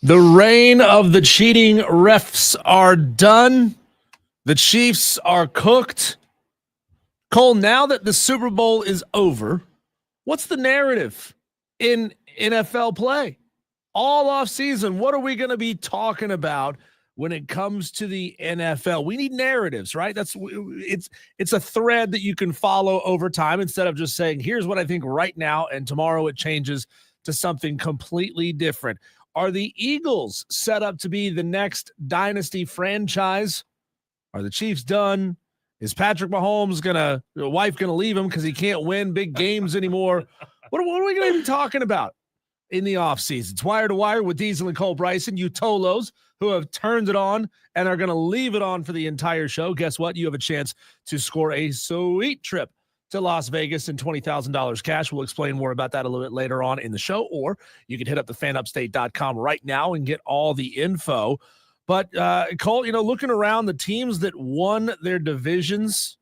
The reign of the cheating refs are done. The Chiefs are cooked. Cole, now that the Super Bowl is over, what's the narrative in NFL play? All off season, what are we going to be talking about when it comes to the NFL? We need narratives, right? It's a thread that you can follow over time instead of just saying, here's what I think right now, and tomorrow it changes to something completely different. Are the Eagles set up to be the next dynasty franchise? Are the Chiefs done? Is Patrick Mahomes wife gonna leave him because he can't win big games anymore? What are we gonna be talking about in the offseason? It's Wire to Wire with Diesel and Cole Bryson, you Tolos who have turned it on and are gonna leave it on for the entire show. Guess what? You have a chance to score a sweet trip to Las Vegas and $20,000 cash. We'll explain more about that a little bit later on in the show, or you can hit up the fanupstate.com right now and get all the info. But Cole, looking around, the teams that won their divisions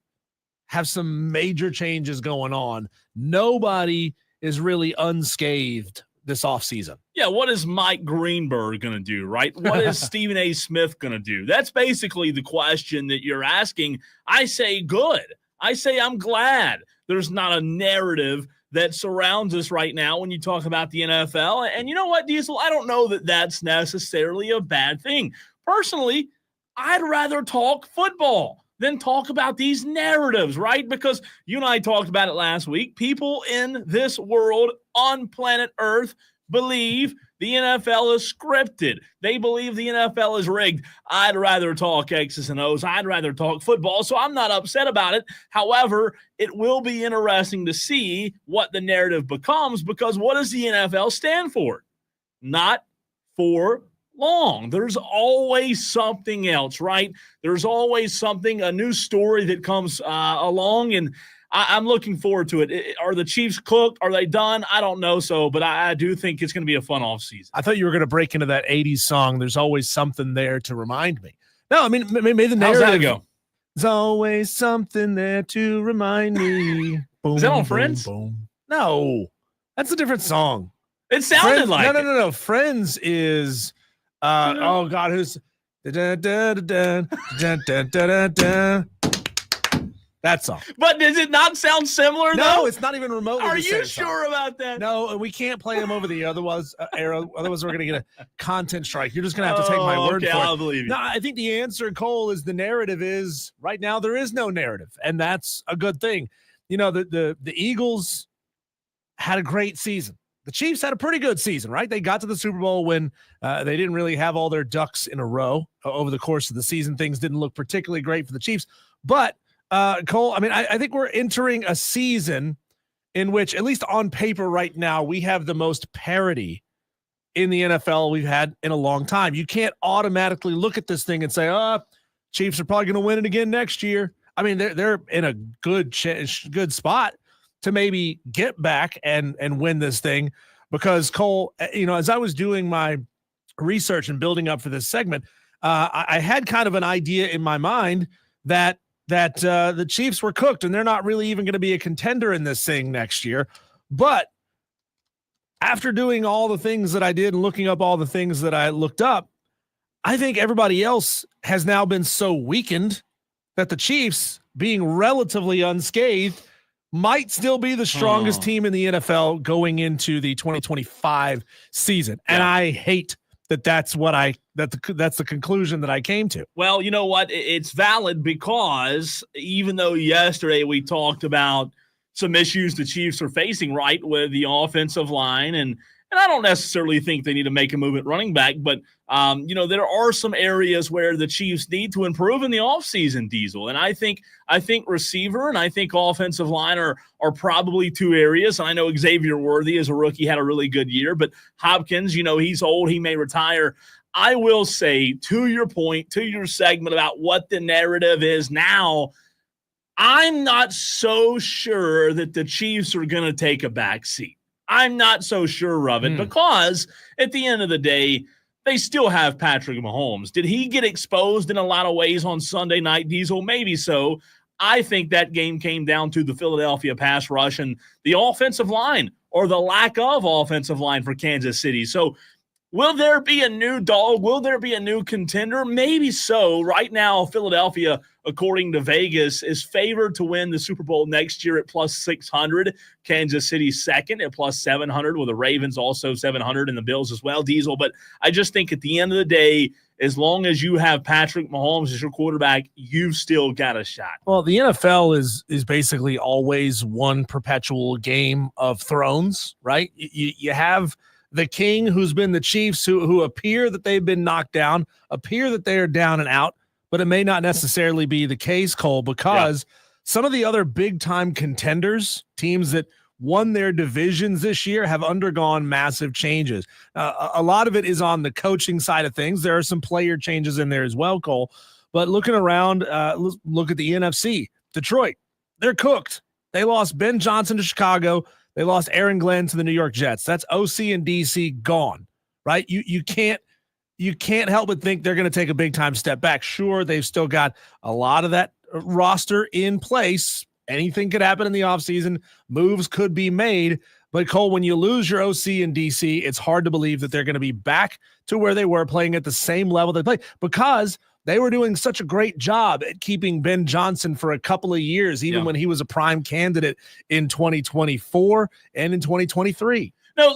have some major changes going on. Nobody is really unscathed this offseason. Yeah, what is Mike Greenberg going to do, right? What is Stephen A. Smith going to do? That's basically the question that you're asking. I say good. I say I'm glad there's not a narrative that surrounds us right now when you talk about the NFL. And you know what, Diesel? I don't know that that's necessarily a bad thing. Personally, I'd rather talk football than talk about these narratives, right? Because you and I talked about it last week. People in this world on planet Earth believe the NFL is scripted. They believe the NFL is rigged. I'd rather talk X's and O's. I'd rather talk football, so I'm not upset about it. However, it will be interesting to see what the narrative becomes, because what does the NFL stand for? Not for long. There's always something else, right? There's always something, a new story that comes along, and I'm looking forward to it. Are the Chiefs cooked? Are they done? I don't know but I do think it's going to be a fun offseason. I thought you were going to break into that 80s song, There's Always Something There to Remind Me. No, I mean, maybe the narrative. How's that go? There's always something there to remind me. Boom, is that on boom, Friends? Boom. No, that's a different song. It sounded like No. Friends is, oh God, who's that song. But does it not sound similar, though? No, it's not even remotely. Are you sure about that? No, we can't play them over the otherwise era. Otherwise, we're going to get a content strike. You're just going to have to take my word for it. I'll believe you. No, I think the answer, Cole, is the narrative is right now there is no narrative, and that's a good thing. The Eagles had a great season. The Chiefs had a pretty good season, right? They got to the Super Bowl when they didn't really have all their ducks in a row over the course of the season. Things didn't look particularly great for the Chiefs, but Cole, I mean, I think we're entering a season in which, at least on paper right now, we have the most parity in the NFL we've had in a long time. You can't automatically look at this thing and say, Chiefs are probably going to win it again next year. I mean, they're in a good spot to maybe get back and win this thing, because Cole, as I was doing my research and building up for this segment, I had kind of an idea in my mind that the Chiefs were cooked and they're not really even going to be a contender in this thing next year. But after doing all the things that I did and looking up all the things that I looked up, I think everybody else has now been so weakened that the Chiefs, being relatively unscathed, might still be the strongest team in the NFL going into the 2025 season. And I hate that's the conclusion that I came to. Well, you know what? It's valid, because even though yesterday we talked about some issues the Chiefs are facing, right, with the offensive line, and I don't necessarily think they need to make a move at running back, but there are some areas where the Chiefs need to improve in the offseason, Diesel. And I think receiver and I think offensive line are probably two areas. And I know Xavier Worthy as a rookie had a really good year, but Hopkins, he's old, he may retire. I will say, to your point, to your segment about what the narrative is now, I'm not so sure that the Chiefs are going to take a back seat. I'm not so sure of it, because at the end of the day, they still have Patrick Mahomes. Did he get exposed in a lot of ways on Sunday night, Diesel? Maybe so. I think that game came down to the Philadelphia pass rush and the offensive line, or the lack of offensive line for Kansas City. So Will there be a new dog? Will there be a new contender? Maybe so. Right now, Philadelphia, according to Vegas, is favored to win the Super Bowl next year at plus 600. Kansas City second at plus 700, with the Ravens also 700 and the Bills as well, Diesel. But I just think at the end of the day, as long as you have Patrick Mahomes as your quarterback, you've still got a shot. Well, the NFL is basically always one perpetual game of thrones, right? You have the king, who's been the Chiefs, who appear that they've been knocked down, appear that they are down and out, but it may not necessarily be the case, Cole, because some of the other big-time contenders, teams that won their divisions this year, have undergone massive changes. A lot of it is on the coaching side of things. There are some player changes in there as well, Cole. But looking around, look at the NFC. Detroit, they're cooked. They lost Ben Johnson to Chicago. They lost Aaron Glenn to the New York Jets. That's OC and DC gone, right? You can't help but think they're going to take a big-time step back. Sure, they've still got a lot of that roster in place. Anything could happen in the offseason. Moves could be made. But, Cole, when you lose your OC and DC, it's hard to believe that they're going to be back to where they were, playing at the same level they played, because they were doing such a great job at keeping Ben Johnson for a couple of years, even when he was a prime candidate in 2024 and in 2023. No,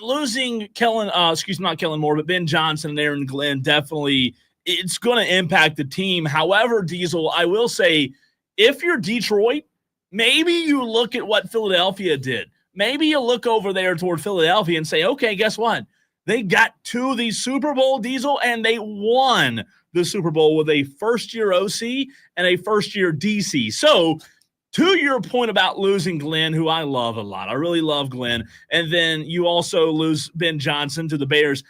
losing Kellen, not Kellen Moore, but Ben Johnson and Aaron Glenn, definitely it's going to impact the team. However, Diesel, I will say, if you're Detroit, maybe you look at what Philadelphia did. Maybe you look over there toward Philadelphia and say, okay, guess what? They got to the Super Bowl, Diesel, and they won the Super Bowl with a first-year OC and a first-year DC. So, to your point about losing Glenn, who I love a lot, I really love Glenn, and then you also lose Ben Johnson to the Bears,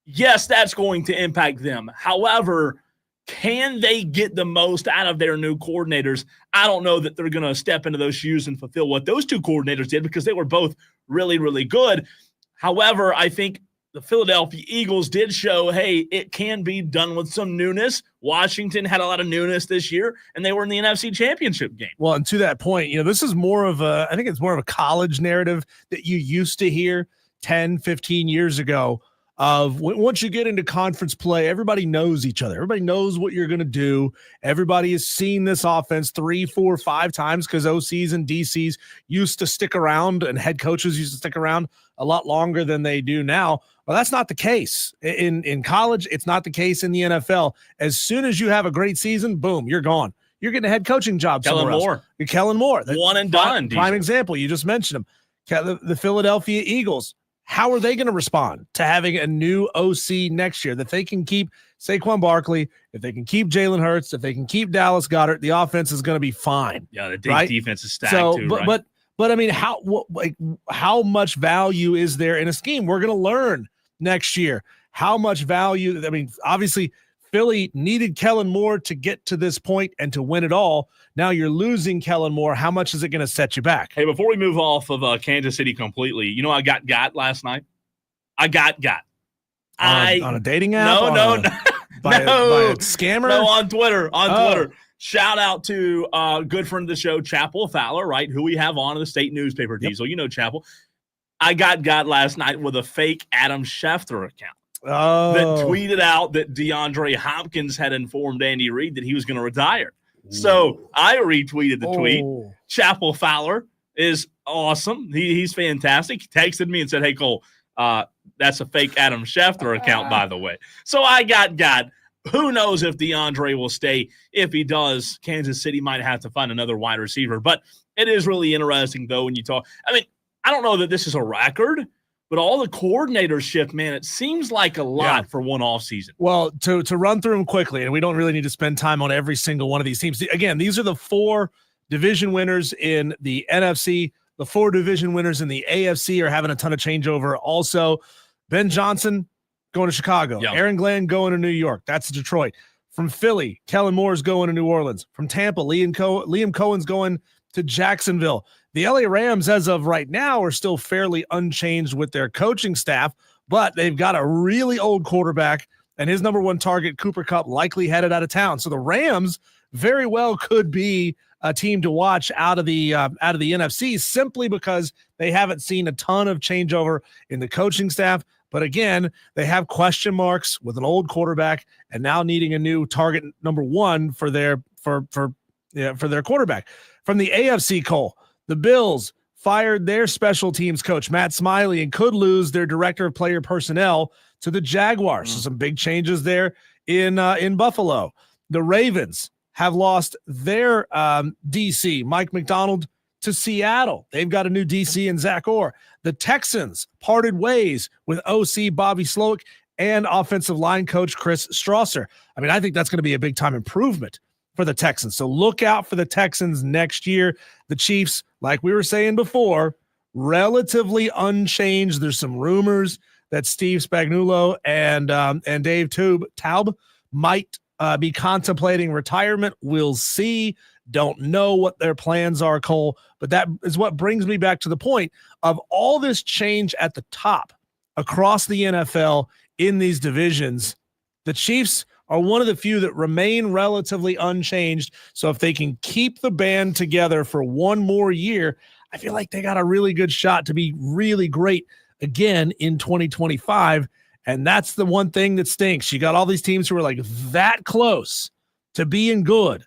yes, that's going to impact them. However, can they get the most out of their new coordinators? I don't know that they're going to step into those shoes and fulfill what those two coordinators did, because they were both really, really good. However, I think the Philadelphia Eagles did show, hey, it can be done with some newness. Washington had a lot of newness this year, and they were in the NFC Championship game. Well, and to that point, this is more of I think it's more of a college narrative that you used to hear 10, 15 years ago of once you get into conference play, everybody knows each other. Everybody knows what you're going to do. Everybody has seen this offense 3, 4, 5 times, because OCs and DCs used to stick around and head coaches used to stick around a lot longer than they do now. Well, that's not the case in college. It's not the case in the NFL. As soon as you have a great season, boom, you're gone. You're getting a head coaching job somewhere else. You're Kellen Moore. One and done. Prime example. You just mentioned him. The Philadelphia Eagles. How are they going to respond to having a new OC next year, that they can keep Saquon Barkley, if they can keep Jalen Hurts, if they can keep Dallas Goedert, the offense is going to be fine. Yeah, the defense is stacked too, right? But I mean, how much value is there in a scheme? We're going to learn next year how much value. I mean, obviously, Philly needed Kellen Moore to get to this point and to win it all. Now you're losing Kellen Moore. How much is it going to set you back? Hey, before we move off of Kansas City completely, I got last night. I got. On a dating app? No. By a scammer? No, on Twitter. Twitter. Shout out to a good friend of the show, Chapel Fowler, right, who we have on the state newspaper, Diesel. You know Chapel. I got last night with a fake Adam Schefter account. That tweeted out that DeAndre Hopkins had informed Andy Reid that he was going to retire. Ooh. So I retweeted the tweet. Chapel Fowler is awesome. He's fantastic. He texted me and said, hey, Cole, that's a fake Adam Schefter account, by the way. So I got. Who knows if DeAndre will stay? If he does, Kansas City might have to find another wide receiver. But it is really interesting, though, when you talk. I mean, I don't know that this is a record, but all the coordinators shift, man, it seems like a lot for one offseason. Well, to run through them quickly, and we don't really need to spend time on every single one of these teams. Again, these are the 4 division winners in the NFC. The 4 division winners in the AFC are having a ton of changeover. Also, Ben Johnson going to Chicago. Yep. Aaron Glenn going to New York. That's Detroit. From Philly, Kellen Moore's going to New Orleans. From Tampa, Liam Cohen's going to Jacksonville. The LA Rams, as of right now, are still fairly unchanged with their coaching staff, but they've got a really old quarterback, and his number 1 target, Cooper Kupp, likely headed out of town. So the Rams very well could be a team to watch out of the NFC, simply because they haven't seen a ton of changeover in the coaching staff. But again, they have question marks with an old quarterback and now needing a new target number one for their quarterback. From the AFC, Cole, the Bills fired their special teams coach, Matt Smiley, and could lose their director of player personnel to the Jaguars. So some big changes there in Buffalo. The Ravens have lost their DC, Mike McDonald, to Seattle. They've got a new DC in Zach Orr. The Texans parted ways with OC Bobby Slowick and offensive line coach Chris Strausser. I mean, I think that's going to be a big-time improvement for the Texans. So look out for the Texans next year. The Chiefs, like we were saying before, relatively unchanged. There's some rumors that Steve Spagnuolo and Dave Taub might be contemplating retirement. We'll see. Don't know what their plans are, Cole, but that is what brings me back to the point of all this change at the top across the NFL in these divisions. The Chiefs are one of the few that remain relatively unchanged. So if they can keep the band together for one more year, I feel like they got a really good shot to be really great again in 2025. And that's the one thing that stinks. You got all these teams who are like that close to being good,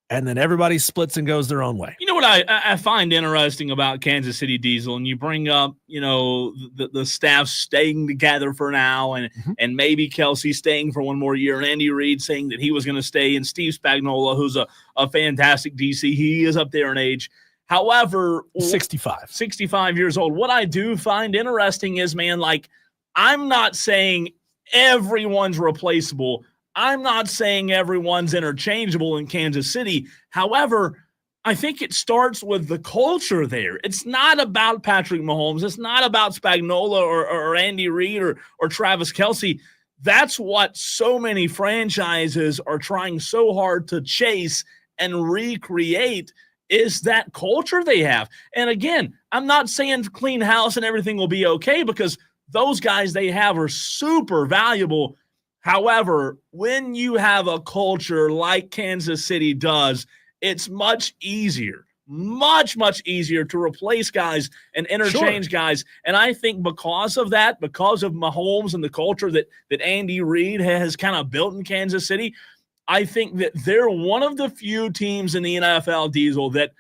and then everybody splits and goes their own way. You know what I find interesting about Kansas City Diesel, and you bring up, the staff staying together for now, and maybe Kelsey staying for one more year, and Andy Reid saying that he was going to stay, and Steve Spagnuolo, who's a fantastic DC. He is up there in age. However, 65 years old. What I do find interesting is, man, like, I'm not saying everyone's replaceable. I'm not saying everyone's interchangeable in Kansas City. However, I think it starts with the culture there. It's not about Patrick Mahomes. It's not about Spagnuolo or Andy Reid or Travis Kelce. That's what so many franchises are trying so hard to chase and recreate, is that culture they have. And again, I'm not saying clean house and everything will be okay, because those guys they have are super valuable. However, when you have a culture like Kansas City does, it's much easier to replace guys and interchange guys. And I think because of that, because of Mahomes and the culture that Andy Reid has kind of built in Kansas City, I think that they're one of the few teams in the NFL, Diesel, that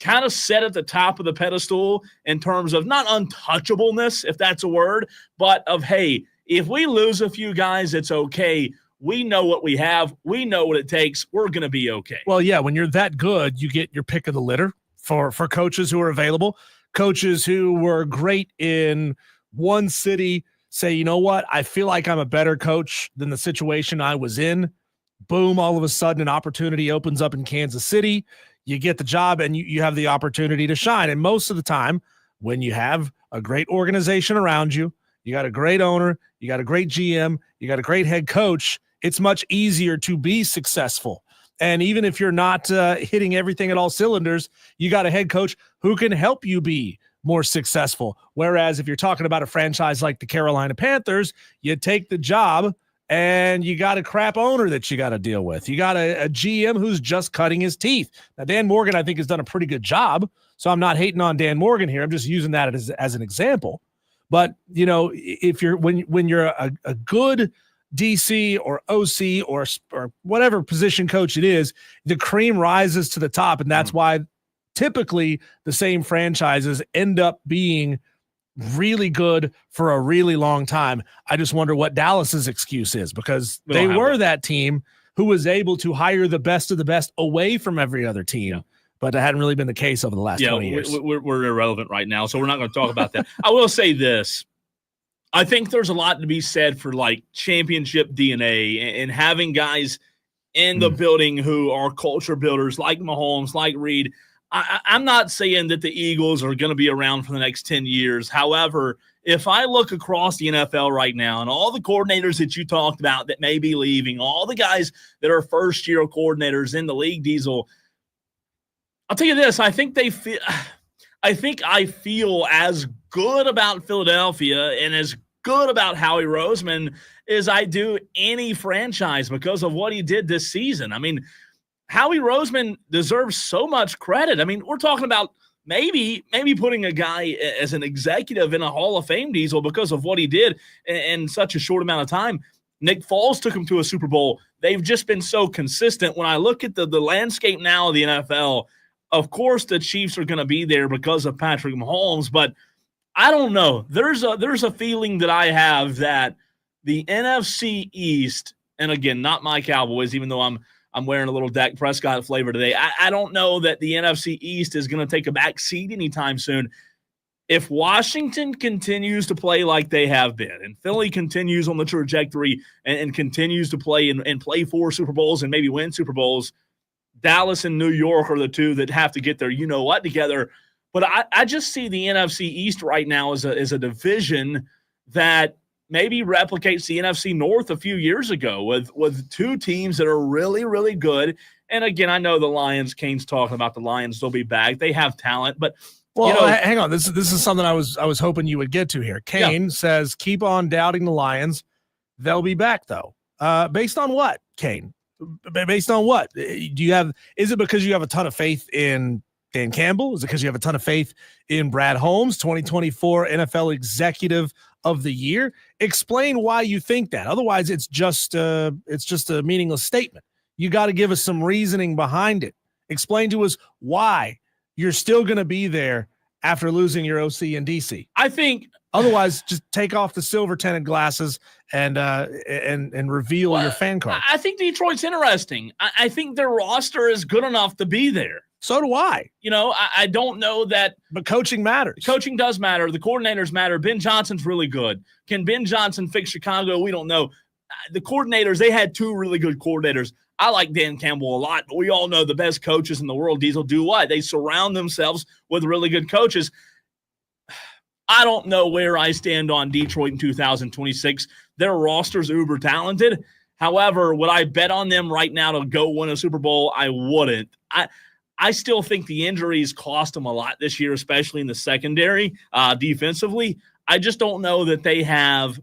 kind of set at the top of the pedestal in terms of not untouchableness, if that's a word, but of, hey, if we lose a few guys, it's okay. We know what we have. We know what it takes. We're going to be okay. Well, yeah, when you're that good, you get your pick of the litter for coaches who are available, coaches who were great in one city, say, you know what, I feel like I'm a better coach than the situation I was in. Boom, all of a sudden an opportunity opens up in Kansas City. You get the job and you have the opportunity to shine. And most of the time, when you have a great organization around you, you got a great owner, you got a great GM, you got a great head coach, it's much easier to be successful. And even if you're not hitting everything at all cylinders, you got a head coach who can help you be more successful. Whereas if you're talking about a franchise like the Carolina Panthers, you take the job and you got a crap owner that you got to deal with. You got a GM who's just cutting his teeth. Now, Dan Morgan, I think, has done a pretty good job. So I'm not hating on Dan Morgan here. I'm just using that as an example. But, if you're when you're a good DC or OC or whatever position coach it is, the cream rises to the top. And that's why typically the same franchises end up being really good for a really long time. I just wonder what Dallas's excuse is, because they were that team who was able to hire the best of the best away from every other team. Yeah. But it hadn't really been the case over the last 20 years. We're irrelevant right now, so we're not going to talk about that. I will say this. I think there's a lot to be said for, like, championship DNA and having guys in the building who are culture builders like Mahomes, like Reid. I'm not saying that the Eagles are going to be around for the next 10 years. However, if I look across the NFL right now and all the coordinators that you talked about that may be leaving, all the guys that are first-year coordinators in the league, Diesel, I'll tell you this, I think I feel as good about Philadelphia and as good about Howie Roseman as I do any franchise because of what he did this season. I mean, Howie Roseman deserves so much credit. I mean, we're talking about maybe putting a guy as an executive in a Hall of Fame, Diesel, because of what he did in such a short amount of time. Nick Foles took him to a Super Bowl. They've just been so consistent. When I look at the landscape now of the NFL, of course the Chiefs are going to be there because of Patrick Mahomes, but I don't know. There's a feeling that I have that the NFC East, and again, not my Cowboys, even though I'm wearing a little Dak Prescott flavor today. I don't know that the NFC East is going to take a back seat anytime soon. If Washington continues to play like they have been, and Philly continues on the trajectory and continues to play and play 4 Super Bowls and maybe win Super Bowls, Dallas and New York are the two that have to get their you-know-what together. But I just see the NFC East right now as a division that maybe replicates the NFC North a few years ago with 2 teams that are really, really good. And again, I know the Lions, Kane's talking about the Lions, they'll be back. They have talent, but well, hang on. This is something I was hoping you would get to here. Kane says, keep on doubting the Lions. They'll be back though. Based on what, Kane? Based on what? Is it because you have a ton of faith in Dan Campbell? Is it because you have a ton of faith in Brad Holmes, 2024 NFL Executive of the Year? Explain why you think that. Otherwise, it's just a meaningless statement. You got to give us some reasoning behind it. Explain to us why you're still going to be there after losing your OC in DC. I think otherwise, just take off the silver tinted glasses and reveal your fan card. I think Detroit's interesting. I think their roster is good enough to be there. So do I. I don't know that. But coaching matters. Coaching does matter. The coordinators matter. Ben Johnson's really good. Can Ben Johnson fix Chicago? We don't know. The coordinators, they had 2 really good coordinators. I like Dan Campbell a lot, but we all know the best coaches in the world, Diesel, do what? They surround themselves with really good coaches. I don't know where I stand on Detroit in 2026. Their roster's uber talented. However, would I bet on them right now to go win a Super Bowl? I wouldn't. I still think the injuries cost them a lot this year, especially in the secondary, defensively. I just don't know that they have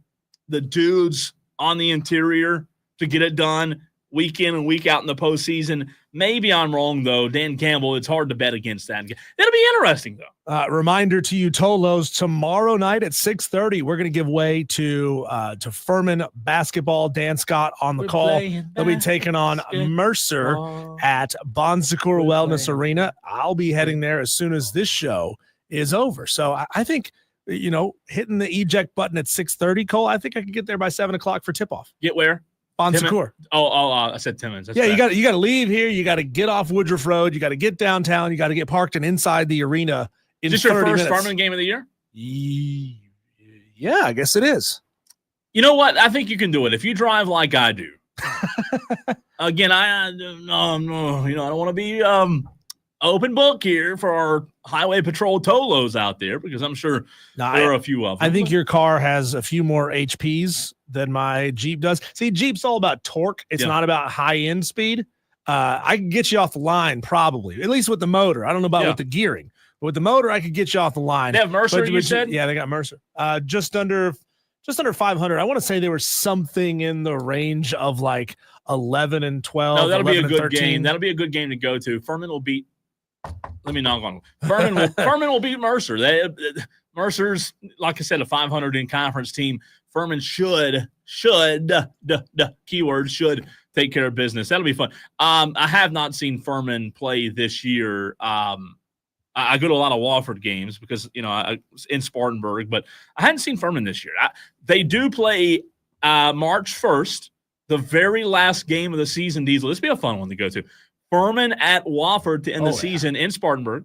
the dudes on the interior to get it done week in and week out in the postseason. Maybe I'm wrong, though. Dan Campbell, it's hard to bet against that. It'll be interesting, though. Reminder to you, Tolos, tomorrow night at 6:30, we're going to give way to Furman basketball. Dan Scott on the call. They'll be taking on Mercer at Bon Secours Wellness Arena. I'll be heading there as soon as this show is over. So I think, hitting the eject button at 6:30, Cole, I think I can get there by 7 o'clock for tip-off. Get where? Bon Secours. I said Timmons. That's you got to leave here. You got to get off Woodruff Road. You got to get downtown. You got to get parked and inside the arena in 30 minutes. Is this your first Furman game of the year? Yeah, I guess it is. You know what? I think you can do it if you drive like I do. Again, I don't want to be open book here for our highway patrol Tolos out there, because I'm sure there are a few of them. I think your car has a few more HPs than my Jeep does. See, Jeep's all about torque. It's not about high-end speed. I can get you off the line probably, at least with the motor. I don't know about with the gearing. But with the motor, I could get you off the line. They have Mercer, you said? Yeah, they got Mercer. Just under 500. I want to say there was something in the range of like 11 and 12. No, that'll be a good 13. game. That'll be a good game to go to. Furman will beat. Let me knock on. Furman will beat Mercer. Mercer's, like I said, a 500 in conference team. Furman should take care of business. That'll be fun. I have not seen Furman play this year. I go to a lot of Wofford games because, in Spartanburg, but I hadn't seen Furman this year. They do play March 1st, the very last game of the season, Diesel. This will be a fun one to go to. Furman at Wofford to end the season in Spartanburg.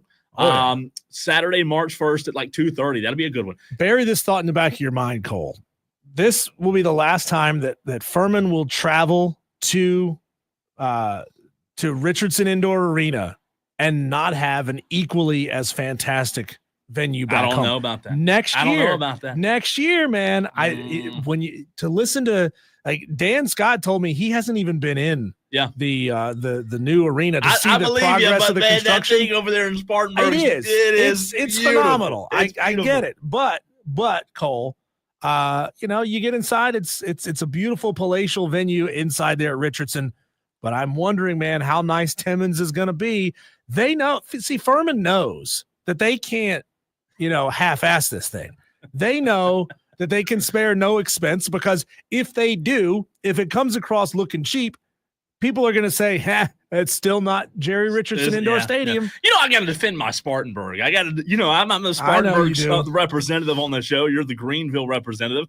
Saturday, March 1st at like 2:30. That'll be a good one. Bury this thought in the back of your mind, Cole. This will be the last time that Furman will travel to Richardson Indoor Arena and not have an equally as fantastic venue back home. I don't know about that. Next year, man. To listen to, like, Dan Scott told me he hasn't even been in the new arena to see the progress of the construction. That thing over there in Spartanburg, it's phenomenal. I get it, but Cole, you get inside, it's a beautiful palatial venue inside there at Richardson. But I'm wondering, man, how nice Timmons is going to be. They know. See, Furman knows that they can't, half-ass this thing. They know that they can spare no expense, because if they do, if it comes across looking cheap, people are going to say, it's still not Jerry Richardson Indoor Stadium. Yeah. I got to defend my Spartanburg. I got to, I'm the Spartanburg representative on the show. You're the Greenville representative.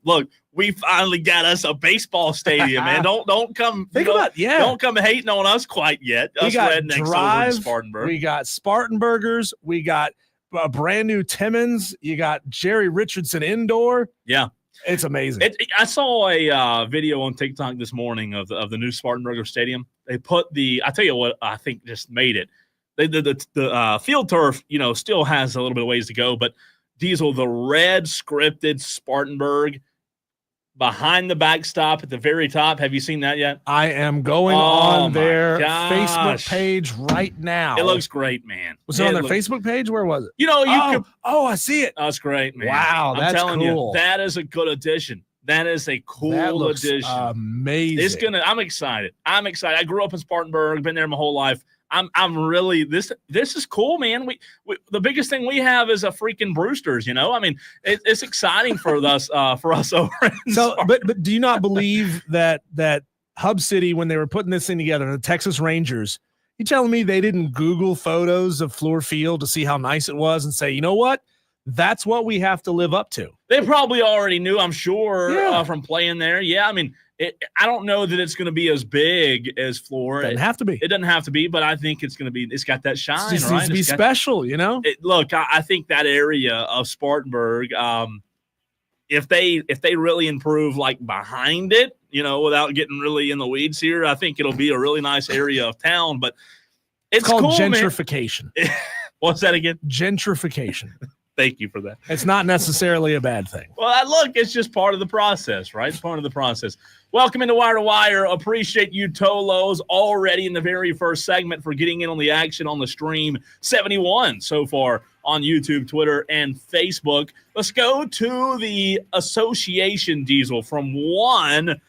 Look, we finally got us a baseball stadium, man. Don't come don't come hating on us quite yet. We us got rednecks Drive, over in Spartanburg. We got Spartanburgers. We got a brand new Timmons. You got Jerry Richardson Indoor. Yeah. It's amazing. I saw a video on TikTok this morning of the new Spartanburg Stadium. They put I tell you what, I think just made it. The field turf, still has a little bit of ways to go, but Diesel, the red scripted Spartanburg behind the backstop at the very top. Have you seen that yet? I am going on their Facebook page right now. It looks great, man. Was it on their Facebook page? Where was it? I see it. That's great, man. Wow, that's telling cool. You, that is a good addition. That is a cool addition. Amazing. I'm excited. I grew up in Spartanburg, been there my whole life. I'm really this is cool, man. We the biggest thing we have is a freaking Brewsters, I mean, it's exciting for us over in Spartanburg. But do you not believe that Hub City, when they were putting this thing together, the Texas Rangers, you telling me they didn't Google photos of Fluor Field to see how nice it was and say, you know what? That's what we have to live up to. They probably already knew, I'm sure, from playing there. Yeah, I mean, I don't know that it's going to be as big as Fluor. It doesn't have to be. It doesn't have to be, but I think it's going to be. It's got that shine, it right? Needs to be special, Look, I think that area of Spartanburg, if they really improve like behind it, without getting really in the weeds here, I think it'll be a really nice area of town. But it's called cool, gentrification. What's that again? Gentrification. Thank you for that. It's not necessarily a bad thing. Well, look, it's just part of the process, right? It's part of the process. Welcome into Wire to Wire. Appreciate you, Tolos, already in the very first segment for getting in on the action on the stream. 71 so far on YouTube, Twitter, and Facebook. Let's go to the association, Diesel, from one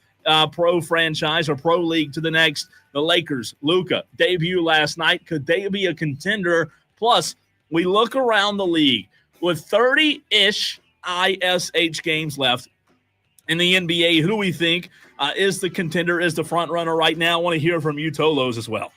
pro franchise or pro league to the next. The Lakers, Luka, debut last night. Could they be a contender? Plus, we look around the league. With 30-ish ISH games left in the NBA, who do we think is the contender, is the front runner right now? I want to hear from you, Tolos, as well.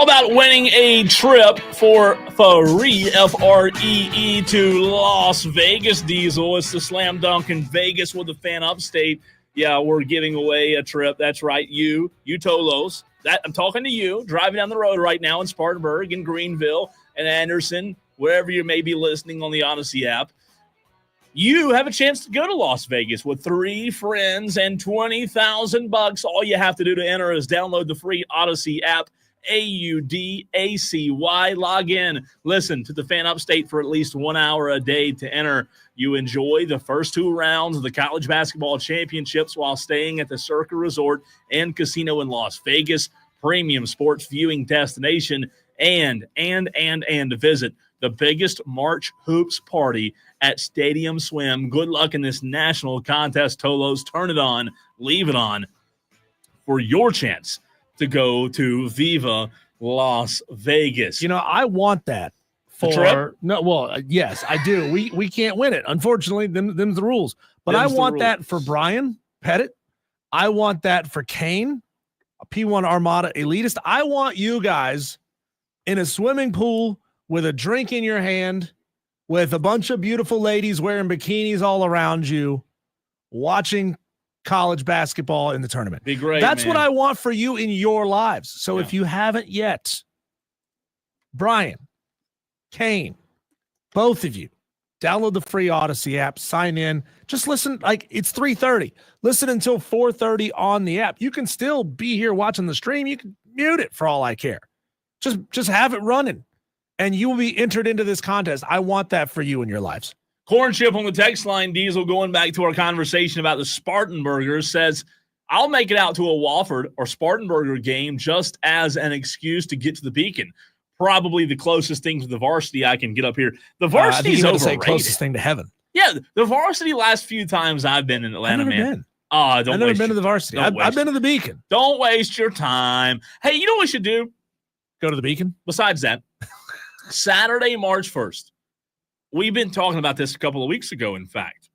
all about winning a trip for free, F-R-E-E, to Las Vegas, Diesel. It's the Slam Dunk in Vegas with the fan Upstate. Yeah, we're giving away a trip. That's right. You Tolos. I'm talking to you, driving down the road right now in Spartanburg, in Greenville, and Anderson, wherever you may be listening on the Audacy app. You have a chance to go to Las Vegas with 3 friends and $20,000. All you have to do to enter is download the free Audacy app, AUDACY. Log in. Listen to the fan Upstate for at least 1 hour a day to enter. You enjoy the first 2 rounds of the college basketball championships while staying at the Circa Resort and Casino in Las Vegas, premium sports viewing destination, and visit the biggest March hoops party at Stadium Swim. Good luck in this national contest, Tolos. Turn it on, leave it on for your chance to go to Viva Las Vegas. You know, I want that for no. Well, yes, I do. We can't win it, unfortunately. Them's the rules. But I want that for Brian Pettit. I want that for Kane, a P1 Armada elitist. I want you guys in a swimming pool with a drink in your hand, with a bunch of beautiful ladies wearing bikinis all around you, watching college basketball in the tournament. Be great. That's man. what I want for you in your lives. So if you haven't yet, Brian, Kane, both of you, download the free Audacy app, sign in, just listen. Like, it's 3:30. Listen until 4:30 on the app. You can still be here watching the stream. You can mute it for all I care. Just have it running, and you will be entered into this contest. I want that for you in your lives. Corn Chip on the text line, Diesel, going back to our conversation about the Spartanburgers, says, I'll make it out to a Wofford or Spartanburger game just as an excuse to get to the Beacon. Probably the closest thing to the varsity I can get up here. The varsity's overrated. Say closest thing to heaven. Yeah, the varsity last few times I've been in Atlanta, man. I've never been to the varsity. I've been to the Beacon. Don't waste your time. Hey, you know what we should do? Go to the Beacon? Besides that, Saturday, March 1st. We've been talking about this a couple of weeks ago, in fact.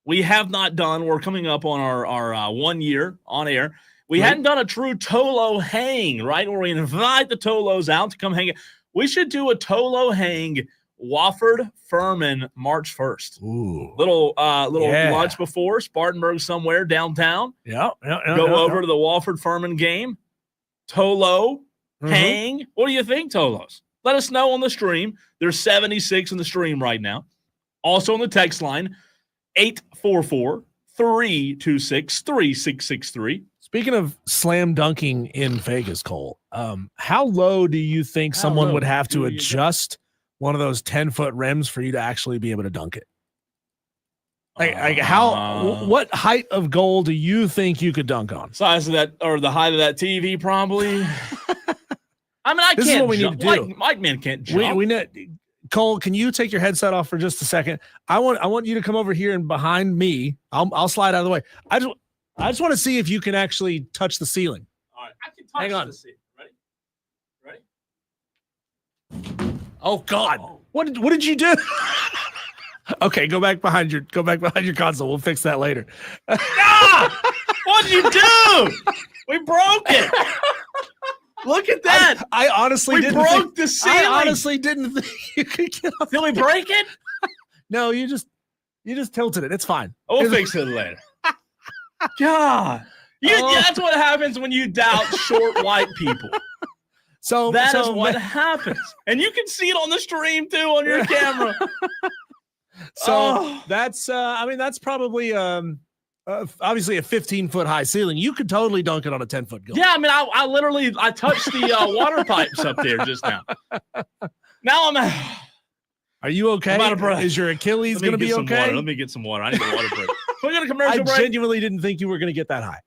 We have not done, we're coming up on our 1 year on air. We hadn't done a true Tolo hang, right? Where we invite the Tolos out to come hang. We should do a Tolo hang, Wofford Furman, March 1st. Ooh. Little lunch before, Spartanburg somewhere downtown. Yeah. Go over to the Wofford Furman game. Tolo hang. What do you think, Tolos? Let us know on the stream. There's 76 in the stream right now. Also on the text line, 844-326-3663. Speaking of slam dunking in Vegas, Cole, how low do you think someone would have to adjust one of those 10-foot rims for you to actually be able to dunk it? What height of goal do you think you could dunk on? Size of that, or the height of that TV, probably. I mean, this can't is what we need to do. Mike Man can't jump. We know, Cole, can you take your headset off for just a second? I want you to come over here and behind me. I'll slide out of the way. I just want to see if you can actually touch the ceiling. All right, I can touch the ceiling. Ready? Oh God! What did you do? Okay, go back behind your console. We'll fix that later. What did you do? We broke it. Look at that. I honestly didn't broke the ceiling. I honestly didn't think you could get off. Did we break it? No, you just tilted it. It's fine. We'll fix it later. God. That's what happens when you doubt short white people. So that is what happens. And you can see it on the stream too on your camera. So that's that's probably obviously a 15-foot high ceiling. You could totally dunk it on a 10-foot goal. Yeah, I mean, I literally touched the water pipes up there just now. Now I'm. Are you okay? I'm out of breath. Is your Achilles going to be okay? Water. Let me get some water. I need a water break. We got a commercial break. I genuinely didn't think you were going to get that high.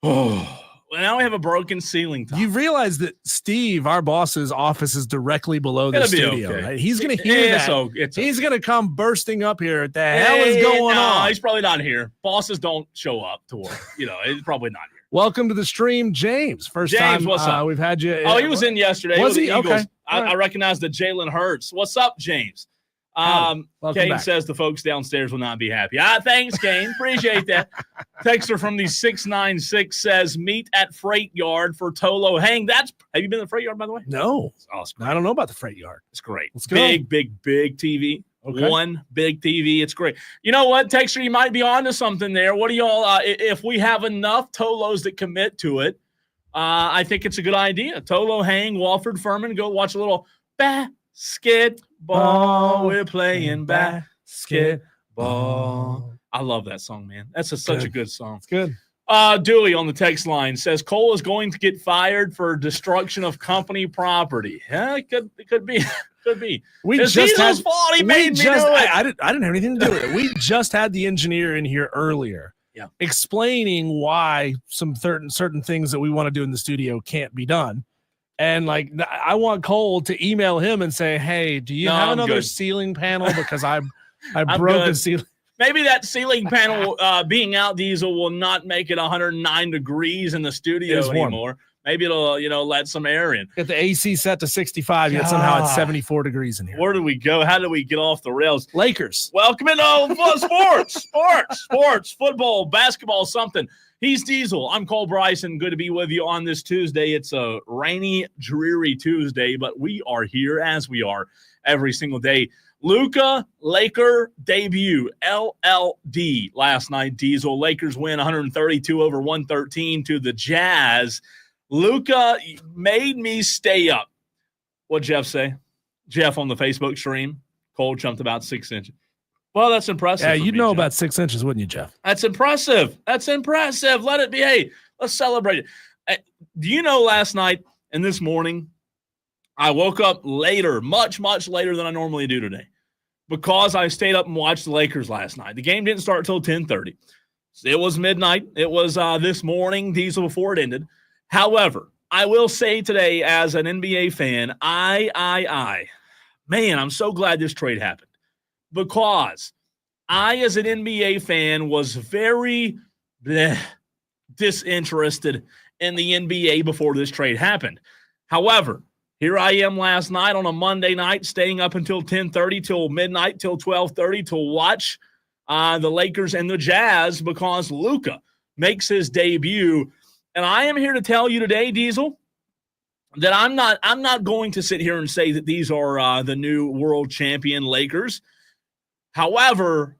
Oh. Well, now we have a broken ceiling top. You realize that Steve, our boss's office, is directly below the studio, right? He's going to hear that. He's going to come bursting up here. What the hell is going on? He's probably not here. Bosses don't show up to work. He's probably not here. Welcome to the stream, James. First time what's up? We've had you. He was in yesterday. Was he? Okay. I recognize the Jalen Hurts. What's up, James? Welcome Kane back. says the folks downstairs will not be happy. Thanks, Kane. Appreciate that. Texter from the 696 says, meet at Freight Yard for Tolo Hang. Have you been to the Freight Yard, by the way? No. Oh, it's great. I don't know about the Freight Yard. It's great. Let's go. Big TV. Okay. One big TV. It's great. You know what, Texter, you might be onto something there. What do y'all, if we have enough Tolos that commit to it, I think it's a good idea. Tolo Hang, Walford Furman, go watch a little basketball. We're playing basketball. I love that song, man. That's such a good song. It's good. Dewey on the text line says Cole is going to get fired for destruction of company property. Yeah, it could be. Could be. It's Diesel's fault. He made me do it. I didn't have anything to do with it. We just had the engineer in here earlier, explaining why some certain things that we want to do in the studio can't be done. And like, I want Cole to email him and say, "Hey, do you have another ceiling panel? Because I broke a ceiling." Maybe that ceiling panel being out, Diesel, will not make it 109 degrees in the studio anymore. Maybe it'll, let some air in. Get the AC set to 65, yet somehow it's 74 degrees in here. Where do we go? How do we get off the rails? Lakers. Welcome into sports, football, basketball, something. He's Diesel. I'm Cole Bryson. Good to be with you on this Tuesday. It's a rainy, dreary Tuesday, but we are here as we are every single day. Luka Laker debut, LLD last night. Diesel Lakers win 132-113 to the Jazz. Luka made me stay up. What'd Jeff say? Jeff on the Facebook stream. Cole jumped about 6 inches. Well, that's impressive. Yeah, you'd know Jeff. about 6 inches, wouldn't you, Jeff? That's impressive. Let it be. Hey, let's celebrate it. Do you know last night and this morning, I woke up later, much, much later than I normally do today, because I stayed up and watched the Lakers last night. The game didn't start until 10:30. It was midnight. It was this morning, Diesel, before it ended. However, I will say today, as an NBA fan, man, I'm so glad this trade happened, because I, as an NBA fan, was very disinterested in the NBA before this trade happened. However, here I am last night on a Monday night, staying up until 10:30, till midnight, till 12:30 to watch the Lakers and the Jazz, because Luka makes his debut. And I am here to tell you today, Diesel, that I'm not going to sit here and say that these are the new world champion Lakers. However,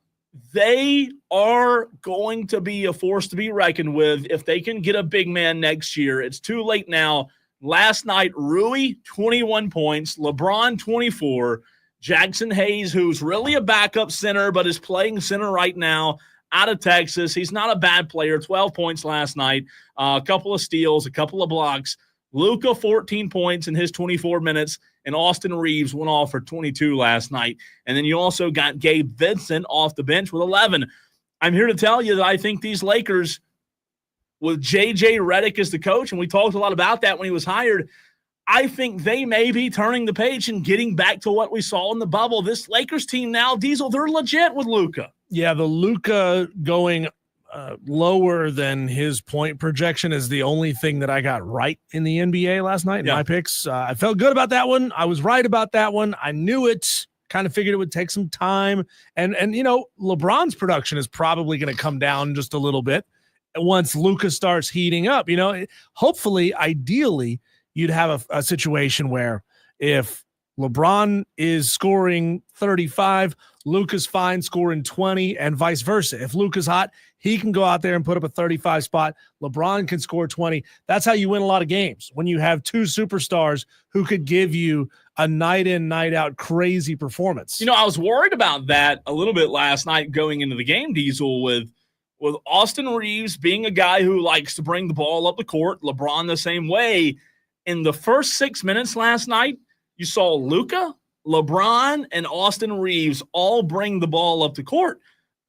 they are going to be a force to be reckoned with if they can get a big man next year. It's too late now. Last night, Rui, 21 points, LeBron, 24, Jackson Hayes, who's really a backup center but is playing center right now, out of Texas. He's not a bad player. 12 points last night, a couple of steals, a couple of blocks. Luka, 14 points in his 24 minutes, and Austin Reeves went off for 22 last night. And then you also got Gabe Vincent off the bench with 11. I'm here to tell you that I think these Lakers, with J.J. Redick as the coach, and we talked a lot about that when he was hired, I think they may be turning the page and getting back to what we saw in the bubble. This Lakers team now, Diesel, they're legit with Luka. Yeah, the Luka going lower than his point projection is the only thing that I got right in the NBA last night in my picks. I felt good about that one. I was right about that one. I knew it. Kind of figured it would take some time. And LeBron's production is probably going to come down just a little bit once Luka starts heating up. Hopefully, ideally, you'd have a situation where if LeBron is scoring 35, Luka's fine scoring 20, and vice versa. If Luka's hot, he can go out there and put up a 35 spot. LeBron can score 20. That's how you win a lot of games, when you have two superstars who could give you a night in, night out crazy performance. I was worried about that a little bit last night going into the game, Diesel, with Austin Reeves being a guy who likes to bring the ball up the court, LeBron the same way. In the first 6 minutes last night, you saw Luka, LeBron, and Austin Reeves all bring the ball up the court.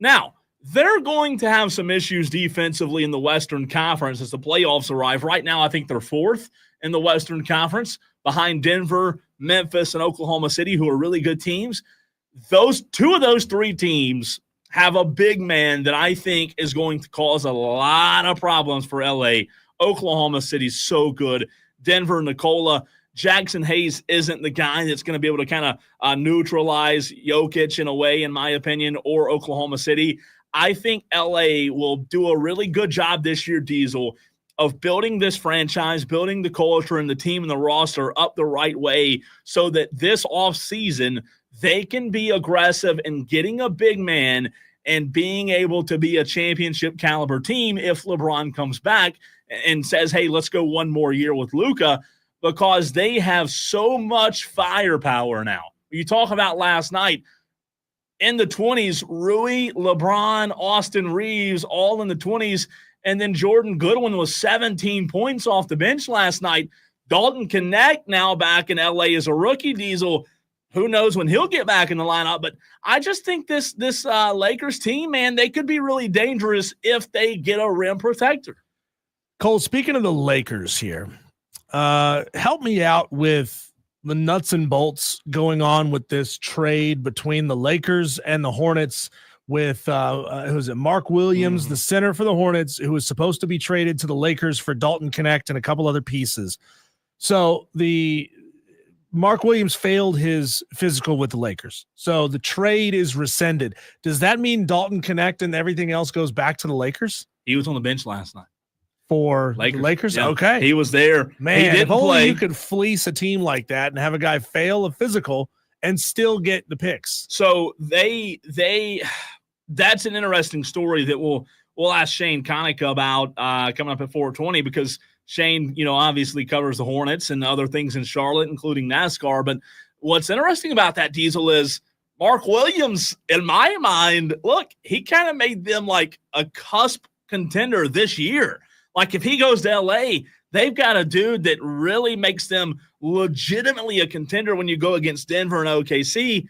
Now, they're going to have some issues defensively in the Western Conference as the playoffs arrive. Right now, I think they're fourth in the Western Conference, behind Denver, Memphis, and Oklahoma City, who are really good teams. Two of those three teams have a big man that I think is going to cause a lot of problems for LA. Oklahoma City's so good. Denver, Nikola, Jackson Hayes isn't the guy that's going to be able to kind of neutralize Jokic in a way, in my opinion, or Oklahoma City. I think LA will do a really good job this year, Diesel, of building this franchise, building the culture and the team and the roster up the right way so that this offseason they can be aggressive in getting a big man and being able to be a championship caliber team if LeBron comes back and says, hey, let's go one more year with Luka, because they have so much firepower now. You talk about last night, in the 20s, Rui, LeBron, Austin Reeves, all in the 20s, and then Jordan Goodwin was 17 points off the bench last night. Dalton Knecht now back in LA as a rookie, Diesel. Who knows when he'll get back in the lineup? But I just think this Lakers team, man, they could be really dangerous if they get a rim protector. Cole, speaking of the Lakers here, help me out with the nuts and bolts going on with this trade between the Lakers and the Hornets with who's it? Mark Williams, the center for the Hornets, who was supposed to be traded to the Lakers for Dalton Knecht and a couple other pieces. So the Mark Williams failed his physical with the Lakers. So the trade is rescinded. Does that mean Dalton Knecht and everything else goes back to the Lakers? He was on the bench last night. For Lakers? Yeah. Okay. He was there. Man, he if only play. you could fleece a team like that and have a guy fail a physical and still get the picks. So that's an interesting story that we'll ask Shane Connick about coming up at 4:20, because Shane, obviously covers the Hornets and other things in Charlotte, including NASCAR. But what's interesting about that, Diesel, is Mark Williams, in my mind, look, he kind of made them like a cusp contender this year. Like if he goes to LA, they've got a dude that really makes them legitimately a contender when you go against Denver and OKC.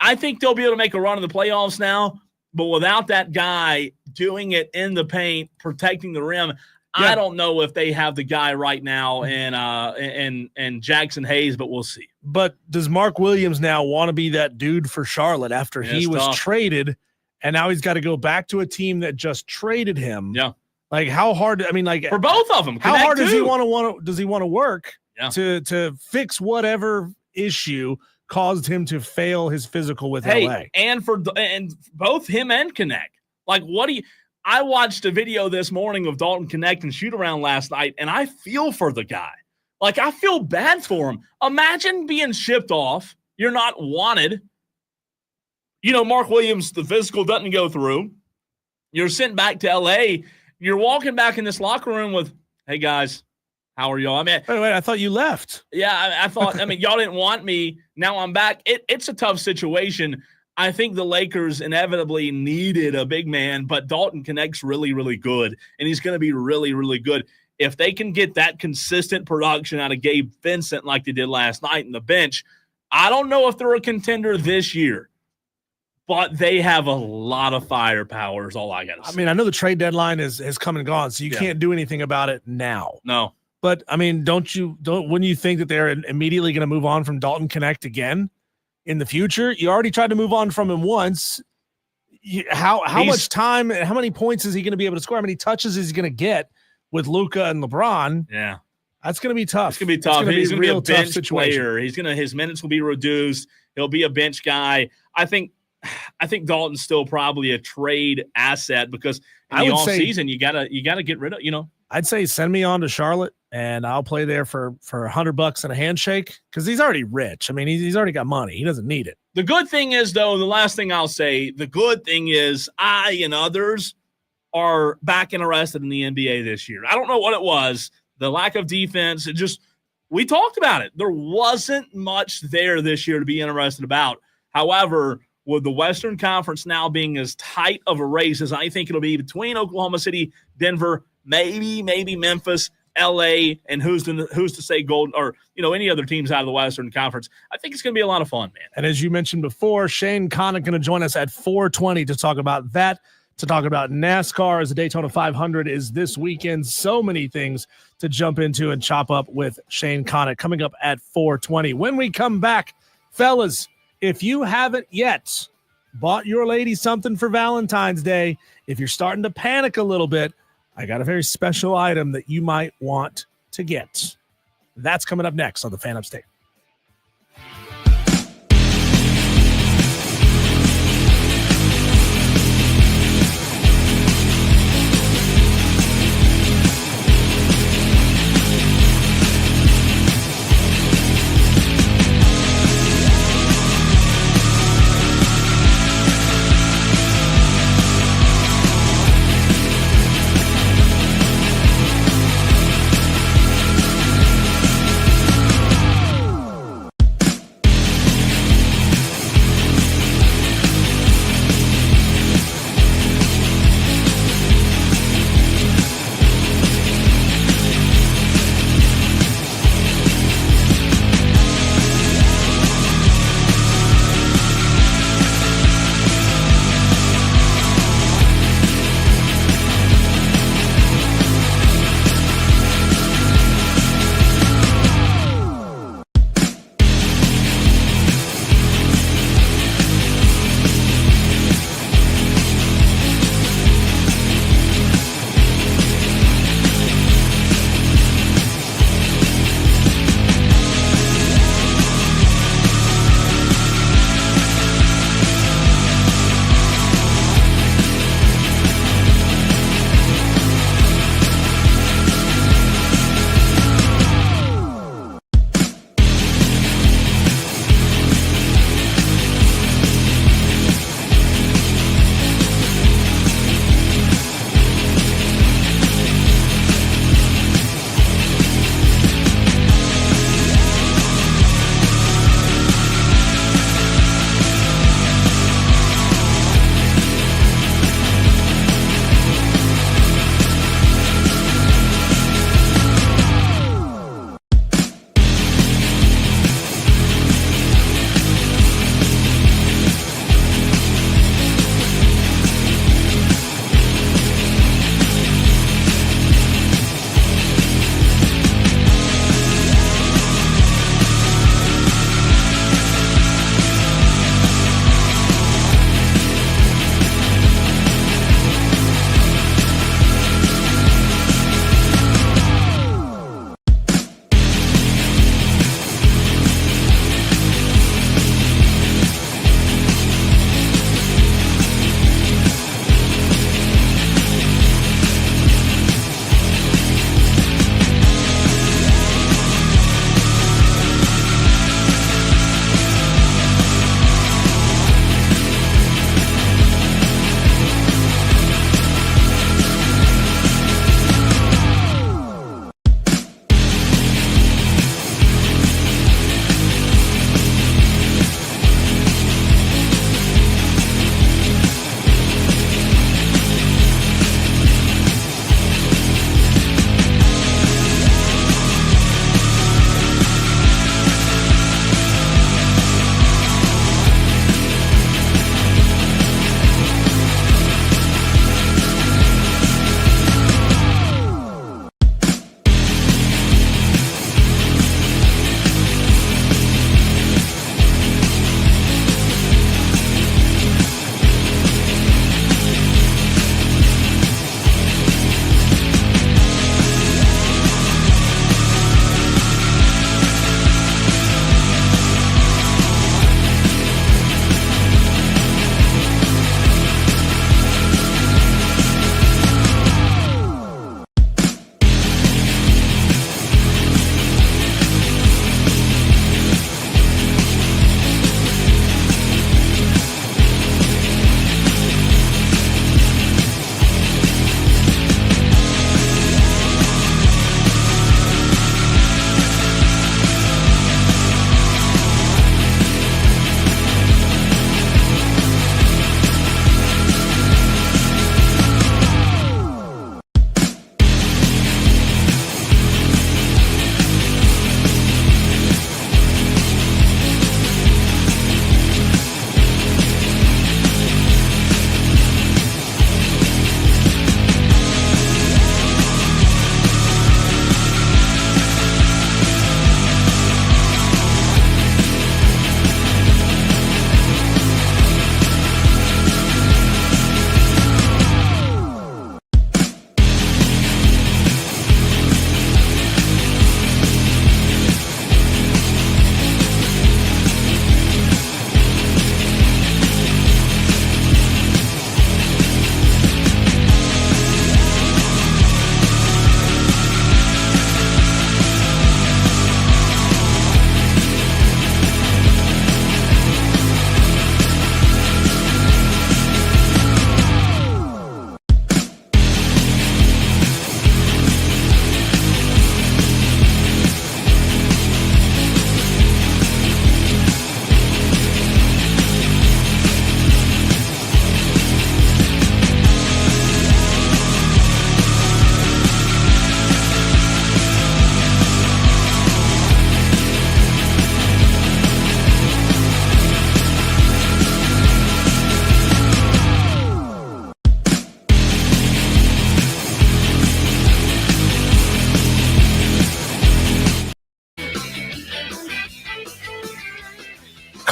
I think they'll be able to make a run in the playoffs now, but without that guy doing it in the paint, protecting the rim, I don't know if they have the guy right now and Jackson Hayes, but we'll see. But does Mark Williams now want to be that dude for Charlotte after he was traded, and now he's got to go back to a team that just traded him? Yeah. Like how hard? I mean, like for both of them, how hard does he want to work Yeah. to fix whatever issue caused him to fail his physical with LA? And both him and Knecht. Like I watched a video this morning of Dalton Knecht and shoot around last night, and I feel for the guy. Like I feel bad for him. Imagine being shipped off. You're not wanted. Mark Williams, the physical doesn't go through. You're sent back to LA. You're walking back in this locker room with, hey, guys, how are y'all? I mean, wait, I thought you left. Yeah, I thought, y'all didn't want me. Now I'm back. It's a tough situation. I think the Lakers inevitably needed a big man, but Dalton Knecht's really, really good, and he's going to be really, really good. If they can get that consistent production out of Gabe Vincent like they did last night in the bench, I don't know if they're a contender this year, but they have a lot of firepower is all I got to say. I mean, I know the trade deadline has come and gone, so you can't do anything about it now. No. But, I mean, wouldn't you think that they're immediately going to move on from Dalton Knecht again in the future? You already tried to move on from him once. How much time, how many points is he going to be able to score? How many touches is he going to get with Luka and LeBron? Yeah. That's going to be tough. It's going to be tough. He's going to be a bench situation. player. His minutes will be reduced. He'll be a bench guy. I think Dalton's still probably a trade asset because in the offseason you gotta get rid of, I'd say send me on to Charlotte and I'll play there for $100 and a handshake because he's already rich. I mean, he's already got money. He doesn't need it. The good thing is, though, the last thing I'll say, the good thing is I and others are back interested in the NBA this year. I don't know what it was, the lack of defense. We talked about it. There wasn't much there this year to be interested about. However, with the Western Conference now being as tight of a race as I think it'll be between Oklahoma City, Denver, maybe Memphis, LA, and who's to say Golden or any other teams out of the Western Conference. I think it's going to be a lot of fun, man. And as you mentioned before, Shane Connick going to join us at 4:20 to talk about that, to talk about NASCAR as the Daytona 500 is this weekend. So many things to jump into and chop up with Shane Connick coming up at 4:20. When we come back, fellas, if you haven't yet bought your lady something for Valentine's Day, if you're starting to panic a little bit, I got a very special item that you might want to get. That's coming up next on the Fan Upstate.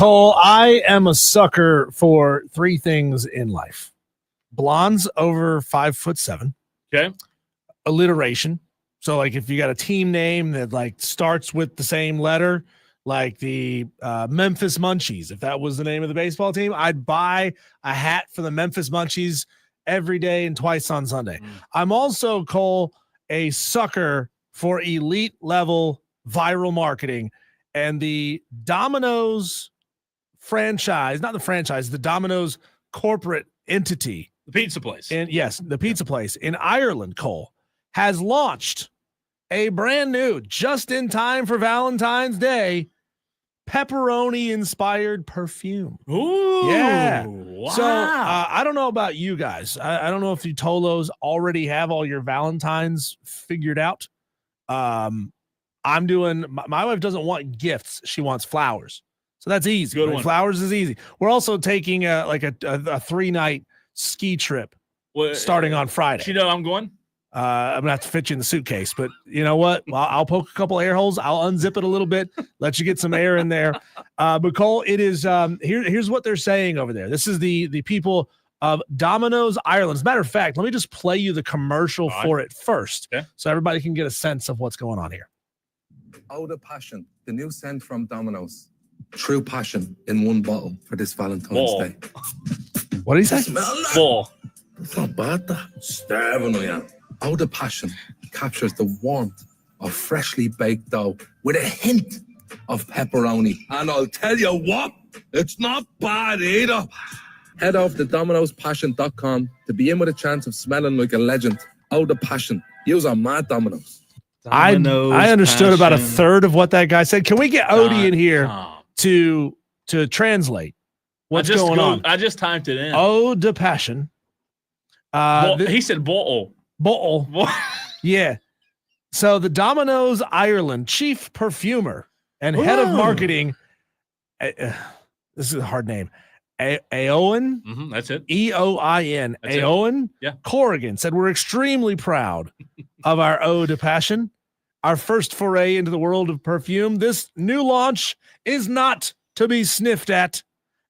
Cole, I am a sucker for three things in life: blondes over 5'7". Okay. Alliteration. So, like, if you got a team name that like starts with the same letter, like the Memphis Munchies, if that was the name of the baseball team, I'd buy a hat for the Memphis Munchies every day and twice on Sunday. I'm also, Cole, a sucker for elite level viral marketing, and the Domino's franchise, not the franchise, the Domino's corporate entity, The pizza place. and yes, the pizza place in Ireland, Cole, has launched a brand new, just in time for Valentine's Day, pepperoni inspired perfume. Ooh. Yeah. Wow. So I don't know about you guys. I don't know if you Tolos already have all your Valentines figured out. I'm doing, my wife doesn't want gifts. She wants flowers. So that's easy. Good Right? one. Flowers is easy. We're also taking a 3-night ski trip starting on Friday. You know I'm going? I'm gonna have to fit you in the suitcase, but you know what? I'll poke a couple air holes. I'll unzip it a little bit, let you get some air in there. But Cole, it is here's what they're saying over there. This is the people of Domino's Ireland. As a matter of fact, let me just play you the commercial for it first, so everybody can get a sense of what's going on here. Out of Passion, the new scent from Domino's. True passion in one bottle for this Valentine's Day. What did he say? Smell that? Ball. It's not bad, that. Starving I am. Out of Passion captures the warmth of freshly baked dough with a hint of pepperoni. And I'll tell you what, it's not bad either. Head off to dominospassion.com to be in with a chance of smelling like a legend. Out of Passion. Use our mad Domino's. I understood about a third of what that guy said. Can we get Odie in here to translate what's going on? I just typed it in. Ode to Passion. He said bottle. Bottle. Yeah. So the Domino's Ireland chief perfumer and head of marketing, this is a hard name, Eoin. That's it. Eoin. Eoin Corrigan said, "We're extremely proud of our Ode to Passion, our first foray into the world of perfume. This new launch is not to be sniffed at,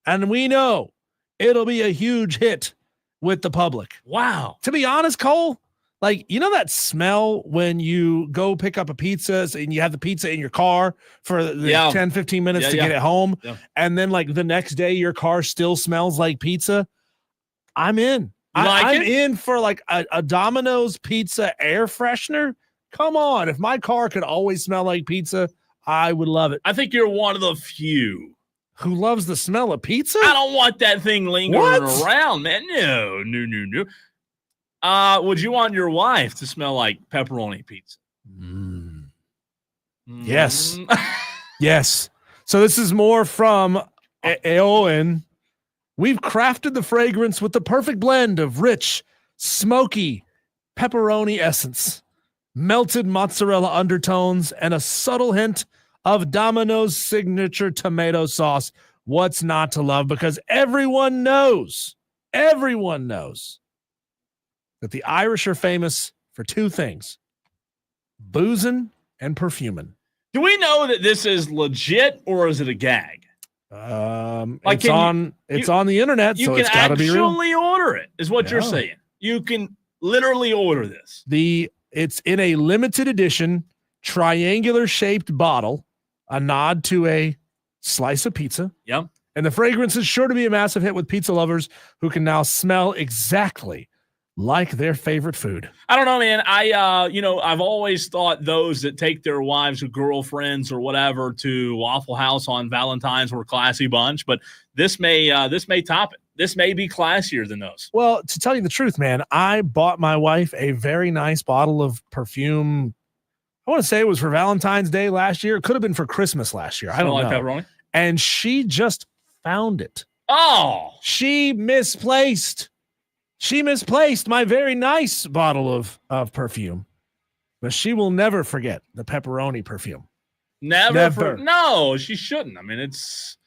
and we know it'll be a huge hit with the public." Wow. To be honest, Cole, like, you know that smell when you go pick up a pizza and you have the pizza in your car for the 10, 15 minutes to get it home. Yeah. And then like the next day, your car still smells like pizza. I'm in. I'm in for like a Domino's pizza air freshener. Come on. If my car could always smell like pizza, I would love it. I think you're one of the few who loves the smell of pizza. I don't want that thing lingering around, man. No. Would you want your wife to smell like pepperoni pizza? Yes. Yes. So this is more from Eoin. We've crafted the fragrance with the perfect blend of rich, smoky pepperoni essence, melted mozzarella undertones, and a subtle hint of Domino's signature tomato sauce. What's not to love? Because everyone knows that the Irish are famous for two things: boozing and perfuming. Do we know that this is legit or is it a gag? It's on the internet, so it's got to be real. You can actually order it, is what you're saying. You can literally order this. It's in a limited edition, triangular shaped bottle, a nod to a slice of pizza. Yep. And the fragrance is sure to be a massive hit with pizza lovers who can now smell exactly like their favorite food. I don't know, man. I've always thought those that take their wives or girlfriends or whatever to Waffle House on Valentine's were a classy bunch, but this may top it. This may be classier than those. Well, to tell you the truth, man, I bought my wife a very nice bottle of perfume. I want to say it was for Valentine's Day last year. It could have been for Christmas last year. I don't know. Pepperoni? And she just found it. Oh, she misplaced my very nice bottle of perfume, but she will never forget the pepperoni perfume. Never. No, she shouldn't. I mean, it's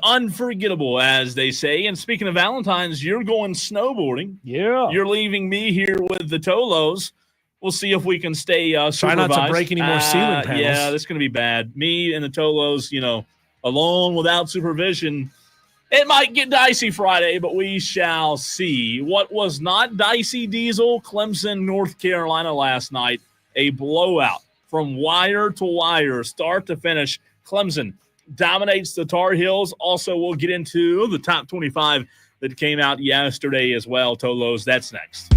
unforgettable, as they say. And speaking of Valentine's, you're going snowboarding. Yeah. You're leaving me here with the Tolos. We'll see if we can stay try not to break any more ceiling panels. Yeah, that's going to be bad. Me and the Tolos, alone without supervision. It might get dicey Friday, but we shall see. What was not dicey, Diesel? Clemson, North Carolina last night. A blowout from wire to wire, start to finish. Clemson dominates the Tar Heels. Also, we'll get into the top 25 that came out yesterday as well. Tolos, that's next.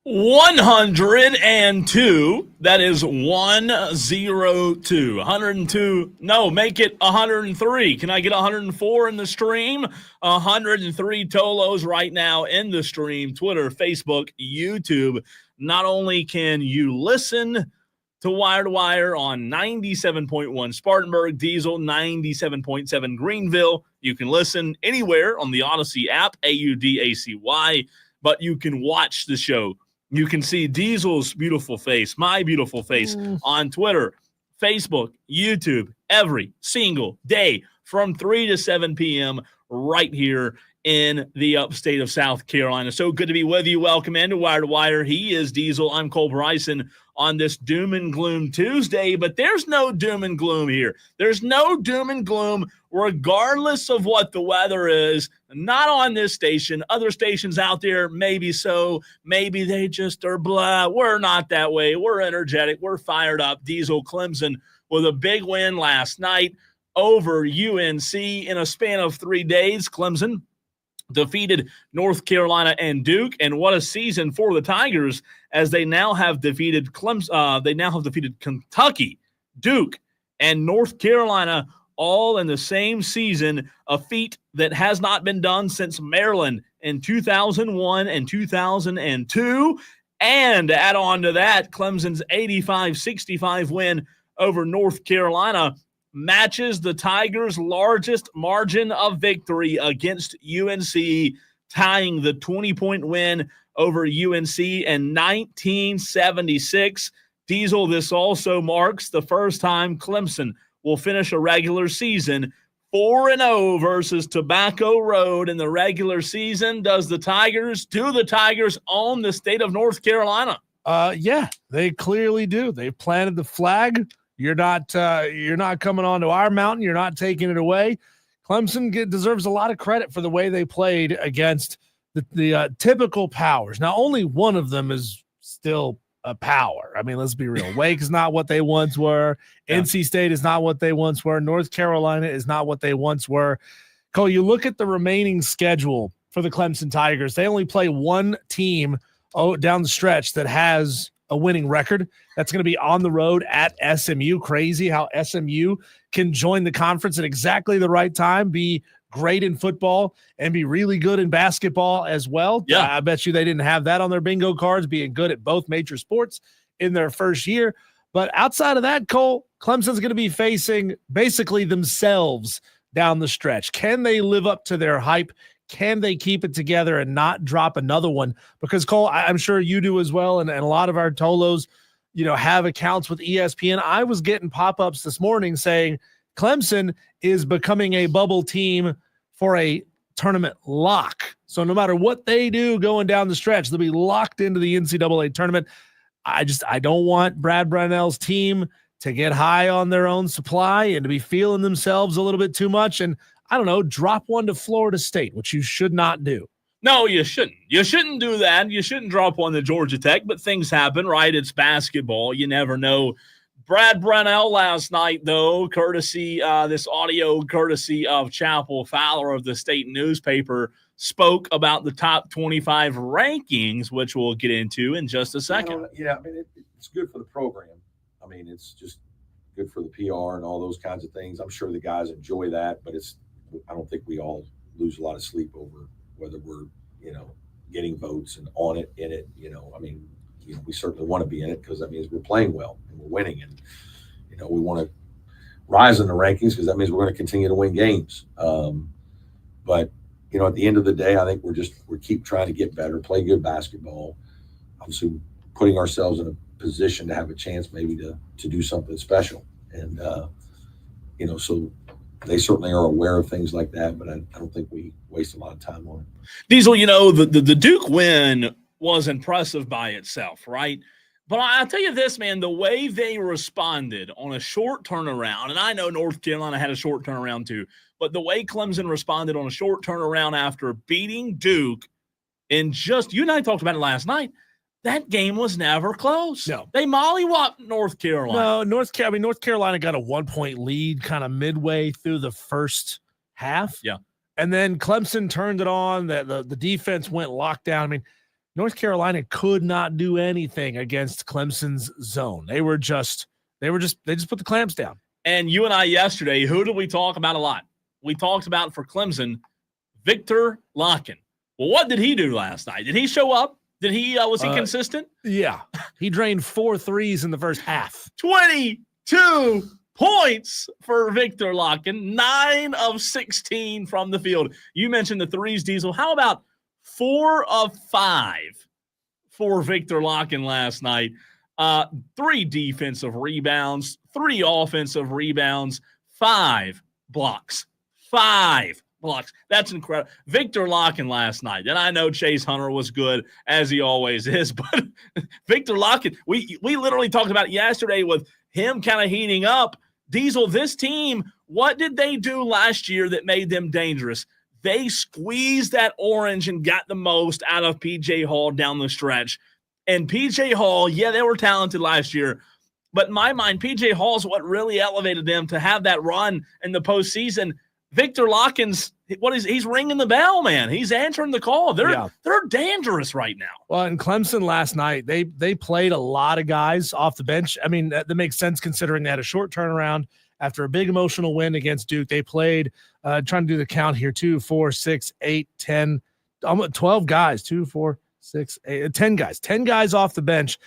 102. That is 102. 102. No, make it 103. Can I get 104 in the stream? 103 Tolos right now in the stream. Twitter, Facebook, YouTube. Not only can you listen to Wire to Wire on 97.1 Spartanburg, Diesel 97.7 Greenville. You can listen anywhere on the Audacy app, AUDACY, but you can watch the show. You can see Diesel's beautiful face, my beautiful face on Twitter, Facebook, YouTube, every single day from 3 to 7 p.m. right here in the upstate of South Carolina. So good to be with you. Welcome into Wire to Wire. He is Diesel. I'm Cole Bryson on this doom and gloom Tuesday, but there's no doom and gloom here. There's no doom and gloom regardless of what the weather is. Not on this station. Other stations out there, maybe so. Maybe they just are blah. We're not that way. We're energetic. We're fired up. Diesel Clemson with a big win last night over UNC in a span of 3 days. Clemson defeated North Carolina and Duke, and what a season for the Tigers as they now have defeated Kentucky, Duke, and North Carolina all in the same season, a feat that has not been done since Maryland in 2001 and 2002. And add on to that, Clemson's 85-65 win over North Carolina matches the Tigers' largest margin of victory against UNC, tying the 20-point win over UNC in 1976. Diesel, this also marks the first time Clemson will finish a regular season 4-0 versus Tobacco Road in the regular season. Do the Tigers own the state of North Carolina? Yeah, they clearly do. They've planted the flag. You're not coming onto our mountain. You're not taking it away. Clemson deserves a lot of credit for the way they played against the typical powers. Now, only one of them is still a power. I mean, let's be real. Wake is not what they once were. Yeah. NC State is not what they once were. North Carolina is not what they once were. Cole, you look at the remaining schedule for the Clemson Tigers. They only play one team down the stretch that has a winning record. That's going to be on the road at SMU. Crazy how SMU can join the conference at exactly the right time, be great in football, and be really good in basketball as well. Yeah. I bet you they didn't have that on their bingo cards, being good at both major sports in their first year. But outside of that, Cole, Clemson's going to be facing basically themselves down the stretch. Can they live up to their hype? Can they keep it together and not drop another one? Because, Cole, I'm sure you do as well, and a lot of our Tolos, have accounts with ESPN. I was getting pop-ups this morning saying Clemson is becoming a bubble team for a tournament lock. So no matter what they do going down the stretch, they'll be locked into the NCAA tournament. I don't want Brad Brownell's team to get high on their own supply and to be feeling themselves a little bit too much and, I don't know, drop one to Florida State, which you should not do. No, you shouldn't. You shouldn't do that. You shouldn't drop one to Georgia Tech, but things happen, right? It's basketball. You never know. Brad Brownell last night, though, this audio courtesy of Chapel Fowler of the state newspaper, spoke about the top 25 rankings, which we'll get into in just a second. It's good for the program. I mean, it's just good for the PR and all those kinds of things. I'm sure the guys enjoy that, but I don't think we all lose a lot of sleep over whether we're, getting votes and on it, in it. We certainly want to be in it because that means we're playing well and we're winning. And, we want to rise in the rankings because that means we're going to continue to win games. But, at the end of the day, I think we keep trying to get better, play good basketball, obviously putting ourselves in a position to have a chance maybe to do something special. And, so they certainly are aware of things like that, but I don't think we waste a lot of time on it. Diesel, the Duke win was impressive by itself, right? But I'll tell you this, man, the way they responded on a short turnaround, and I know North Carolina had a short turnaround too, but the way Clemson responded on a short turnaround after beating Duke in you and I talked about it last night, that game was never close. No. They mollywopped North Carolina. No, North Carolina got a 1-point lead kind of midway through the first half. Yeah. And then Clemson turned it on. The defense went lockdown. I mean, North Carolina could not do anything against Clemson's zone. They just put the clamps down. And you and I yesterday, who did we talk about a lot? We talked about for Clemson, Victor Locken. Well, what did he do last night? Did he show up? Did he was he consistent? Yeah. He drained 4 threes in the first half. 22 points for Victor Locken, 9 of 16 from the field. You mentioned the threes, Diesel. How about 4 of 5 for Victor Locken last night? 3 defensive rebounds, 3 offensive rebounds, 5 blocks. 5 blocks. That's incredible. Victor Locken last night. And I know Chase Hunter was good, as he always is, but Victor Locken, we literally talked about it yesterday with him kind of heating up. Diesel, this team, what did they do last year that made them dangerous? They squeezed that orange and got the most out of P.J. Hall down the stretch. And P.J. Hall, yeah, they were talented last year, but in my mind, P.J. Hall is what really elevated them to have that run in the postseason. Victor Locken's, he's ringing the bell, man. He's answering the call. They're dangerous right now. Well, in Clemson last night, they played a lot of guys off the bench. I mean, that makes sense considering they had a short turnaround after a big emotional win against Duke. They played, trying to do the count here, 2, 4, 6, 8, 10, 12 guys, 2, 4, 6, 8, 10 guys, 10 guys off the bench.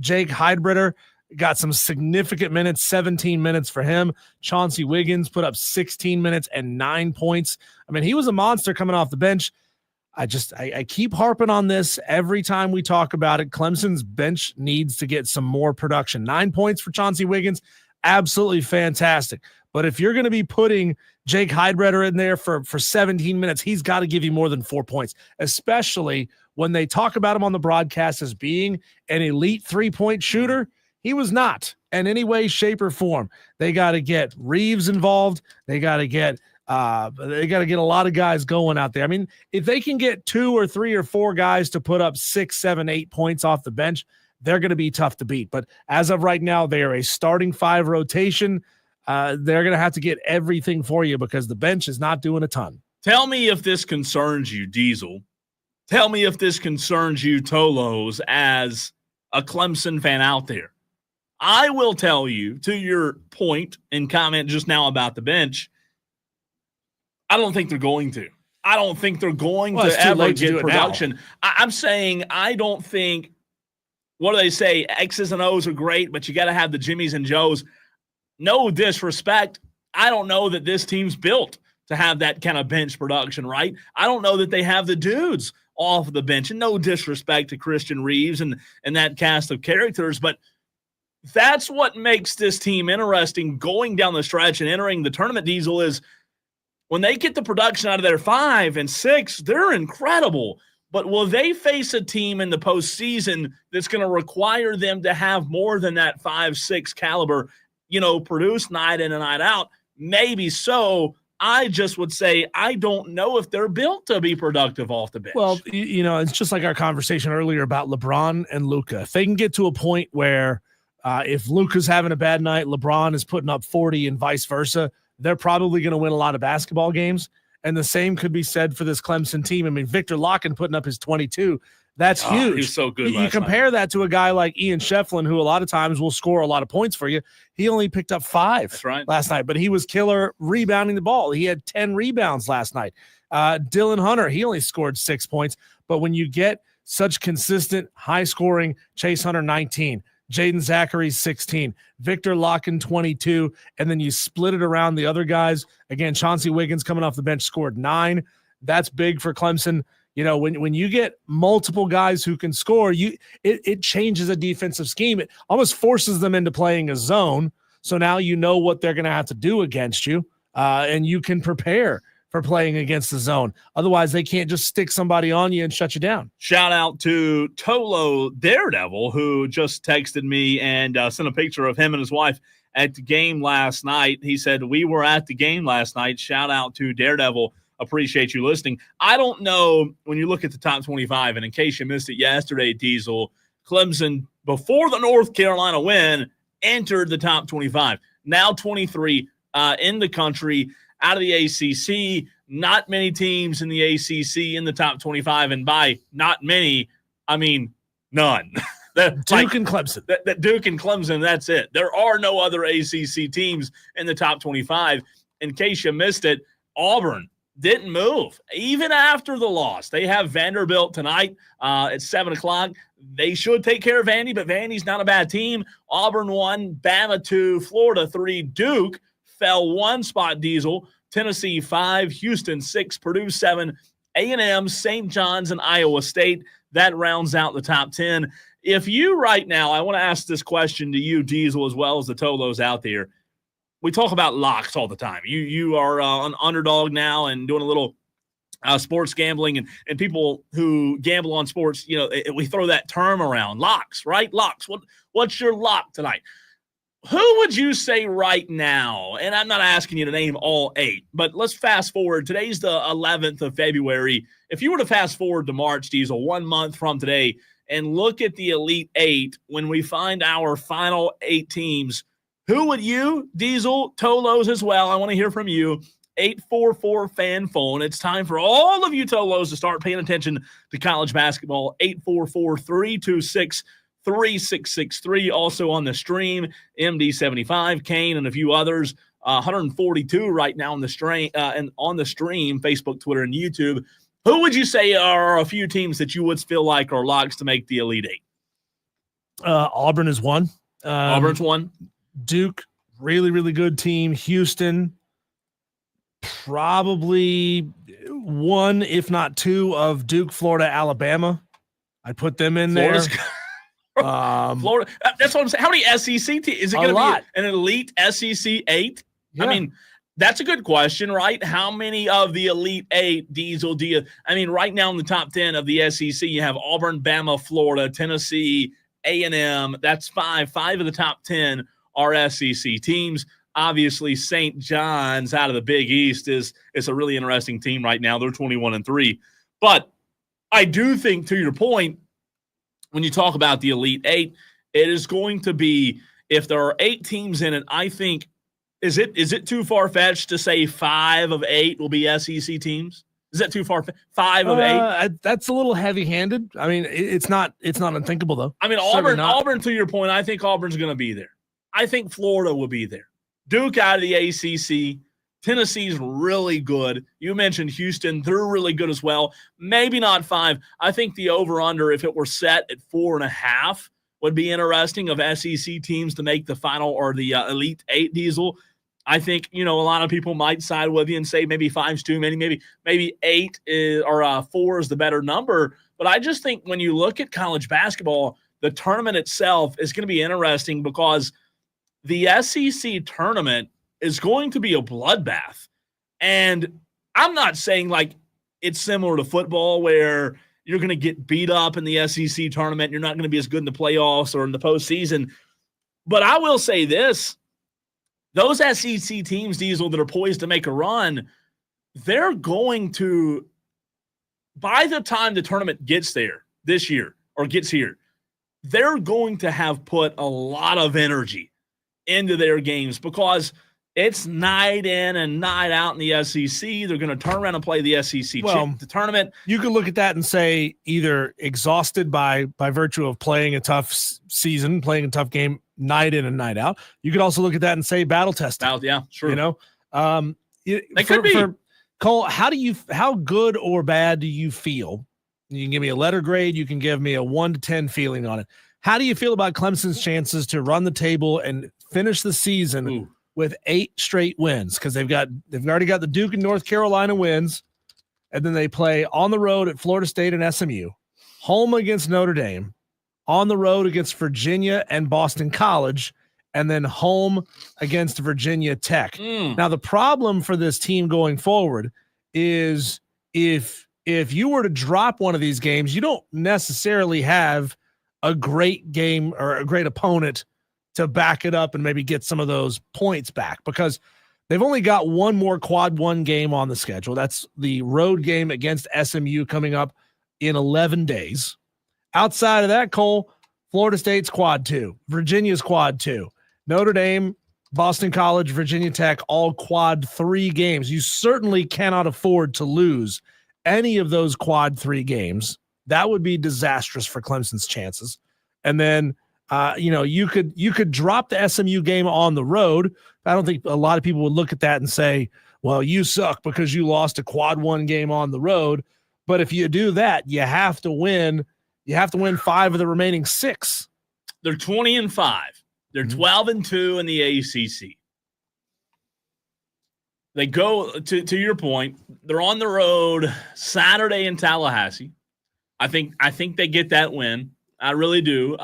Jake Heidbritter got some significant minutes, 17 minutes for him. Chauncey Wiggins put up 16 minutes and 9 points. I mean, he was a monster coming off the bench. I keep harping on this every time we talk about it. Clemson's bench needs to get some more production. 9 points for Chauncey Wiggins, absolutely fantastic. But if you're going to be putting Jake Heidbritter in there for 17 minutes, he's got to give you more than 4 points, especially when they talk about him on the broadcast as being an elite 3-point shooter. He was not in any way, shape, or form. They got to get Reeves involved. They got to get a lot of guys going out there. I mean, if they can get 2 or 3 or 4 guys to put up 6, 7, 8 points off the bench, they're going to be tough to beat. But as of right now, they are a starting 5 rotation. They're going to have to get everything for you because the bench is not doing a ton. Tell me if this concerns you, Diesel. Tell me if this concerns you, Tolos, as a Clemson fan out there. I will tell you, to your point and comment just now about the bench, I don't think they're going to. I don't think they're going to ever get production. I'm saying I don't think, what do they say, X's and O's are great, but you got to have the Jimmies and Joes. No disrespect. I don't know that this team's built to have that kind of bench production, right? I don't know that they have the dudes off the bench. And no disrespect to Christian Reeves and that cast of characters, but that's what makes this team interesting going down the stretch and entering the tournament, Diesel, is when they get the production out of their 5 and 6, they're incredible. But will they face a team in the postseason that's going to require them to have more than that 5-6 caliber, produce night in and night out? Maybe so. I just would say I don't know if they're built to be productive off the bench. Well, it's just like our conversation earlier about LeBron and Luka. If they can get to a point where if Luka's having a bad night, LeBron is putting up 40 and vice versa, they're probably going to win a lot of basketball games. And the same could be said for this Clemson team. I mean, Victor Locken putting up his 22. That's huge. He's so good. You compare that to a guy like Ian Shefflin, who a lot of times will score a lot of points for you. He only picked up 5 last night, but he was killer rebounding the ball. He had 10 rebounds last night. Dylan Hunter, he only scored 6 points. But when you get such consistent, high-scoring, Chase Hunter 19, Jaden Zachary 16, Victor Locken 22, and then you split it around the other guys. Again, Chauncey Wiggins coming off the bench scored 9. That's big for Clemson. When you get multiple guys who can score, it changes a defensive scheme. It almost forces them into playing a zone. So now you know what they're going to have to do against you, and you can prepare for playing against the zone. Otherwise, they can't just stick somebody on you and shut you down. Shout out to Tolo Daredevil, who just texted me and sent a picture of him and his wife at the game last night. He said, we were at the game last night. Shout out to Daredevil. Appreciate you listening. I don't know, when you look at the top 25, and in case you missed it yesterday, Diesel, Clemson, before the North Carolina win, entered the top 25. Now 23 in the country, out of the ACC, not many teams in the ACC in the top 25, and by not many, I mean none. Duke and Clemson. Duke and Clemson, that's it. There are no other ACC teams in the top 25. In case you missed it, Auburn didn't move, even after the loss. They have Vanderbilt tonight at 7 o'clock. They should take care of Vandy, but Vandy's not a bad team. Auburn 1, Bama 2, Florida 3, Duke fell 1 spot, Diesel, Tennessee 5, Houston 6, Purdue 7, A&M, St. John's, and Iowa State. That rounds out the top 10. If you right now, I want to ask this question to you, Diesel, as well as the Tolos out there. We talk about locks all the time. You are an underdog now and doing a little sports gambling, and people who gamble on sports, we throw that term around, locks, right? Locks. What's your lock tonight? Who would you say right now, and I'm not asking you to name all 8, but let's fast forward. Today's the 11th of February. If you were to fast forward to March, Diesel, 1 month from today, and look at the Elite 8 when we find our final 8 teams, who would you, Diesel, Tolos as well, I want to hear from you, 844 fan phone. It's time for all of you Tolos to start paying attention to college basketball. 844-326-3663. Also on the stream, MD75, Kane, and a few others. 142 right now on the stream, Facebook, Twitter, and YouTube. Who would you say are a few teams that you would feel like are locks to make the Elite 8? Auburn is one. Auburn's one. Duke, really, really good team. Houston, probably 1, if not 2, of Duke, Florida, Alabama. I'd put them in Florida's there. Florida. That's what I'm saying. How many SEC teams? Is it going to be an elite SEC 8? Yeah. I mean, that's a good question, right? How many of the Elite 8, Diesel, do you – I mean, right now in the top 10 of the SEC, you have Auburn, Bama, Florida, Tennessee, A&M. That's 5. 5 of the top 10 are SEC teams. Obviously, St. John's out of the Big East is a really interesting team right now. They're 21-3. But I do think, to your point, when you talk about the Elite 8, it is going to be, if there are 8 teams in it, I think, is it too far-fetched to say 5 of 8 will be SEC teams? Is that too far? 5 of 8? That's a little heavy-handed. I mean, it's not unthinkable, though. I mean, Auburn, to your point, I think Auburn's going to be there. I think Florida will be there. Duke out of the ACC. Tennessee's really good. You mentioned Houston. They're really good as well. Maybe not 5. I think the over-under, if it were set at 4.5, would be interesting of SEC teams to make the final or the Elite 8, Diesel. I think, a lot of people might side with you and say maybe 5's too many. Maybe 8 or 4 is the better number. But I just think when you look at college basketball, the tournament itself is going to be interesting because the SEC tournament is going to be a bloodbath. And I'm not saying like it's similar to football where you're going to get beat up in the SEC tournament. You're not going to be as good in the playoffs or in the postseason. But I will say this, those SEC teams, Diesel, that are poised to make a run, they're going to, by the time the tournament gets there this year or gets here, they're going to have put a lot of energy into their games because it's night in and night out in the SEC. They're going to turn around and play the SEC the tournament. You could look at that and say either exhausted by virtue of playing a tough season, playing a tough game night in and night out. You could also look at that and say battle tested. Yeah, sure. They could be. Cole, how good or bad do you feel? You can give me a letter grade. You can give me a 1 to 10 feeling on it. How do you feel about Clemson's chances to run the table and finish the season with 8 straight wins? Because they've already got the Duke and North Carolina wins, and then they play on the road at Florida State and SMU, home against Notre Dame, on the road against Virginia and Boston College, and then home against Virginia Tech. Now, the problem for this team going forward is if you were to drop one of these games, you don't necessarily have a great game or a great opponent to back it up and maybe get some of those points back because they've only got one more quad 1 game on the schedule. That's the road game against SMU coming up in 11 days. Outside of that, Cole, Florida State's quad 2, Virginia's quad 2, Notre Dame, Boston College, Virginia Tech, all quad 3 games. You certainly cannot afford to lose any of those quad 3 games. That would be disastrous for Clemson's chances. And then, you could drop the SMU game on the road. I don't think a lot of people would look at that and say, well, you suck because you lost a quad 1 game on the road. But if you do that, you have to win. You have to win 5 of the remaining 6. They're 20-5. They're 12-2 in the ACC. They go to your point. They're on the road Saturday in Tallahassee. I think they get that win. I really do.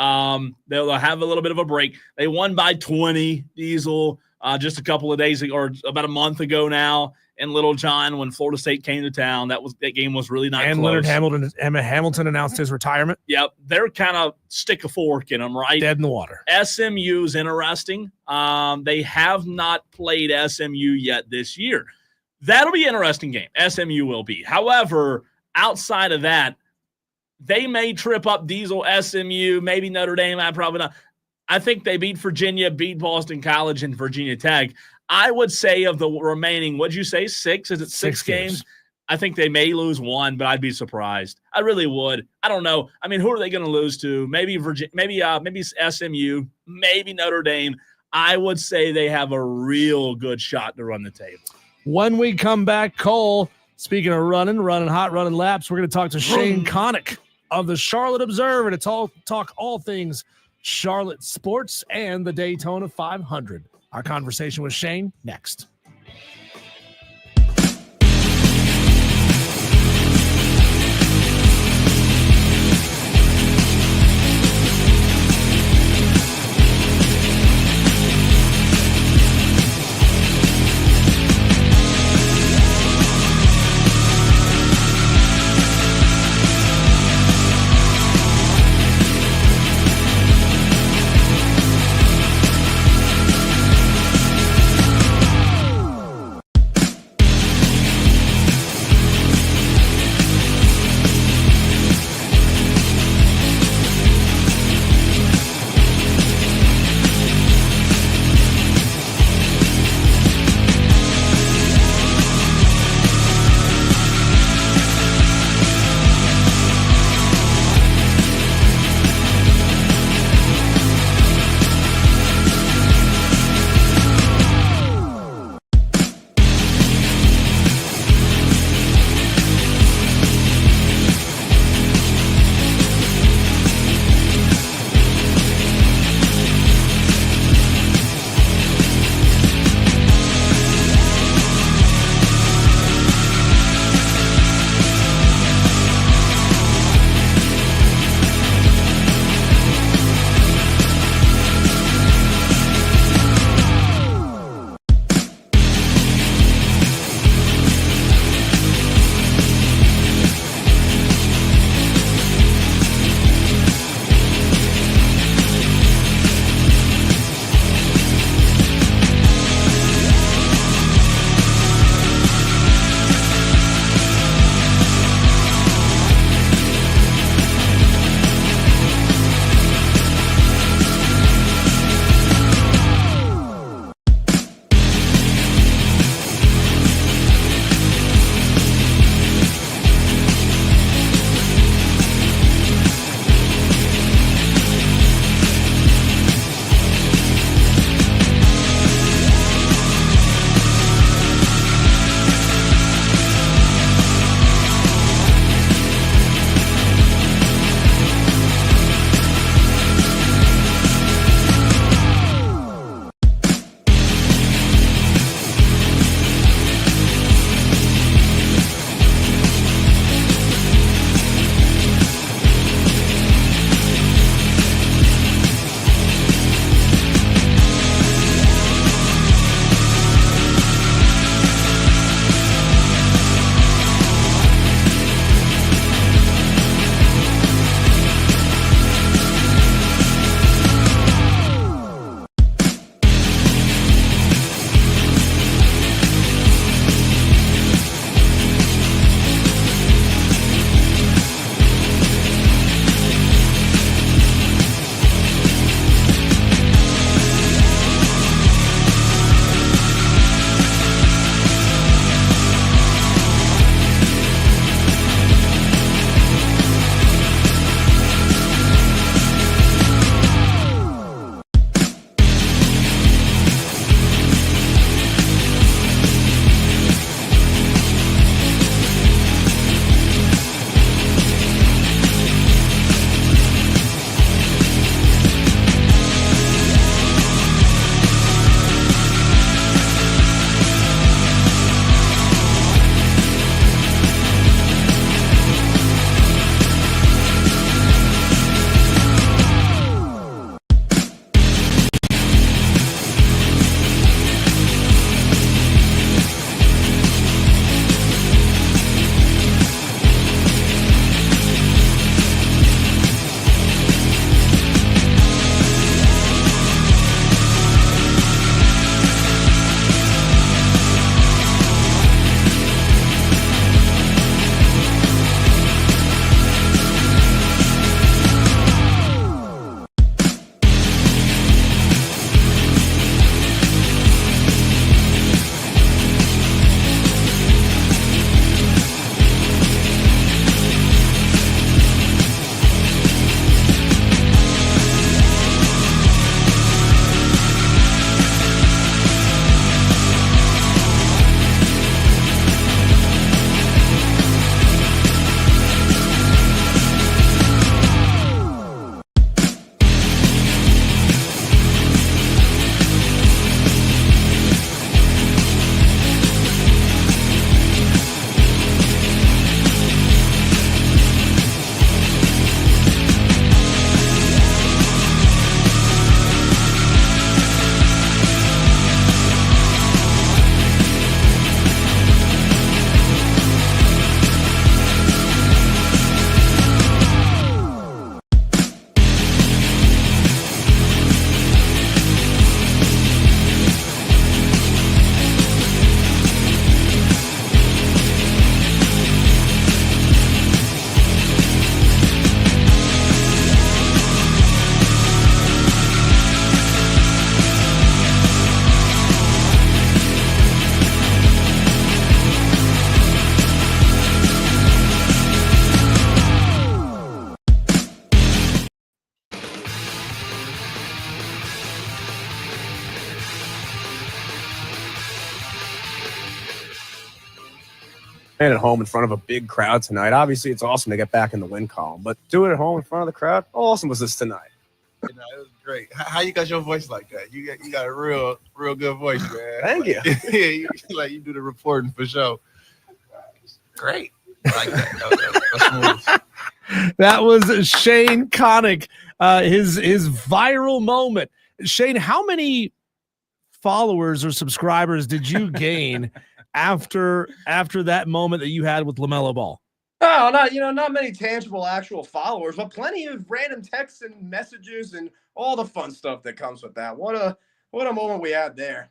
They'll have a little bit of a break. They won by 20, Diesel, just a couple of days ago, or about a month ago now, in Little John when Florida State came to town. That game was really not and close. Leonard Hamilton announced his retirement. Yep, they're kind of stick a fork in them, right? Dead in the water. SMU's interesting. They have not played SMU yet this year. That'll be an interesting game. SMU will be. However, outside of that, they may trip up Diesel, SMU, maybe Notre Dame. I probably not. I think they beat Virginia, beat Boston College, and Virginia Tech. I would say of the remaining, what'd you say, 6? Is it 6 games? I think they may lose 1, but I'd be surprised. I really would. I don't know. I mean, who are they going to lose to? Maybe Virginia, maybe SMU, maybe Notre Dame. I would say they have a real good shot to run the table. When we come back, Cole, speaking of running hot, running laps, we're going to talk to Shane Connick of the Charlotte Observer to talk all things Charlotte sports and the Daytona 500. Our conversation with Shane next. And at home in front of a big crowd tonight. Obviously, it's awesome to get back in the win column, but do it at home in front of the crowd. How awesome was this tonight? You know, it was great. How you got your voice like that? You got a real good voice, man. Thank you. Yeah, you do the reporting for sure. Great. I like that. That's smooth. That was Shane Connick, his viral moment. Shane, how many followers or subscribers did you gain after that moment that you had with LaMelo Ball? Oh, not many tangible actual followers, but plenty of random texts and messages and all the fun stuff that comes with that. What a moment we had there.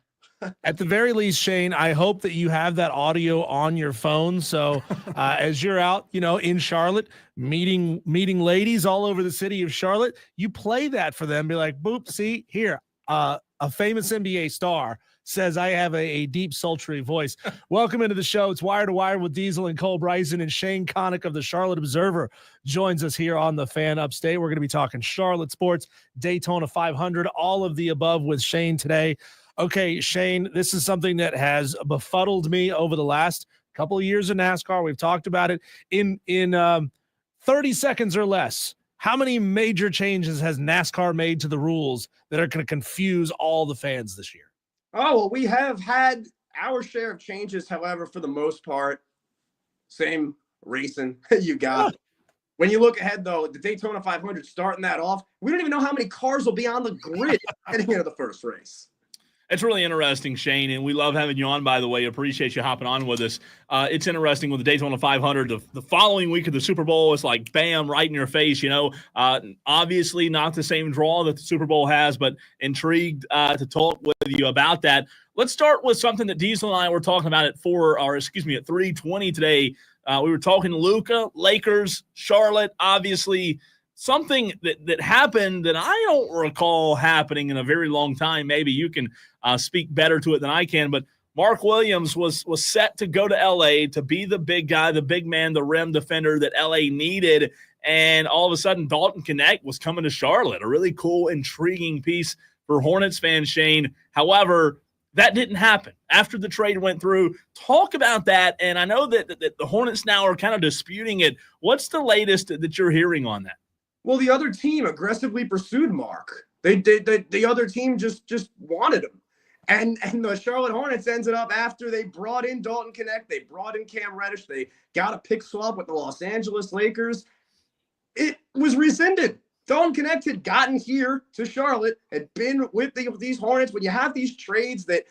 At the very least, Shane, I hope that you have that audio on your phone. So as you're out, in Charlotte, meeting ladies all over the city of Charlotte, you play that for them. Be like, boop, see here, a famous NBA star says I have a deep, sultry voice. Welcome into the show. It's Wire to Wire with Diesel and Cole Bryson, and Shane Connick of the Charlotte Observer joins us here on the Fan Upstate. We're going to be talking Charlotte sports, Daytona 500, all of the above with Shane today. Okay, Shane, this is something that has befuddled me over the last couple of years in NASCAR. We've talked about it in 30 seconds or less. How many major changes has NASCAR made to the rules that are going to confuse all the fans this year? Oh, well, we have had our share of changes. However, for the most part, same racing you got. When you look ahead, though, the Daytona 500 starting that off, we don't even know how many cars will be on the grid heading into the first race. It's really interesting, Shane, and we love having you on, by the way. Appreciate you hopping on with us. It's interesting with the Daytona 500. The following week of the Super Bowl, it's like, bam, right in your face, Obviously not the same draw that the Super Bowl has, but intrigued to talk with you about that. Let's start with something that Diesel and I were talking about at 3:20 today. We were talking Luka, Lakers, Charlotte, obviously – something that happened that I don't recall happening in a very long time. Maybe you can speak better to it than I can, but Mark Williams was set to go to LA to be the big guy, the big man, the rim defender that LA needed. And all of a sudden, Dalton Knecht was coming to Charlotte, a really cool, intriguing piece for Hornets fans, Shane. However, that didn't happen after the trade went through. Talk about that. And I know that the Hornets now are kind of disputing it. What's the latest that you're hearing on that? Well, the other team aggressively pursued Mark. The other team just wanted him. And the Charlotte Hornets ended up, after they brought in Dalton Knecht, they brought in Cam Reddish, they got a pick swap with the Los Angeles Lakers. It was rescinded. Dalton Knecht had gotten here to Charlotte, had been with these Hornets. When you have these trades that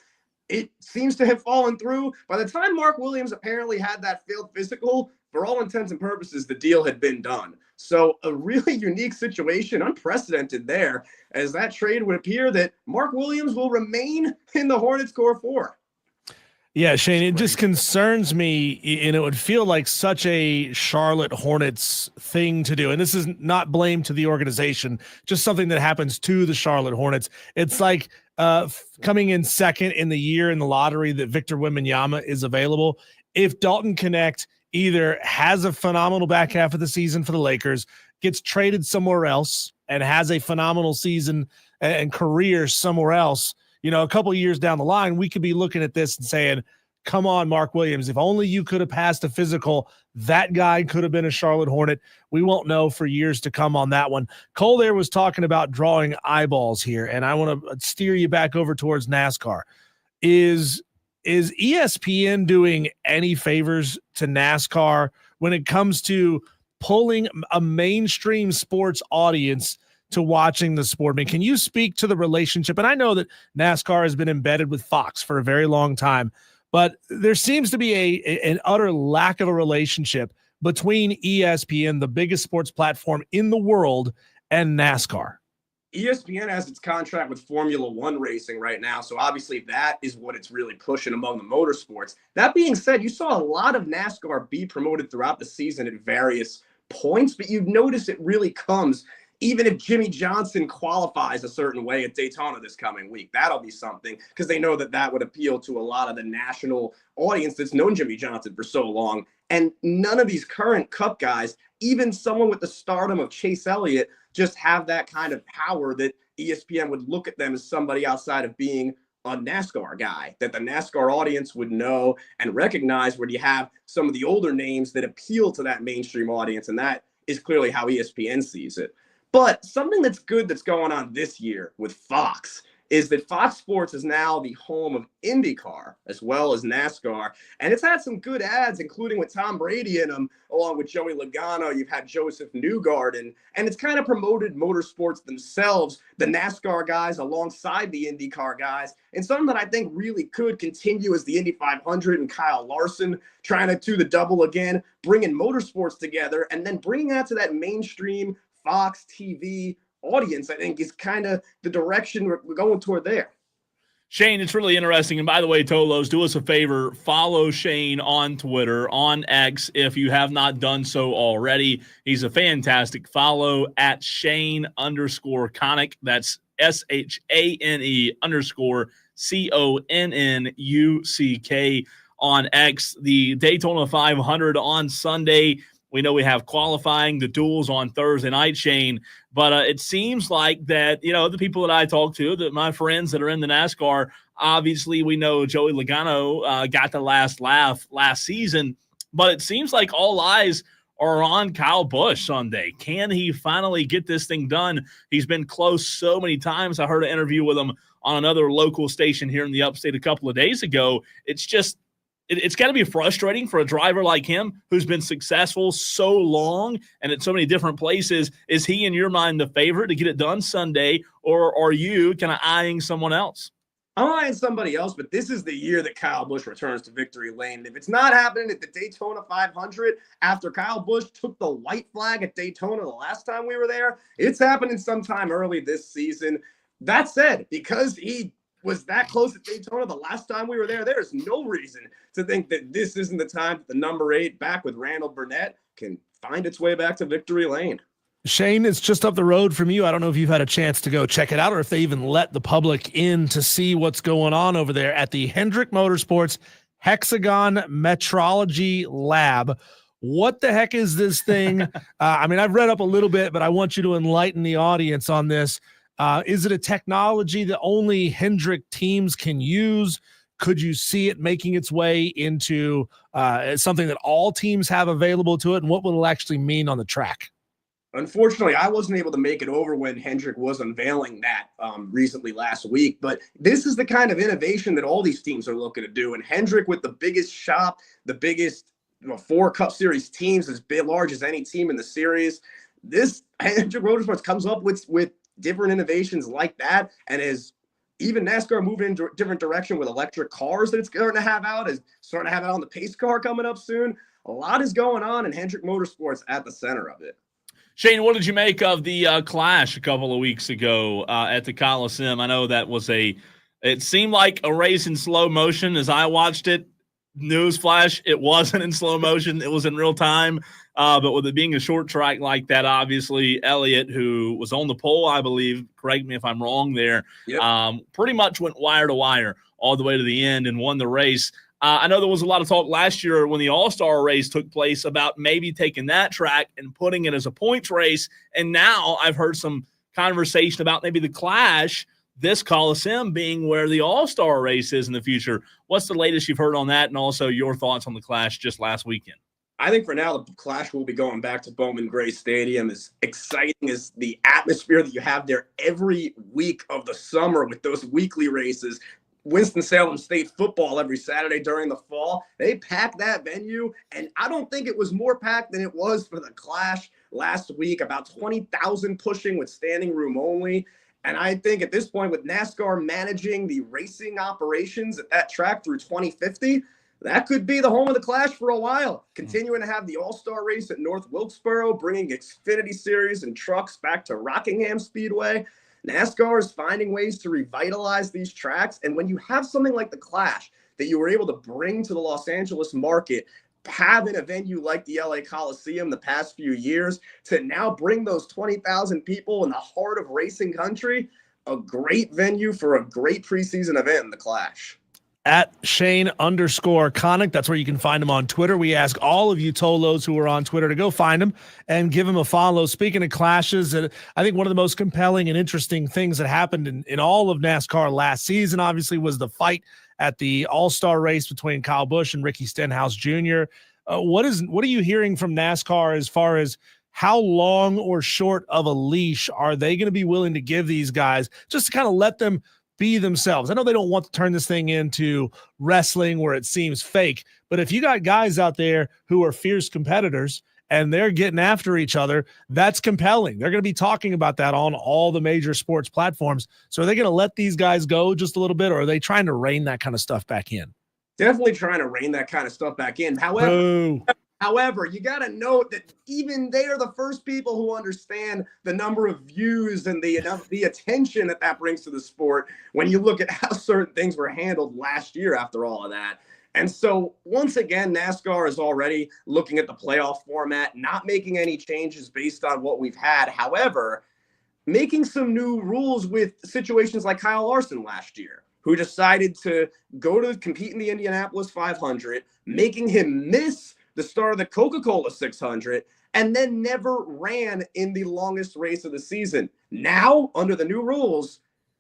it seems to have fallen through, by the time Mark Williams apparently had that failed physical, for all intents and purposes, the deal had been done. So a really unique situation, unprecedented there, as that trade would appear that Mark Williams will remain in the Hornets core 4. Yeah, Shane, it just concerns me, and it would feel like such a Charlotte Hornets thing to do. And this is not blame to the organization, just something that happens to the Charlotte Hornets. It's like coming in second in the year in the lottery that Victor Wembanyama is available. If Dalton Knecht either has a phenomenal back half of the season for the Lakers, gets traded somewhere else, and has a phenomenal season and career somewhere else, a couple of years down the line, we could be looking at this and saying, come on, Mark Williams, if only you could have passed a physical, that guy could have been a Charlotte Hornet. We won't know for years to come on that one. Cole there was talking about drawing eyeballs here, and I want to steer you back over towards NASCAR. Is ESPN doing any favors to NASCAR when it comes to pulling a mainstream sports audience to watching the sport? I mean, can you speak to the relationship? And I know that NASCAR has been embedded with Fox for a very long time, but there seems to be an utter lack of a relationship between ESPN, the biggest sports platform in the world, and NASCAR. ESPN has its contract with Formula One racing right now, so obviously that is what it's really pushing among the motorsports. That being said, you saw a lot of NASCAR be promoted throughout the season at various points, but you'd notice it really comes even if Jimmy Johnson qualifies a certain way at Daytona this coming week. That'll be something, because they know that would appeal to a lot of the national audience that's known Jimmy Johnson for so long. And none of these current Cup guys, even someone with the stardom of Chase Elliott, just have that kind of power that ESPN would look at them as somebody outside of being a NASCAR guy that the NASCAR audience would know and recognize, where you have some of the older names that appeal to that mainstream audience. And that is clearly how ESPN sees it. But something that's good that's going on this year with Fox is that Fox Sports is now the home of IndyCar as well as NASCAR. And it's had some good ads, including with Tom Brady in them, along with Joey Logano. You've had Joseph Newgarden. And it's kind of promoted motorsports themselves, the NASCAR guys alongside the IndyCar guys. And something that I think really could continue is the Indy 500 and Kyle Larson trying to do the double again, bringing motorsports together and then bringing that to that mainstream Fox TV audience. I think is kind of the direction we're going toward there. Shane, it's really interesting. And by the way, Tolos, do us a favor, follow Shane on Twitter, on X, if you have not done so already. He's a fantastic follow at Shane_Connick. That's SHANE_CONNUCK on X. The Daytona 500 on Sunday. We know we have qualifying, the duels on Thursday night, Shane, but it seems like that, the people that I talk to, that my friends that are in the NASCAR, obviously we know Joey Logano got the last laugh last season, but it seems like all eyes are on Kyle Busch Sunday. Can he finally get this thing done? He's been close so many times. I heard an interview with him on another local station here in the Upstate a couple of days ago. It's got to be frustrating for a driver like him who's been successful so long and at so many different places. Is he, in your mind, the favorite to get it done Sunday, or are you kind of eyeing someone else? I'm eyeing somebody else, but this is the year that Kyle Busch returns to victory lane. If it's not happening at the Daytona 500 after Kyle Busch took the white flag at Daytona the last time we were there, it's happening sometime early this season. That said, because he was that close at Daytona the last time we were there, there's no reason to think that this isn't the time that the number 8 back with Randall Burnett can find its way back to victory lane. Shane, it's just up the road from you. I don't know if you've had a chance to go check it out or if they even let the public in to see what's going on over there at the Hendrick Motorsports Hexagon Metrology Lab. What the heck is this thing? I've read up a little bit, but I want you to enlighten the audience on this. Is it a technology that only Hendrick teams can use? Could you see it making its way into something that all teams have available to it? And what will it actually mean on the track? Unfortunately, I wasn't able to make it over when Hendrick was unveiling that recently last week. But this is the kind of innovation that all these teams are looking to do. And Hendrick, with the biggest shop, the biggest 4 Cup Series teams, as large as any team in the series, this Hendrick Motorsports comes up with different innovations like that, and as even NASCAR moving in a different direction with electric cars that it's starting to have out, is starting to have it on the pace car coming up soon. A lot is going on, and Hendrick Motorsports at the center of it. Shane, what did you make of the clash a couple of weeks ago at the Coliseum? I know that was it seemed like a race in slow motion as I watched it. Newsflash, it wasn't in slow motion. It was in real time. But with it being a short track like that, obviously, Elliott, who was on the pole, I believe, correct me if I'm wrong there, pretty much went wire to wire all the way to the end and won the race. I know there was a lot of talk last year when the All-Star race took place about maybe taking that track and putting it as a points race. And now I've heard some conversation about maybe the Clash, this Coliseum being where the All-Star race is in the future. What's the latest you've heard on that, and also your thoughts on the Clash just last weekend? I think for now, the Clash will be going back to Bowman Gray Stadium. As exciting as the atmosphere that you have there every week of the summer with those weekly races, Winston-Salem State football every Saturday during the fall, they pack that venue. And I don't think it was more packed than it was for the Clash last week, about 20,000 pushing with standing room only. And I think at this point, with NASCAR managing the racing operations at that track through 2050, that could be the home of the Clash for a while. Continuing to have the All-Star race at North Wilkesboro, bringing Xfinity Series and trucks back to Rockingham Speedway. NASCAR is finding ways to revitalize these tracks. And when you have something like the Clash that you were able to bring to the Los Angeles market, having a venue like the LA Coliseum the past few years, to now bring those 20,000 people in the heart of racing country, a great venue for a great preseason event in the Clash. at Shane_Connick. That's where you can find him on Twitter. We ask all of you Tolos who are on Twitter to go find him and give him a follow. Speaking of clashes, I think one of the most compelling and interesting things that happened in all of NASCAR last season, obviously, was the fight at the All-Star race between Kyle Busch and Ricky Stenhouse Jr. What are you hearing from NASCAR as far as how long or short of a leash are they going to be willing to give these guys just to kind of let them be themselves? I know they don't want to turn this thing into wrestling where it seems fake, but if you got guys out there who are fierce competitors and they're getting after each other, that's compelling. They're going to be talking about that on all the major sports platforms. So are they going to let these guys go just a little bit, or are they trying to rein that kind of stuff back in? Definitely trying to rein that kind of stuff back in. However, you got to note that even they are the first people who understand the number of views and the attention that brings to the sport when you look at how certain things were handled last year after all of that. And so once again, NASCAR is already looking at the playoff format, not making any changes based on what we've had. However, making some new rules with situations like Kyle Larson last year, who decided to go to compete in the Indianapolis 500, making him miss the start of the Coca-Cola 600, and then never ran in the longest race of the season. Now, under the new rules,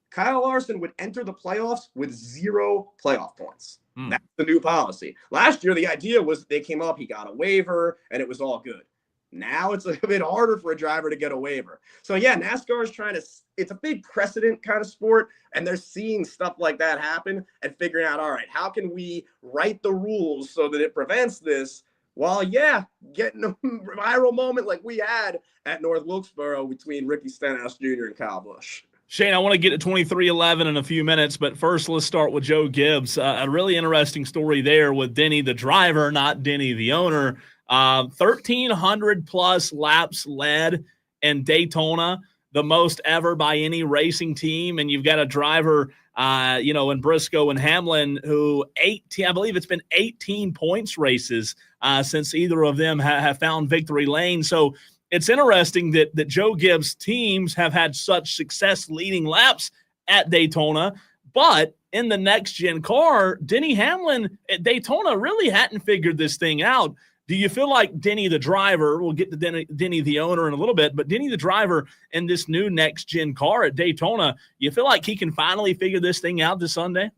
Kyle Larson would enter the playoffs with 0 playoff points. That's the new policy. Last year, the idea was they came up, he got a waiver, and it was all good. Now it's a bit harder for a driver to get a waiver. So yeah, NASCAR is trying to, it's a big precedent kind of sport, and they're seeing stuff like that happen and figuring out, all right, how can we write the rules so that it prevents this? Well, yeah, getting a viral moment like we had at North Wilkesboro between Ricky Stenhouse Jr. and Kyle Busch. Shane, I want to get to 23-11 in a few minutes, but first let's start with Joe Gibbs. A really interesting story there with Denny the driver, not Denny the owner. 1,300-plus laps led in Daytona, the most ever by any racing team, and you've got a driver in Briscoe and Hamlin who I believe it's been 18 points races since either of them have found victory lane. So it's interesting that Joe Gibbs' teams have had such success leading laps at Daytona, but in the next-gen car, Denny Hamlin at Daytona really hadn't figured this thing out. Do you feel like Denny the driver, we'll get to Denny the owner in a little bit, but Denny the driver in this new next-gen car at Daytona, you feel like he can finally figure this thing out this Sunday?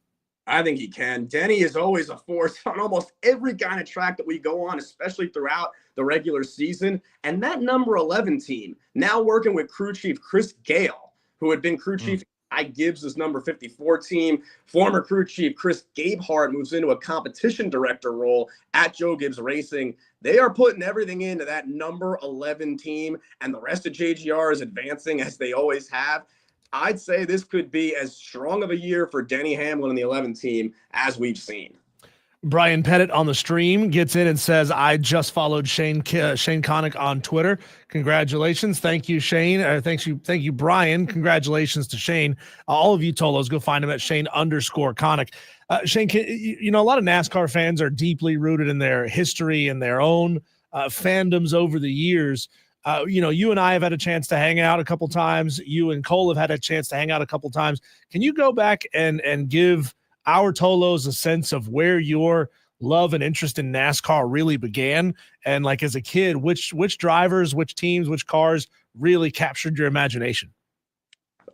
I think he can. Denny is always a force on almost every kind of track that we go on, especially throughout the regular season. And that number 11 team, now working with crew chief Chris Gale, who had been crew chief Gibbs' number 54 team. Former crew chief Chris Gabehart moves into a competition director role at Joe Gibbs Racing. They are putting everything into that number 11 team, and the rest of JGR is advancing as they always have. I'd say this could be as strong of a year for Denny Hamlin and the 11 team as we've seen. Brian Pettit on the stream gets in and says, I just followed Shane Connick on Twitter. Congratulations. Thank you, Shane. Thank you, Brian. Congratulations to Shane. All of you Tolos, go find him at Shane_Connick. Shane, a lot of NASCAR fans are deeply rooted in their history and their own fandoms over the years. You and I have had a chance to hang out a couple times. You and Cole have had a chance to hang out a couple times. Can you go back and give our Tolos a sense of where your love and interest in NASCAR really began? And like as a kid, which drivers, which teams, which cars really captured your imagination?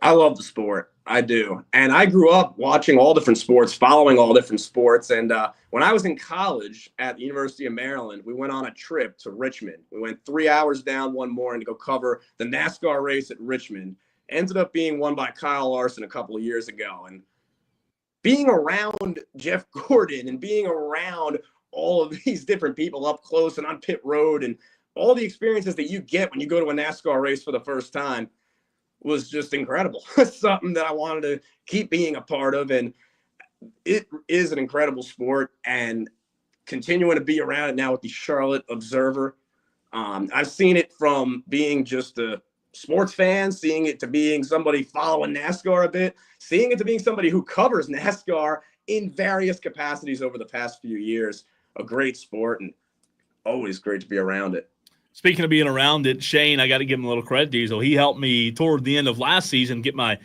I love the sport. I do. And I grew up watching all different sports, following all different sports. And when I was in college at the University of Maryland, we went on a trip to Richmond. We went 3 hours down one morning to go cover the NASCAR race at Richmond. Ended up being won by Kyle Larson a couple of years ago. And being around Jeff Gordon and being around all of these different people up close and on pit road and all the experiences that you get when you go to a NASCAR race for the first time was just incredible. Something that I wanted to keep being a part of. And it is an incredible sport, and continuing to be around it now with the Charlotte Observer. I've seen it from being just a sports fan, seeing it to being somebody following NASCAR a bit, seeing it to being somebody who covers NASCAR in various capacities over the past few years. A great sport, and always great to be around it. Speaking of being around it, Shane, I got to give him a little credit, Diesel. He helped me toward the end of last season get my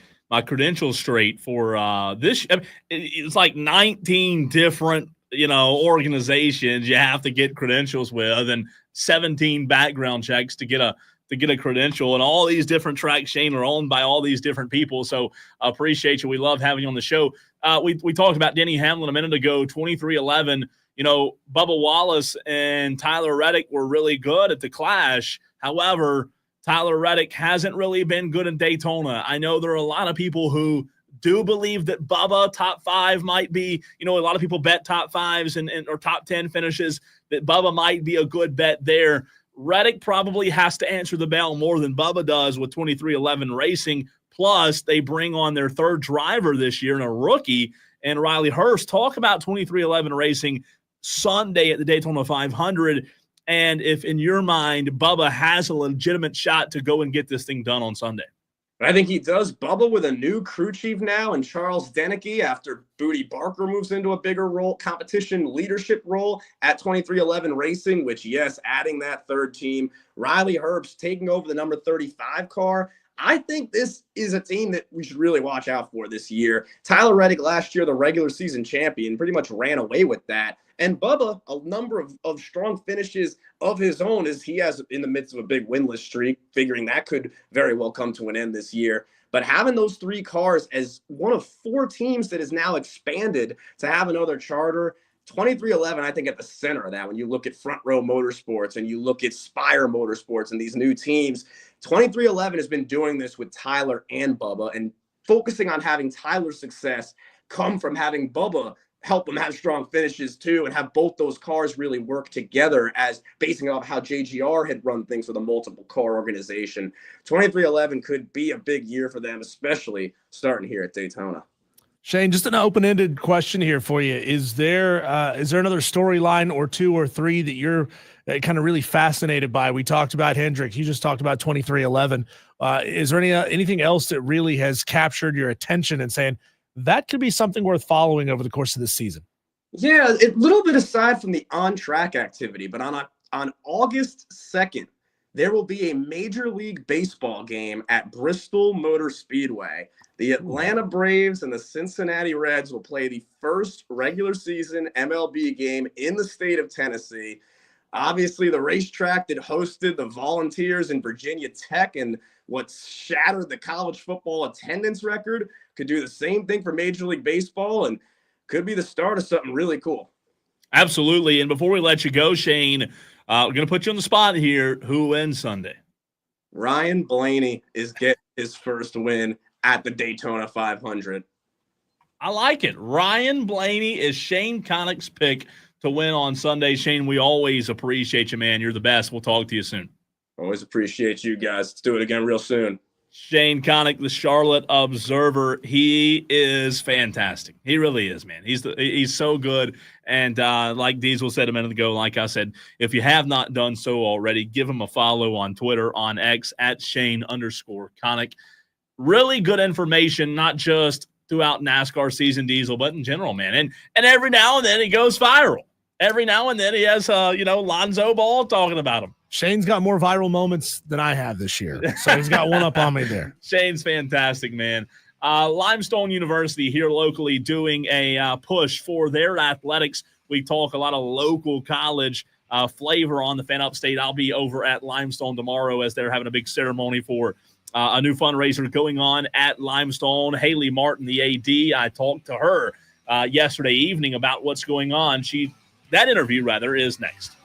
credentials straight for this. I mean, it's like 19 different, organizations you have to get credentials with, and 17 background checks to get a credential, and all these different tracks, Shane, are owned by all these different people. So I appreciate you. We love having you on the show. We talked about Denny Hamlin a minute ago, 23-11. Bubba Wallace and Tyler Reddick were really good at the Clash. However, Tyler Reddick hasn't really been good in Daytona. I know there are a lot of people who do believe that Bubba top 5 might be, a lot of people bet top 5s and or top 10 finishes, that Bubba might be a good bet there. Reddick probably has to answer the bell more than Bubba does with 23-11 Racing. Plus, they bring on their third driver this year and a rookie, and Riley Hurst. Talk about 23-11 Racing Sunday at the Daytona 500, and if in your mind Bubba has a legitimate shot to go and get this thing done on Sunday. I think he does. Bubba with a new crew chief now, and Charles Deneke after Booty Barker moves into a bigger role, competition leadership role at 23-11 Racing, which, yes, adding that third team. Riley Herbst taking over the number 35 car. I think this is a team that we should really watch out for this year. Tyler Reddick last year, the regular season champion, pretty much ran away with that. And Bubba, a number of strong finishes of his own as he has in the midst of a big winless streak, figuring that could very well come to an end this year. But having those 3 cars as one of 4 teams that is now expanded to have another charter, 23-11, I think, at the center of that. When you look at Front Row Motorsports and you look at Spire Motorsports and these new teams, 23-11 has been doing this with Tyler and Bubba, and focusing on having Tyler's success come from having Bubba help them have strong finishes too, and have both those cars really work together, as basing off how JGR had run things with a multiple car organization. 23-11 could be a big year for them, especially starting here at Daytona. Shane, just an open-ended question here for you. Is there another storyline or 2 or 3 that you're kind of really fascinated by? We talked about Hendrick. You just talked about 23-11. Is there anything else that really has captured your attention and saying that could be something worth following over the course of this season? Yeah, a little bit aside from the on-track activity, but on August 2nd, there will be a Major League Baseball game at Bristol Motor Speedway. The Atlanta Braves and the Cincinnati Reds will play the first regular season MLB game in the state of Tennessee. Obviously, the racetrack that hosted the Volunteers in Virginia Tech and what shattered the college football attendance record could do the same thing for Major League Baseball, and could be the start of something really cool. Absolutely. And before we let you go, Shane, we're going to put you on the spot here. Who wins Sunday? Ryan Blaney is getting his first win at the Daytona 500. I like it. Ryan Blaney is Shane Connick's pick to win on Sunday. Shane, we always appreciate you, man. You're the best. We'll talk to you soon. Always appreciate you guys. Let's do it again real soon. Shane Connick, the Charlotte Observer. He is fantastic. He really is, man. He's so good. And like Diesel said a minute ago, like I said, if you have not done so already, give him a follow on Twitter, on X, at Shane_Connick. Really good information, not just throughout NASCAR season, Diesel, but in general, man. And every now and then he goes viral. Every now and then he has, Lonzo Ball talking about him. Shane's got more viral moments than I have this year, so he's got one up on me there. Shane's fantastic, man. Limestone University here locally doing a push for their athletics. We talk a lot of local college flavor on the Fan Upstate. I'll be over at Limestone tomorrow as they're having a big ceremony for a new fundraiser going on at Limestone. Haley Martin, the AD, I talked to her yesterday evening about what's going on. That interview, is next.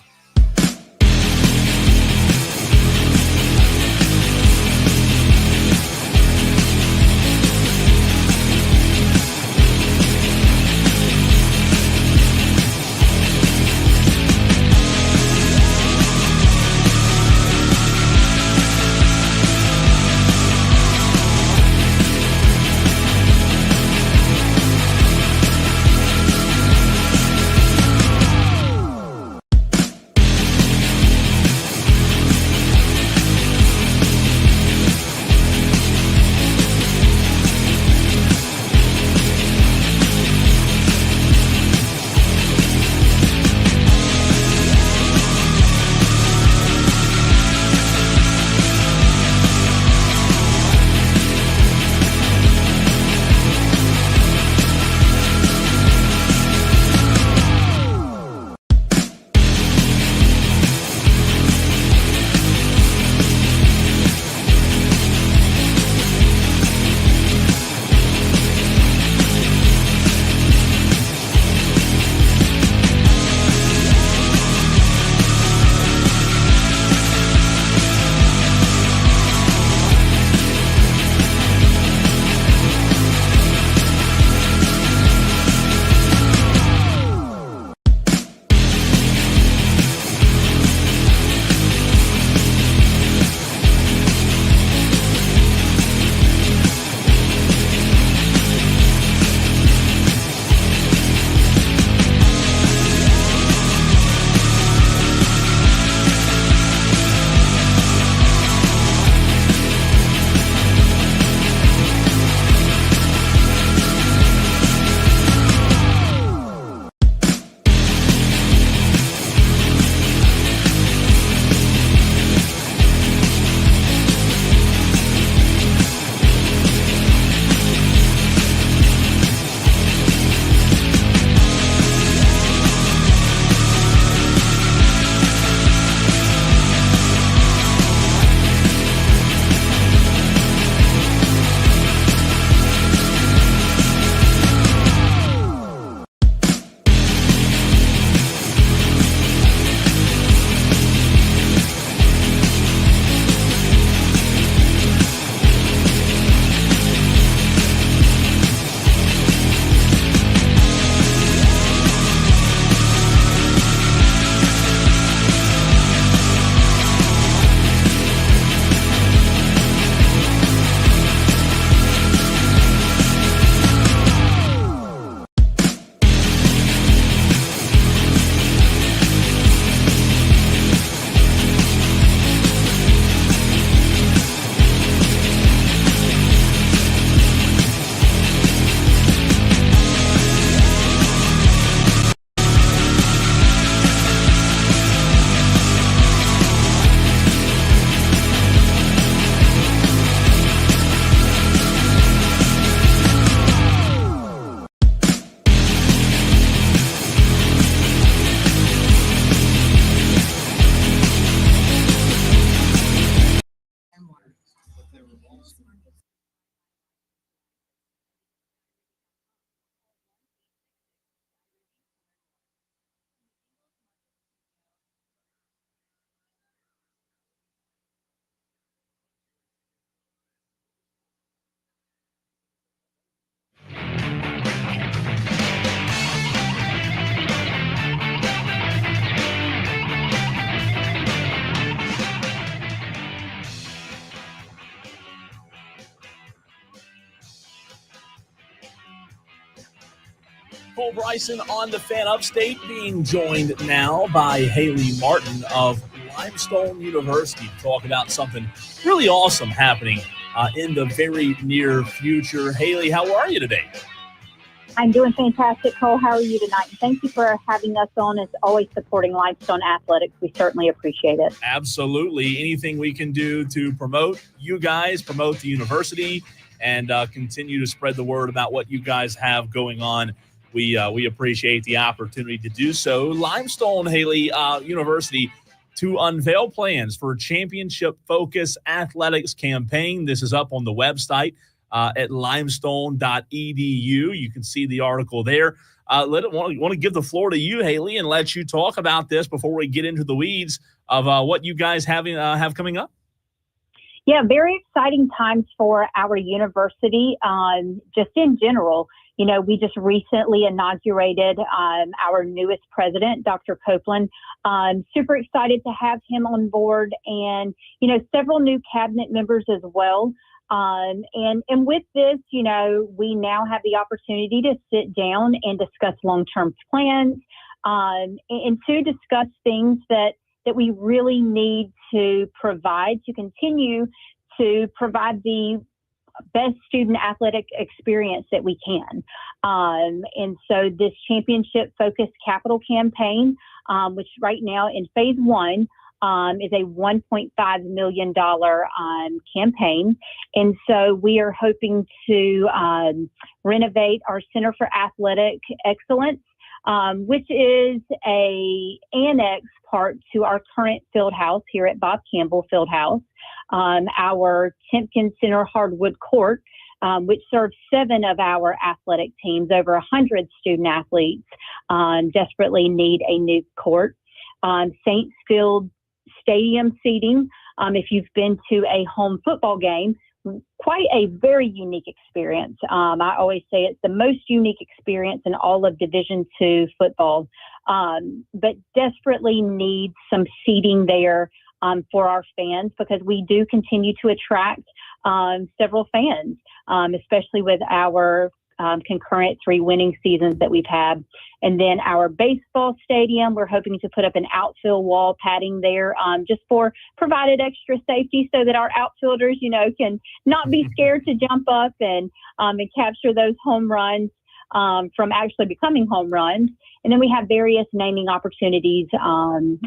Cole Bryson on the Fan Upstate, being joined now by Haley Martin of Limestone University to talk about something really awesome happening in the very near future. Haley, how are you today? I'm doing fantastic, Cole. How are you tonight? Thank you for having us on. As always, supporting Limestone Athletics. We certainly appreciate it. Absolutely. Anything we can do to promote you guys, promote the university, and continue to spread the word about what you guys have going on. We appreciate the opportunity to do so. Limestone, Haley, University, to unveil plans for a championship-focused athletics campaign. This is up on the website at limestone.edu. You can see the article there. Want to give the floor to you, Haley, and let you talk about this before we get into the weeds of what you guys have coming up. Yeah, very exciting times for our university. Just in general, we just recently inaugurated our newest president, Dr. Copeland. Super excited to have him on board, and several new cabinet members as well. And with this, we now have the opportunity to sit down and discuss long-term plans, and to discuss things that we really need to provide to continue to provide the best student athletic experience that we can. And so this championship-focused capital campaign, which right now in phase one, is a $1.5 million campaign. And so we are hoping to renovate our Center for Athletic Excellence, which is a annex part to our current field house here at Bob Campbell Fieldhouse. Our Timpkin Center hardwood court, which serves 7 of our athletic teams, over 100 student athletes, desperately need a new court. Saints Field Stadium seating, if you've been to a home football game, quite a very unique experience. I always say it's the most unique experience in all of Division II football, but desperately need some seating there for our fans, because we do continue to attract several fans, especially with our concurrent 3 winning seasons that we've had. And then our baseball stadium, we're hoping to put up an outfield wall padding there, just for provided extra safety so that our outfielders, can not be scared to jump up and capture those home runs from actually becoming home runs. And then we have various naming opportunities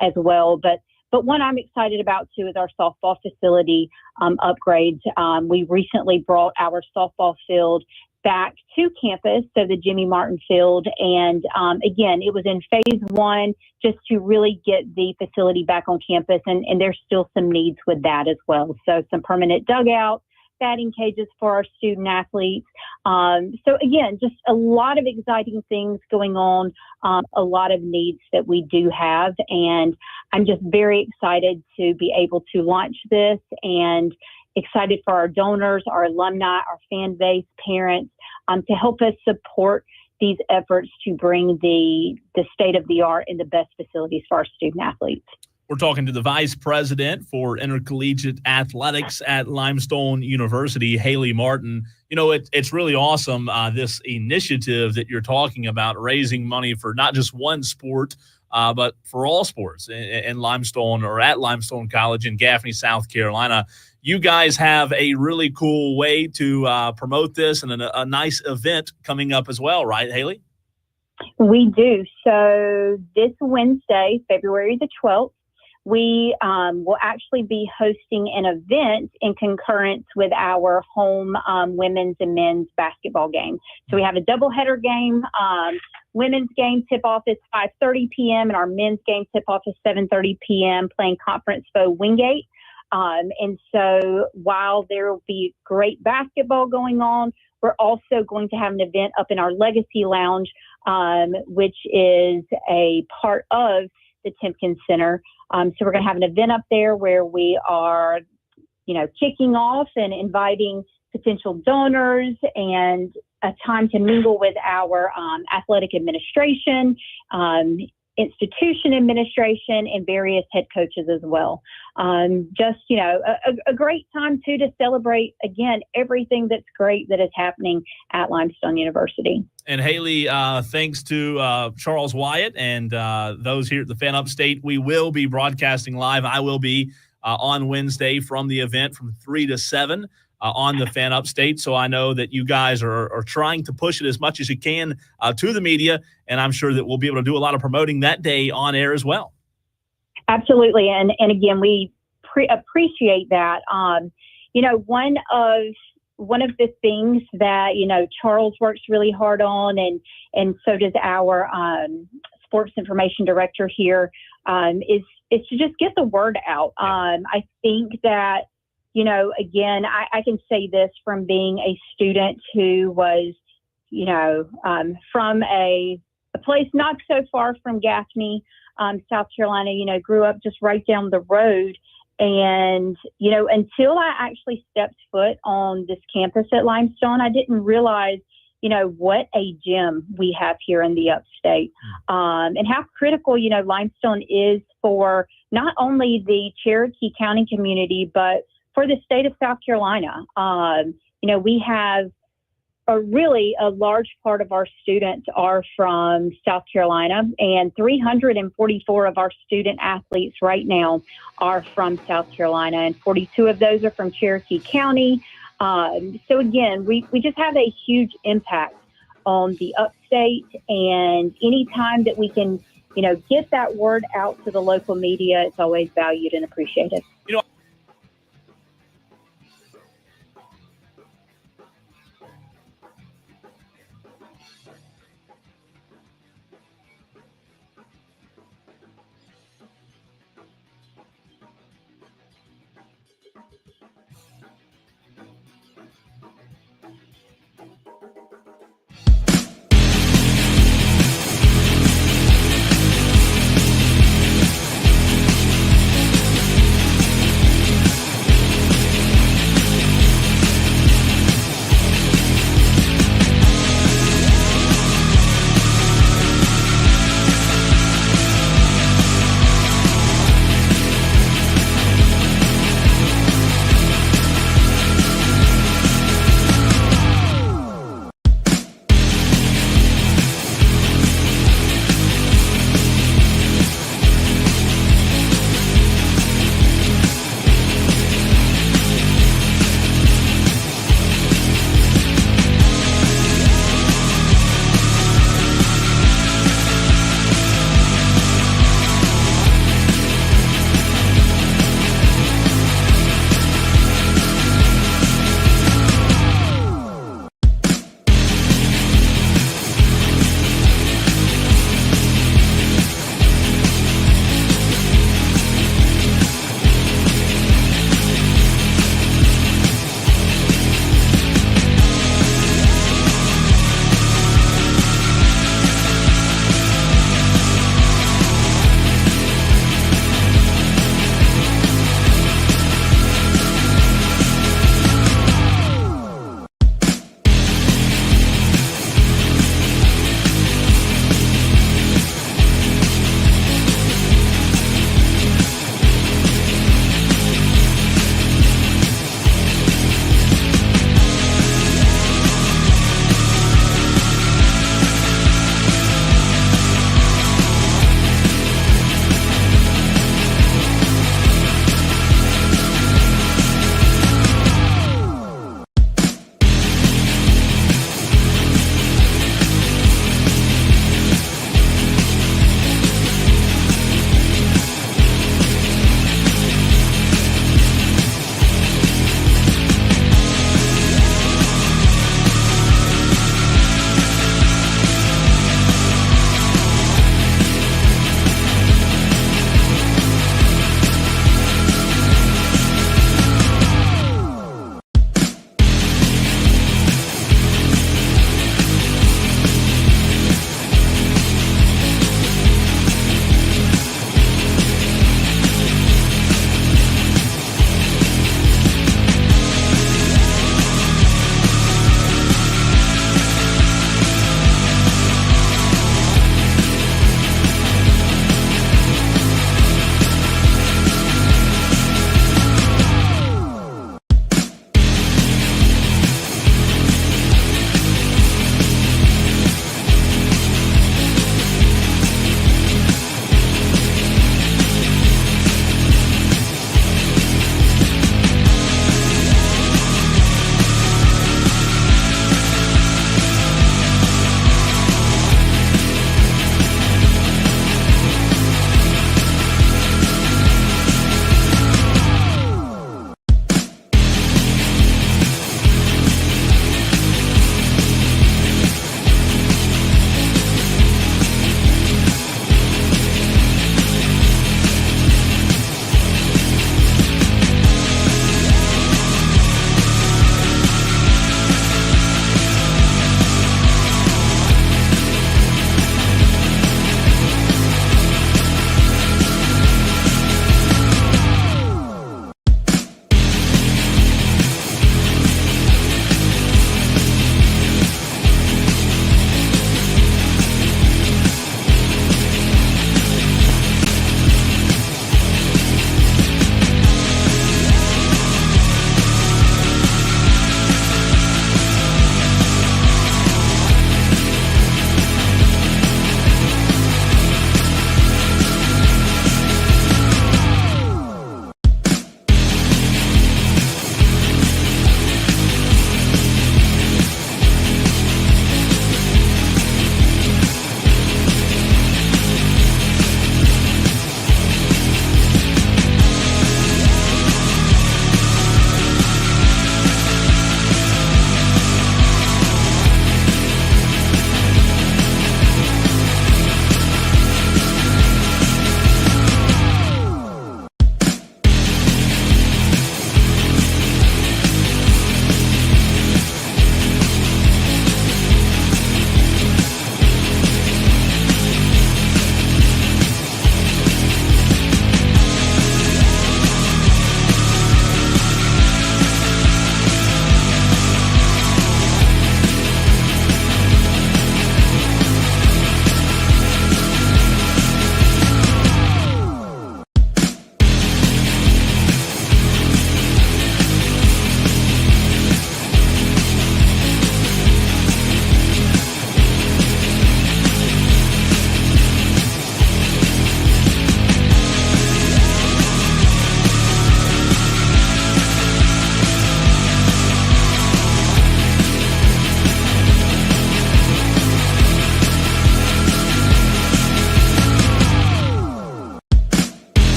as well. But one I'm excited about, too, is our softball facility upgrades. We recently brought our softball field back to campus, so the Jimmy Martin Field. And again, it was in phase one, just to really get the facility back on campus. And there's still some needs with that as well. So some permanent dugouts, batting cages for our student athletes. So again, just a lot of exciting things going on, a lot of needs that we do have. And I'm just very excited to be able to launch this, and excited for our donors, our alumni, our fan base, parents, to help us support these efforts to bring the state of the art and the best facilities for our student athletes. We're talking to the Vice President for Intercollegiate Athletics at Limestone University, Haley Martin. It's really awesome, this initiative that you're talking about, raising money for not just one sport, but for all sports in Limestone, or at Limestone College in Gaffney, South Carolina. You guys have a really cool way to promote this, and a nice event coming up as well, right, Haley? We do. So this Wednesday, February the 12th, we will actually be hosting an event in concurrence with our home women's and men's basketball game. So we have a doubleheader game. Women's game tip-off is 5:30 p.m. and our men's game tip-off is 7:30 p.m. playing Conference foe Wingate. And so while there will be great basketball going on, we're also going to have an event up in our Legacy Lounge, which is a part of the Timpkin Center. So we're going to have an event up there where we are, kicking off and inviting potential donors, and a time to mingle with our athletic administration, institution administration and various head coaches as well. Just, a great time too to celebrate, again, everything that's great that is happening at Limestone University. And Haley, thanks to Charles Wyatt and those here at the Fan Upstate, we will be broadcasting live. I will be on Wednesday from the event from 3 to 7 on the Fan Upstate. So I know that you guys are trying to push it as much as you can to the media, and I'm sure that we'll be able to do a lot of promoting that day on air as well. Absolutely. And again, we appreciate that. One of the things that, Charles works really hard on, and so does our sports information director here, is to just get the word out. I think that, again, I can say this from being a student who was, from a place not so far from Gaffney, South Carolina, grew up just right down the road. And, until I actually stepped foot on this campus at Limestone, I didn't realize, what a gem we have here in the Upstate, and how critical, Limestone is for not only the Cherokee County community, but for the state of South Carolina. We have a large part of our students are from South Carolina, and 344 of our student athletes right now are from South Carolina, and 42 of those are from Cherokee County. So again, we just have a huge impact on the Upstate, and anytime that we can, get that word out to the local media, it's always valued and appreciated.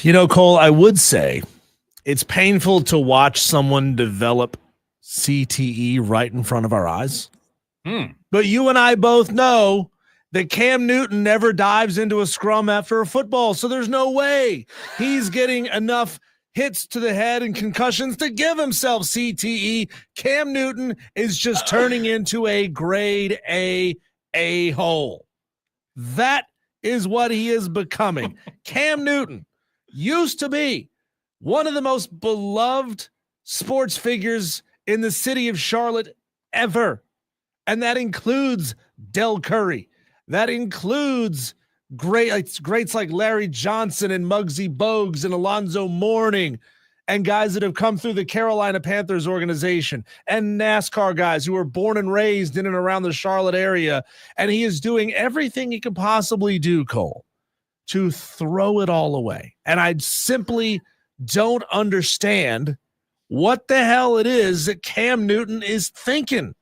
You know, Cole, I would say it's painful to watch someone develop CTE right in front of our eyes. But you and I both know that Cam Newton never dives into a scrum after a football, so there's no way he's getting enough hits to the head and concussions to give himself CTE. Cam Newton is just turning into a grade A hole. That is what he is becoming. Cam Newton used to be one of the most beloved sports figures in the city of Charlotte ever. And that includes Del Curry. That includes greats like Larry Johnson and Muggsy Bogues and Alonzo Mourning and guys that have come through the Carolina Panthers organization and NASCAR guys who were born and raised in and around the Charlotte area. And he is doing everything he can possibly do, Cole, to throw it all away. And I simply don't understand what the hell it is that Cam Newton is thinking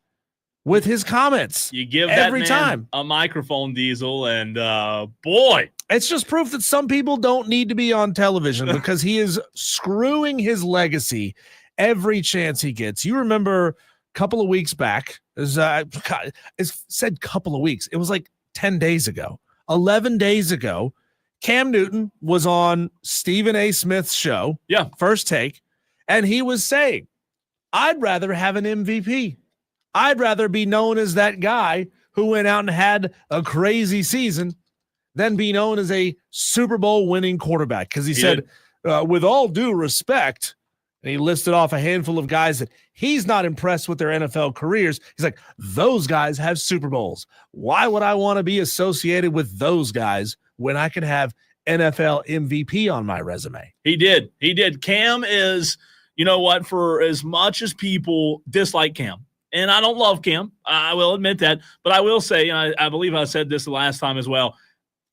with his comments. You give every that man time a microphone, Diesel, and boy, it's just proof that some people don't need to be on television because he is screwing his legacy every chance he gets. You remember a couple of weeks back, it's said couple of weeks. It was like 10 days ago, 11 days ago. Cam Newton was on Stephen A. Smith's show. Yeah. First Take. And he was saying, I'd rather have an MVP. I'd rather be known as that guy who went out and had a crazy season than be known as a Super Bowl winning quarterback. Because he said, with all due respect, and he listed off a handful of guys that he's not impressed with their NFL careers. He's like, those guys have Super Bowls. Why would I want to be associated with those guys when I can have NFL MVP on my resume? He did. Cam is, you know what, for as much as people dislike Cam, and I don't love Cam, I will admit that, but I will say, and I believe I said this the last time as well,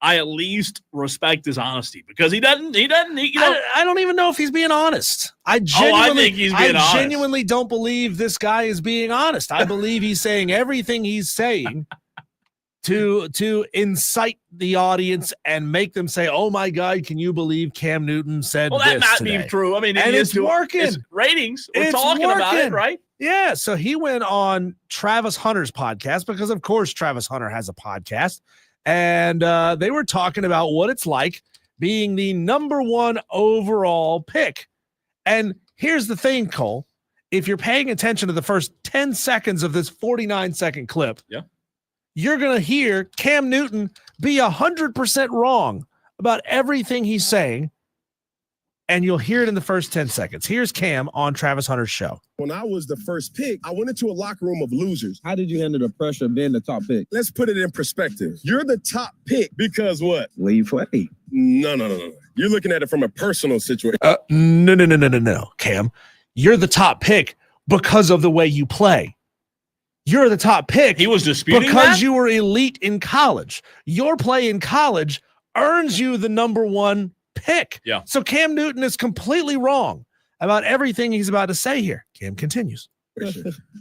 I at least respect his honesty because he doesn't, you know. I don't even know if he's being honest. I think he's being honest. I genuinely don't believe this guy is being honest. I believe he's saying everything he's saying to incite the audience and make them say, oh my God, can you believe Cam Newton said this? Well, that might be true. I mean, and it's working. It's ratings. We're talking about it, right? Yeah. So he went on Travis Hunter's podcast because, of course, Travis Hunter has a podcast. And they were talking about what it's like being the number one overall pick. And here's the thing, Cole. If you're paying attention to the first 10 seconds of this 49-second clip, you're going to hear Cam Newton be 100% wrong about everything he's saying. And you'll hear it in the first 10 seconds. Here's Cam on Travis Hunter's show. When I was the first pick, I went into a locker room of losers. How did you handle the pressure of being the top pick? Let's put it in perspective. You're the top pick because what? Where you play? No. You're looking at it from a personal situation. No, Cam. You're the top pick because of the way you play. You're the top pick. He was disputing because you were elite in college. Your play in college earns you the number one pick. Yeah. So Cam Newton is completely wrong about everything he's about to say here. Cam continues.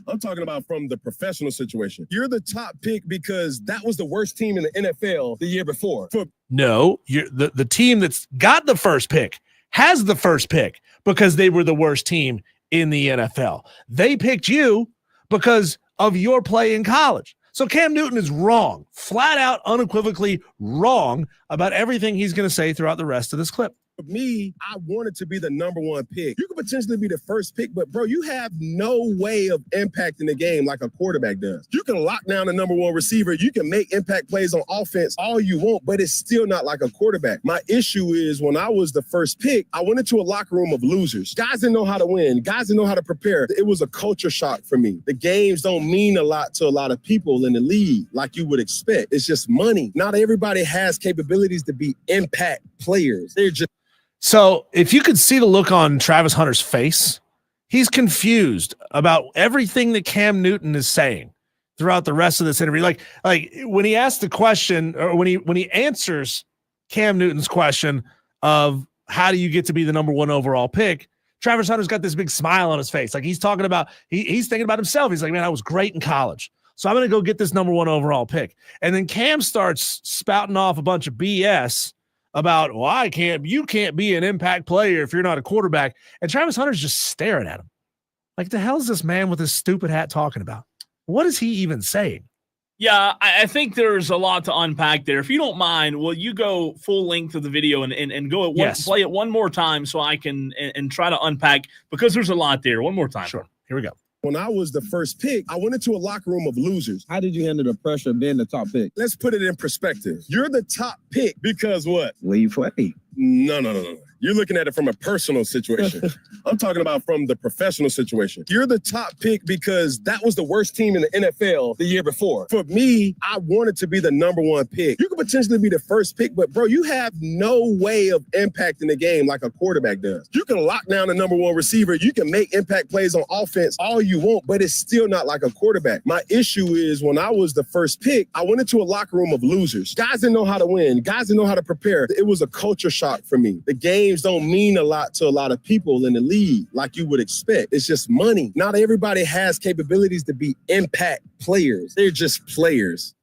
I'm talking about from the professional situation. You're the top pick because that was the worst team in the NFL the year before. No, you're the team that's got the first pick has the first pick because they were the worst team in the NFL. They picked you because of your play in college. So Cam Newton is wrong, flat out, unequivocally wrong about everything he's going to say throughout the rest of this clip. For me, I wanted to be the number one pick. You could potentially be the first pick, but bro, you have no way of impacting the game like a quarterback does. You can lock down the number one receiver. You can make impact plays on offense all you want, but it's still not like a quarterback. My issue is when I was the first pick, I went into a locker room of losers. Guys didn't know how to win. Guys didn't know how to prepare. It was a culture shock for me. The games don't mean a lot to a lot of people in the league like you would expect. It's just money. Not everybody has capabilities to be impact players. They're just So if you could see the look on Travis Hunter's face, he's confused about everything that Cam Newton is saying throughout the rest of this interview. Like when he asks the question, or when he answers Cam Newton's question of how do you get to be the number one overall pick, Travis Hunter's got this big smile on his face. Like he's talking about, he's thinking about himself. He's like, man, I was great in college, so I'm going to go get this number one overall pick. And then Cam starts spouting off a bunch of BS about, well, you can't be an impact player if you're not a quarterback. And Travis Hunter's just staring at him. Like, the hell is this man with his stupid hat talking about? What is he even saying? Yeah, I think there's a lot to unpack there. If you don't mind, will you go full length of the video and go play it one more time so I can and try to unpack, because there's a lot there. One more time. Sure. Here we go. When I was the first pick, I went into a locker room of losers. How did you handle the pressure of being the top pick? Let's put it in perspective. You're the top pick because what? Where you play? No. You're looking at it from a personal situation. I'm talking about from the professional situation. You're the top pick because that was the worst team in the NFL the year before. For me, I wanted to be the number one pick. You could potentially be the first pick, but bro, you have no way of impacting the game like a quarterback does. You can lock down the number one receiver. You can make impact plays on offense all you want, but it's still not like a quarterback. My issue is when I was the first pick, I went into a locker room of losers. Guys didn't know how to win. Guys didn't know how to prepare. It was a culture shock for me. The games don't mean a lot to a lot of people in the league like you would expect. It's just money. Not everybody has capabilities to be impact players. They're just players.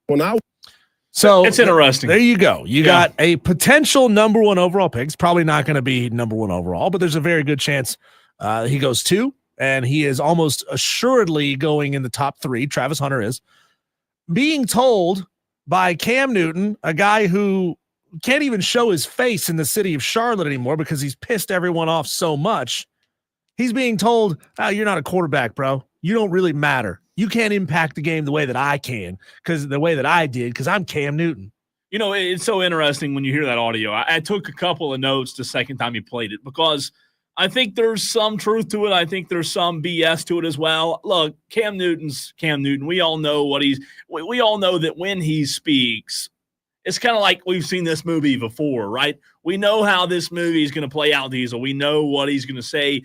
So it's interesting. There you go. You got a potential number one overall pick. It's probably not going to be number one overall, but there's a very good chance he goes 2, and he is almost assuredly going in the top 3. Travis Hunter is being told by Cam Newton, a guy who can't even show his face in the city of Charlotte anymore because he's pissed everyone off so much. He's being told, oh, you're not a quarterback, bro. You don't really matter. You can't impact the game the way that I can, because the way that I did, because I'm Cam Newton. You know, it's so interesting when you hear that audio. I took a couple of notes the second time he played it, because I think there's some truth to it. I think there's some BS to it as well. Look, Cam Newton's Cam Newton. We all know we all know that when he speaks, it's kind of like we've seen this movie before, right? We know how this movie is going to play out, Diesel. We know what he's going to say.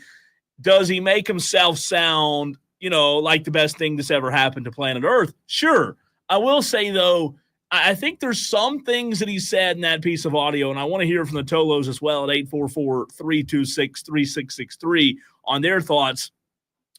Does he make himself sound, like the best thing that's ever happened to planet Earth? Sure. I will say, though, I think there's some things that he said in that piece of audio, and I want to hear from the Tolos as well at 844-326-3663 on their thoughts.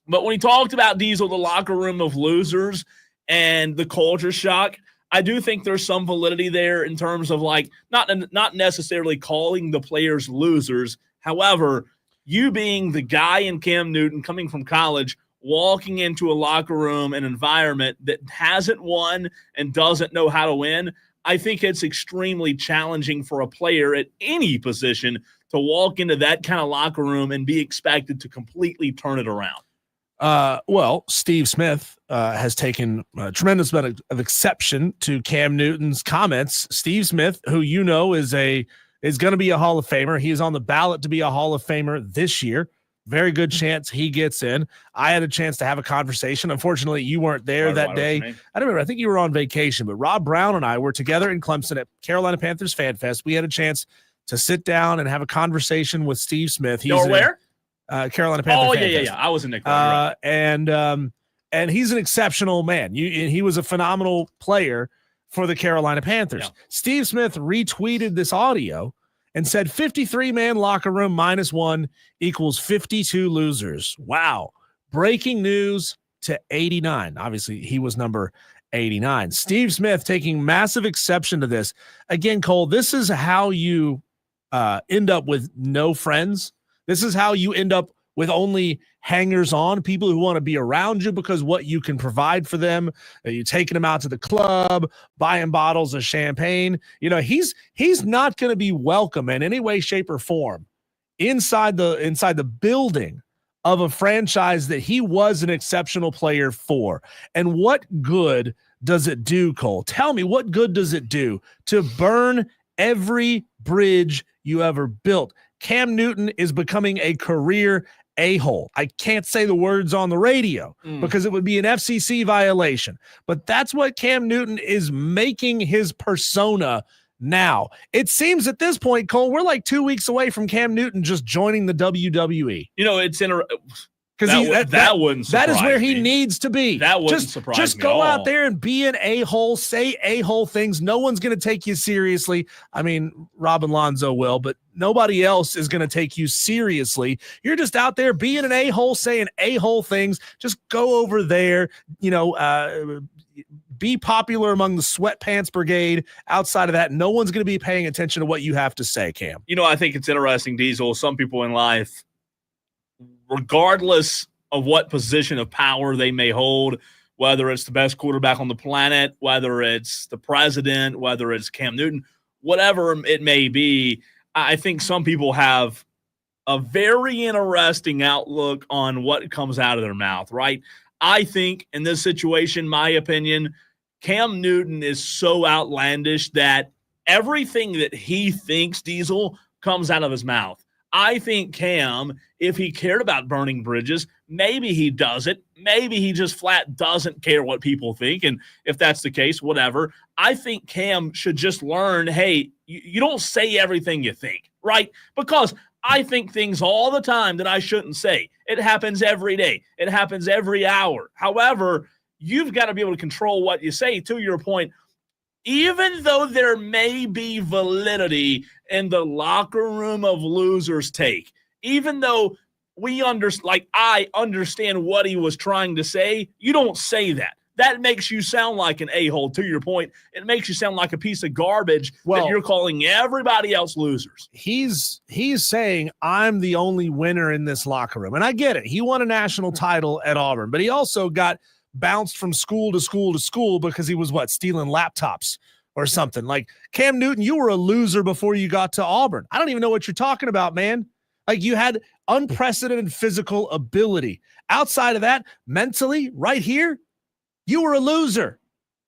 But when he talked about Diesel, the locker room of losers and the culture shock, I do think there's some validity there in terms of not necessarily calling the players losers. However, you being the guy in Cam Newton coming from college, walking into a locker room, an environment that hasn't won and doesn't know how to win, I think it's extremely challenging for a player at any position to walk into that kind of locker room and be expected to completely turn it around. Well, Steve Smith has taken a tremendous amount of exception to Cam Newton's comments. Steve Smith, who is going to be a Hall of Famer. He is on the ballot to be a Hall of Famer this year. Very good chance he gets in. I had a chance to have a conversation. Unfortunately, you weren't there that day. I don't remember. I think you were on vacation, but Rob Brown and I were together in Clemson at Carolina Panthers Fan Fest. We had a chance to sit down and have a conversation with Steve Smith. He's where? Carolina Panthers. Oh, yeah. I was in Nick. Right. And he's an exceptional man. He was a phenomenal player for the Carolina Panthers. Yeah. Steve Smith retweeted this audio and said 53-man locker room -1 equals 52 losers. Wow. Breaking news to 89. Obviously, he was number 89. Steve Smith taking massive exception to this. Again, Cole, this is how you end up with no friends. This is how you end up with only hangers-on, people who want to be around you because what you can provide for them. You're taking them out to the club, buying bottles of champagne. He's not going to be welcome in any way, shape, or form inside the building of a franchise that he was an exceptional player for. And what good does it do, Cole? Tell me, what good does it do to burn every bridge you ever built? Cam Newton is becoming a career a-hole. I can't say the words on the radio because it would be an FCC violation, but that's what Cam Newton is making his persona now. It seems at this point, Cole, we're like 2 weeks away from Cam Newton just joining the WWE. It's because that wouldn't surprise that is where he me. needs to be. That wouldn't surprise me. Just go out there and be an a-hole, say a-hole things. No one's going to take you seriously. I mean, Rob and Lonzo will, but nobody else is going to take you seriously. You're just out there being an a-hole, saying a-hole things. Just go over there, be popular among the sweatpants brigade. Outside of that, no one's going to be paying attention to what you have to say, Cam. You know, I think it's interesting, Diesel. Some people in life, regardless of what position of power they may hold, whether it's the best quarterback on the planet, whether it's the president, whether it's Cam Newton, whatever it may be, I think some people have a very interesting outlook on what comes out of their mouth, right? I think in this situation, my opinion, Cam Newton is so outlandish that everything that he thinks, Diesel, comes out of his mouth. I think Cam, if he cared about burning bridges, maybe he does it. Maybe he just flat doesn't care what people think. And if that's the case, whatever. I think Cam should just learn, hey, you don't say everything you think, right? Because I think things all the time that I shouldn't say. It happens every day. It happens every hour. However, you've got to be able to control what you say. To your point, even though there may be validity in the locker room of losers take, even though I understand what he was trying to say, you don't say that. That makes you sound like an a-hole. To your point, it makes you sound like a piece of garbage that you're calling everybody else losers. He's saying, I'm the only winner in this locker room. And I get it. He won a national title at Auburn, but he also got bounced from school to school to school because he was, stealing laptops or something. Like, Cam Newton, you were a loser before you got to Auburn. I don't even know what you're talking about, man. Like, you had unprecedented physical ability. Outside of that, mentally, right here, you were a loser.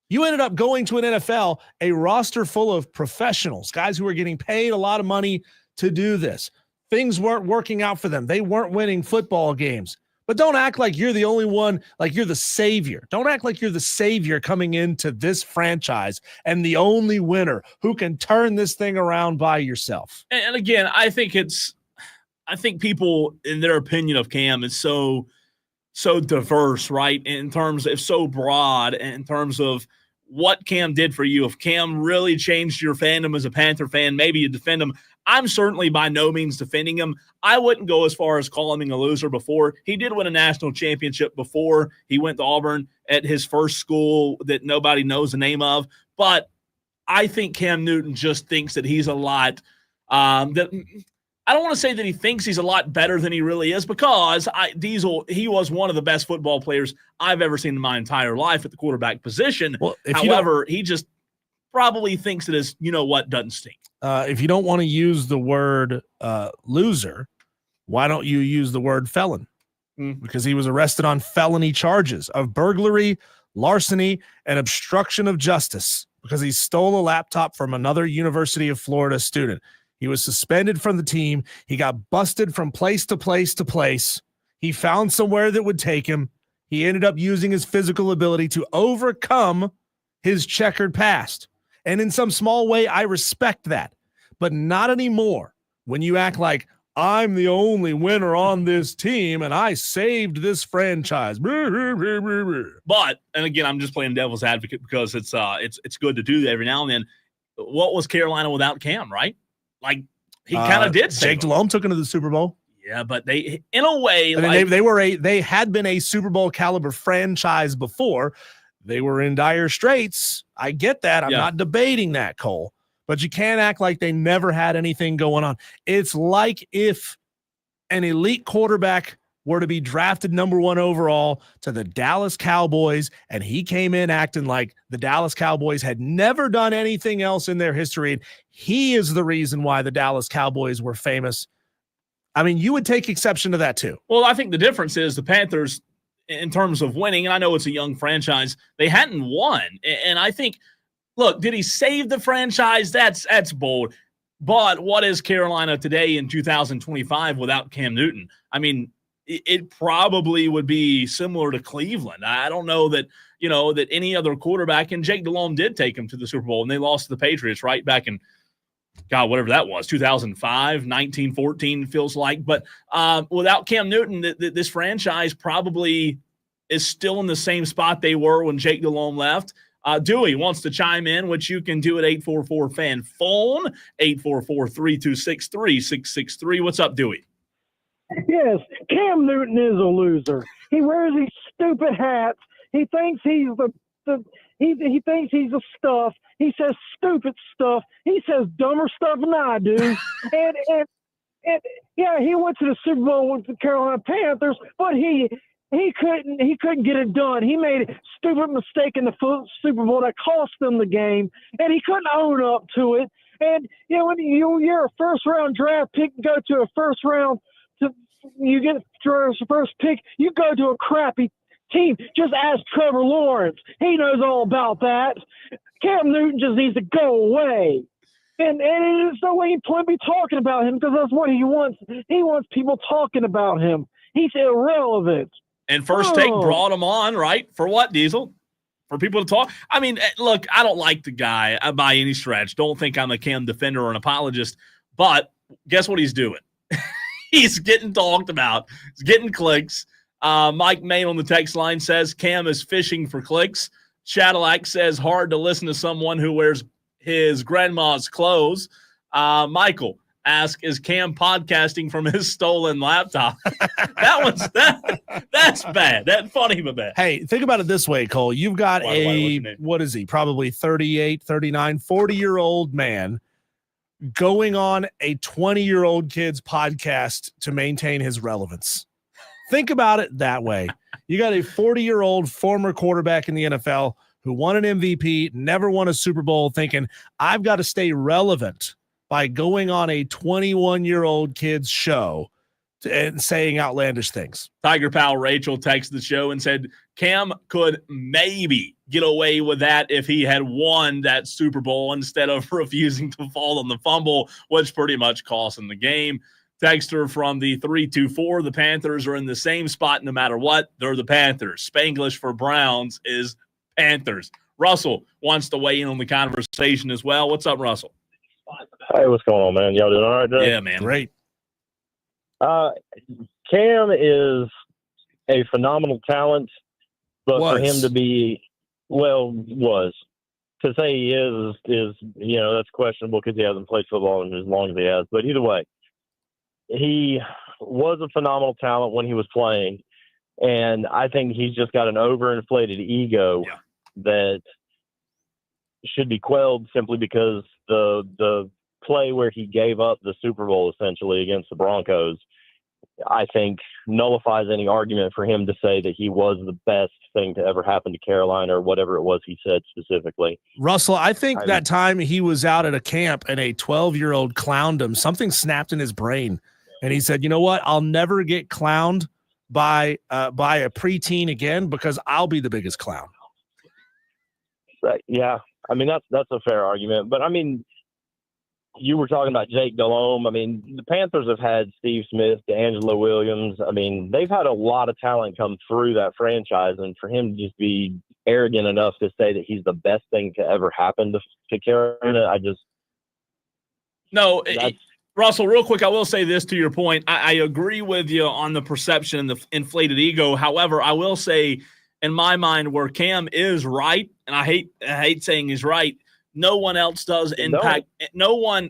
You ended up going to an NFL, a roster full of professionals, guys who were getting paid a lot of money to do this. Things weren't working out for them. They weren't winning football games. But don't act like you're the only one, like you're the savior. Don't act like you're the savior coming into this franchise and the only winner who can turn this thing around by yourself. And again, I think people, in their opinion of Cam, is so diverse, right? In terms of so broad, in terms of what Cam did for you. If Cam really changed your fandom as a Panther fan, maybe you defend him. I'm certainly by no means defending him. I wouldn't go as far as calling him a loser before. He did win a national championship before he went to Auburn at his first school that nobody knows the name of. But I think Cam Newton just thinks that he's a lot I don't want to say that he thinks he's a lot better than he really is, because he was one of the best football players I've ever seen in my entire life at the quarterback position. Well, however, he just probably thinks that his doesn't stink. If you don't want to use the word loser, why don't you use the word felon? Because he was arrested on felony charges of burglary, larceny, and obstruction of justice because he stole a laptop from another University of Florida student. He was suspended from the team. He got busted from place to place to place. He found somewhere that would take him. He ended up using his physical ability to overcome his checkered past. And in some small way, I respect that. But not anymore. When you act like, I'm the only winner on this team and I saved this franchise. But, and again, I'm just playing devil's advocate because it's good to do that every now and then. What was Carolina without Cam, right? Like, he kind of did. Jake Delhomme took him to the Super Bowl. Yeah, but they, in a way, they had been a Super Bowl caliber franchise before. They were in dire straits. I get that. I'm not debating that, Cole. But you can't act like they never had anything going on. It's like if an elite quarterback were to be drafted number 1 overall to the Dallas Cowboys, and he came in acting like the Dallas Cowboys had never done anything else in their history, and he is the reason why the Dallas Cowboys were famous. I mean, you would take exception to that too. Well, I think the difference is the Panthers, in terms of winning, and I know it's a young franchise, they hadn't won. And I think, look, did he save the franchise? That's bold. But what is Carolina today in 2025 without Cam Newton? I mean, it probably would be similar to Cleveland. I don't know that, that any other quarterback, and Jake Delhomme did take him to the Super Bowl, and they lost to the Patriots right back in, God, whatever that was, 2005, 1914 feels like. But without Cam Newton, this franchise probably is still in the same spot they were when Jake Delhomme left. Dewey wants to chime in, which you can do at 844-FAN phone, 844-326-3663. What's up, Dewey? Yes, Cam Newton is a loser. He wears these stupid hats. He thinks he's He thinks he's a stuff. He says stupid stuff. He says dumber stuff than I do. and yeah, he went to the Super Bowl with the Carolina Panthers, but he couldn't get it done. He made a stupid mistake in the Super Bowl that cost them the game, and he couldn't own up to it. And when you're a first-round draft pick, and go to a first-round, you get first pick, you go to a crappy team. Just ask Trevor Lawrence. He knows all about that. Cam Newton just needs to go away. And there's no way he'd be talking about him, because that's what he wants. He wants people talking about him. He's irrelevant. And First Take brought him on, right? For what, Diesel? For people to talk? I mean, look, I don't like the guy by any stretch. Don't think I'm a Cam defender or an apologist. But guess what he's doing? He's getting talked about. He's getting clicks. Mike Main on the text line says Cam is fishing for clicks. Shadowlack says hard to listen to someone who wears his grandma's clothes. Michael asks, is Cam podcasting from his stolen laptop? That's bad. That's funny, but bad. Hey, think about it this way, Cole. You've got what is he? Probably 38, 39, 40-year-old man going on a 20-year-old kid's podcast to maintain his relevance. Think about it that way. You got a 40-year-old former quarterback in the NFL who won an MVP, never won a Super Bowl, thinking, I've got to stay relevant by going on a 21-year-old kid's show and saying outlandish things. Tiger pal Rachel texted the show and said Cam could maybe get away with that if he had won that Super Bowl instead of refusing to fall on the fumble, which pretty much cost him the game. Texter from the 324, the Panthers are in the same spot no matter what. They're the Panthers. Spanglish for Browns is Panthers. Russell wants to weigh in on the conversation as well. What's up, Russell? Hey, what's going on, man? Y'all doing all right today? Yeah, man. Great. Cam is a phenomenal talent, but for him to be, to say he is that's questionable because he hasn't played football as long as he has. But either way, he was a phenomenal talent when he was playing, and I think he's just got an overinflated ego that should be quelled simply because the play where he gave up the Super Bowl essentially against the Broncos, I think nullifies any argument for him to say that he was the best thing to ever happen to Carolina or whatever it was he said specifically. Russell, I think that time he was out at a camp and a 12-year-old clowned him. Something snapped in his brain, and he said, you know what? I'll never get clowned by a preteen again because I'll be the biggest clown. Yeah. I mean, that's a fair argument. But, I mean, you were talking about Jake Delhomme. I mean, the Panthers have had Steve Smith, DeAngelo Williams. I mean, they've had a lot of talent come through that franchise. And for him to just be arrogant enough to say that he's the best thing to ever happen to Carolina, Russell, real quick, I will say this to your point. I agree with you on the perception and the inflated ego. However, I will say, in my mind, where Cam is right, and I hate saying he's right, no one else does impact. No one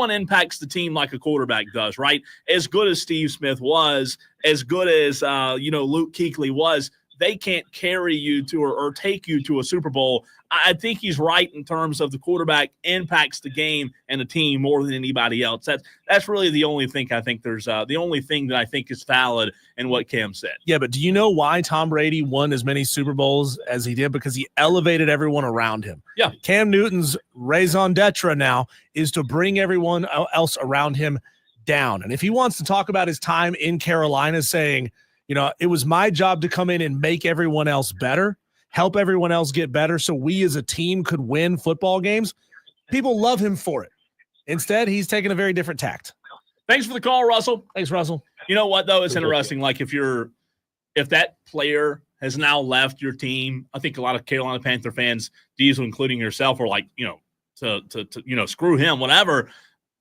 impacts the team like a quarterback does, right? As good as Steve Smith was, as good as Luke Kuechly was, they can't carry you to or take you to a Super Bowl. I think he's right in terms of the quarterback impacts the game and the team more than anybody else. That's really the only thing I think the only thing that I think is valid in what Cam said. Yeah, but do you know why Tom Brady won as many Super Bowls as he did? Because he elevated everyone around him. Yeah. Cam Newton's raison d'etre now is to bring everyone else around him down. And if he wants to talk about his time in Carolina saying, it was my job to come in and make everyone else better, help everyone else get better so we as a team could win football games, people love him for it. Instead, he's taking a very different tact. Thanks for the call, Russell. Thanks, Russell. You know what, though? It's interesting. Like, if that player has now left your team, I think a lot of Carolina Panther fans, Diesel including yourself, are like, to screw him, whatever.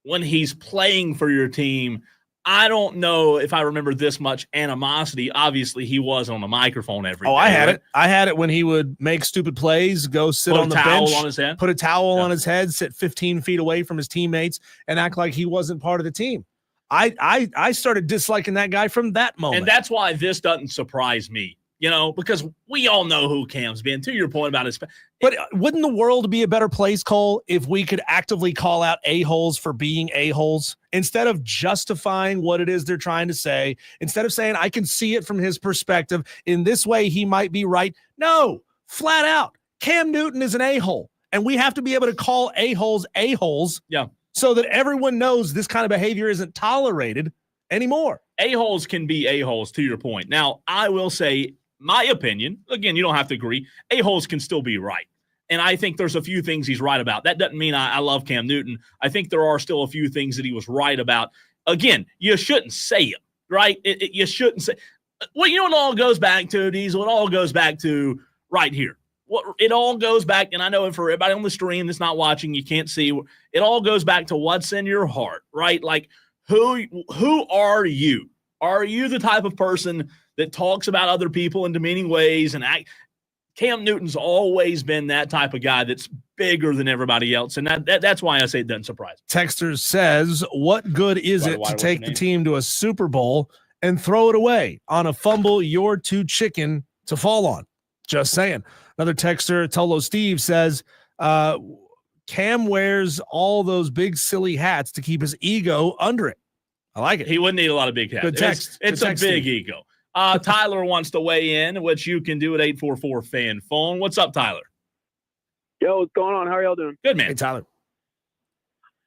When he's playing for your team, I don't know if I remember this much animosity. Obviously, he was on the microphone every day. I had it. I had it when he would make stupid plays, go sit on the bench, on his head. Put a towel on his head, sit 15 feet away from his teammates, and act like he wasn't part of the team. I started disliking that guy from that moment. And that's why this doesn't surprise me. because we all know who Cam's been. To your point about his. But wouldn't the world be a better place, Cole, if we could actively call out a-holes for being a-holes instead of justifying what it is they're trying to say, instead of saying, I can see it from his perspective. In this way, he might be right. No, flat out. Cam Newton is an a-hole, and we have to be able to call a-holes a-holes so that everyone knows this kind of behavior isn't tolerated anymore. A-holes can be a-holes, to your point. Now, I will say, my opinion, again, you don't have to agree, a-holes can still be right. And I think there's a few things he's right about. That doesn't mean I love Cam Newton. I think there are still a few things that he was right about. Again, you shouldn't say it, right? You shouldn't say. Well, you know what it all goes back to, Diesel? It all goes back to right here. It all goes back, and I know for everybody on the stream that's not watching, you can't see, it all goes back to what's in your heart, right? Like, who are you? Are you the type of person that talks about other people in demeaning ways and act? Cam Newton's always been that type of guy that's bigger than everybody else, and that's why I say it doesn't surprise me. Texter says, what good is it to take the team to a Super Bowl and throw it away on a fumble you're too chicken to fall on? Just saying. Another texter, Tolo Steve, says, Cam wears all those big silly hats to keep his ego under it. I like it. He wouldn't need a lot of big hats. Good text. It's a big ego. Tyler wants to weigh in, which you can do at 844-FAN-PHONE. What's up, Tyler? Yo, what's going on? How are y'all doing? Good, man. Hey, Tyler.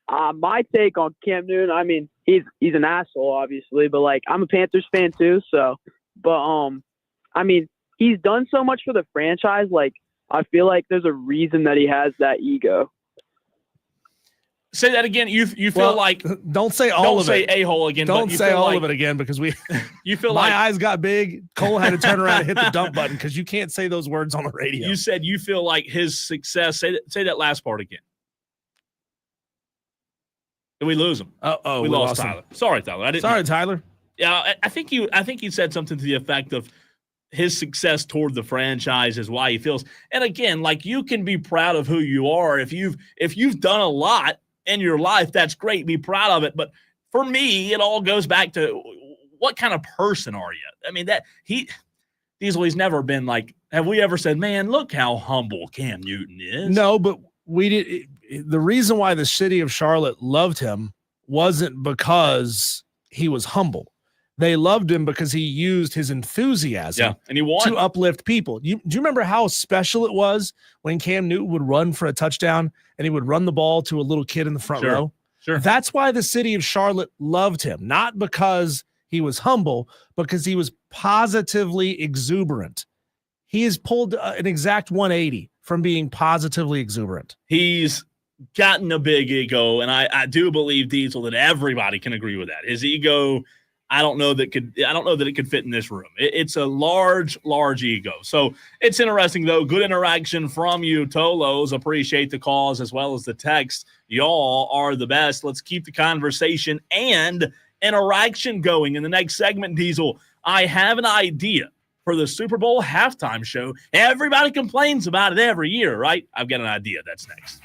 My take on Cam Newton, I mean, he's an asshole, obviously, but, like, I'm a Panthers fan too, so. But, I mean, he's done so much for the franchise. Like, I feel like there's a reason that he has that ego. Say that again. You feel like don't say all of it. Don't say a-hole again. Don't say all of it again because you feel my like eyes got big. Cole had to turn around and hit the dump button because you can't say those words on the radio. You said you feel like his success. Say that last part again. Did we lose him? We lost Tyler. Sorry, Tyler. Sorry, Tyler. Yeah, I think you said something to the effect of his success toward the franchise is why he feels. And again, like, you can be proud of who you are if you've done a lot in your life. That's great. Be proud of it. But for me, it all goes back to what kind of person are you? I mean, he's never been like, have we ever said, man, look how humble Cam Newton is? No, but we did. The reason why the city of Charlotte loved him wasn't because he was humble. They loved him because he used his enthusiasm and he won to uplift people. Do you remember how special it was when Cam Newton would run for a touchdown and he would run the ball to a little kid in the front row? Sure. That's why the city of Charlotte loved him, not because he was humble, because he was positively exuberant. He has pulled an exact 180 from being positively exuberant. He's gotten a big ego, and I do believe, Diesel, that everybody can agree with that. His ego, I don't know that it could fit in this room. It's a large ego. So it's interesting, though. Good interaction from you, Tolos. Appreciate the calls as well as the text. Y'all are the best. Let's keep the conversation and interaction going. In the next segment, Diesel, I have an idea for the Super Bowl halftime show. Everybody complains about it every year, right? I've got an idea. That's next.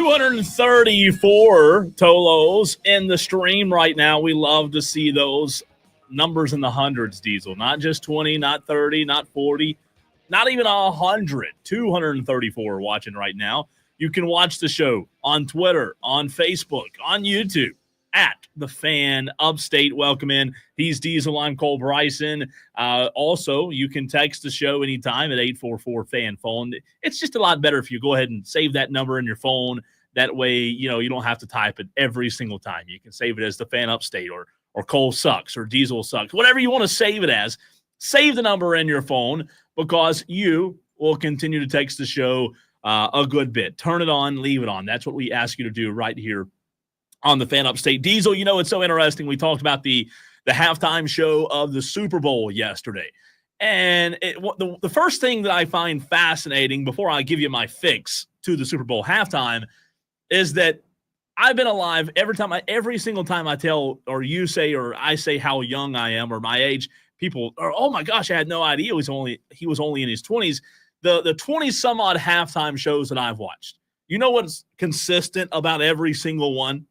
234 Tolos in the stream right now. We love to see those numbers in the hundreds, Diesel. Not just 20, not 30, not 40, not even 100. 234 watching right now. You can watch the show on Twitter, on Facebook, on YouTube, at The Fan Upstate. Welcome in. He's Diesel. I'm Cole Bryson. Also, you can text the show anytime at 844-FAN-PHONE. It's just a lot better if you go ahead and save that number in your phone. That way, you don't have to type it every single time. You can save it as The Fan Upstate or Cole Sucks or Diesel Sucks. Whatever you want to save it as, save the number in your phone because you will continue to text the show a good bit. Turn it on, leave it on. That's what we ask you to do right here on the Fan Upstate. Diesel, it's so interesting. We talked about the halftime show of the Super Bowl yesterday. And the first thing that I find fascinating before I give you my fix to the Super Bowl halftime is that I've been alive every single time I tell or you say or I say how young I am or my age, people are, oh my gosh, I had no idea he was only in his 20s. The 20 some odd halftime shows that I've watched. You know what's consistent about every single one?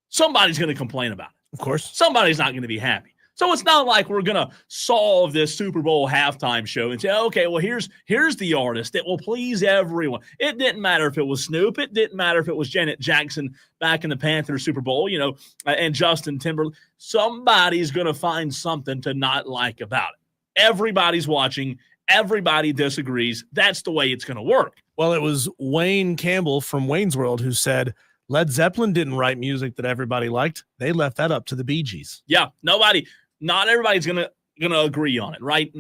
Somebody's going to complain about it. Of course. Somebody's not going to be happy. So it's not like we're going to solve this Super Bowl halftime show and say, okay, well, here's the artist that will please everyone. It didn't matter if it was Snoop. It didn't matter if it was Janet Jackson back in the Panthers Super Bowl, and Justin Timberlake. Somebody's going to find something to not like about it. Everybody's watching. Everybody disagrees. That's the way it's going to work. Well, it was Wayne Campbell from Wayne's World who said Led Zeppelin didn't write music that everybody liked. They left that up to the Bee Gees. Yeah, not everybody's gonna agree on it, right?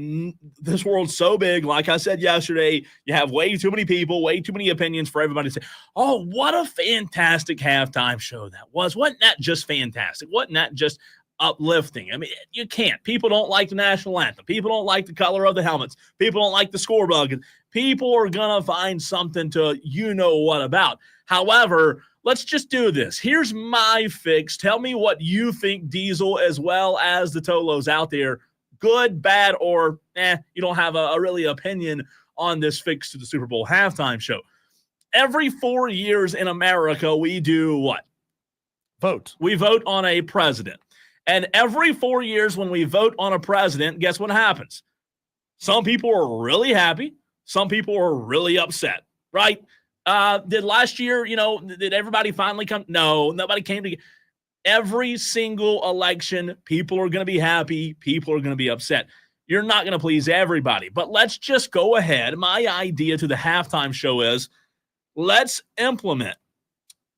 This world's so big. Like I said yesterday, you have way too many people, way too many opinions for everybody to say, oh, what a fantastic halftime show that was. Wasn't that just fantastic? Wasn't that just uplifting? I mean, you can't. People don't like the national anthem. People don't like the color of the helmets. People don't like the scorebug. People are gonna find something to what about. However, let's just do this. Here's my fix. Tell me what you think, Diesel, as well as the Tolos out there. Good, bad, or you don't have a really opinion on this fix to the Super Bowl halftime show. Every 4 years in America, we do what? Vote. We vote on a president. And every 4 years when we vote on a president, guess what happens? Some people are really happy. Some people are really upset, right? Did last year, did everybody finally come? No, nobody came together. Every single election, people are going to be happy. People are going to be upset. You're not going to please everybody. But let's just go ahead. My idea to the halftime show is let's implement.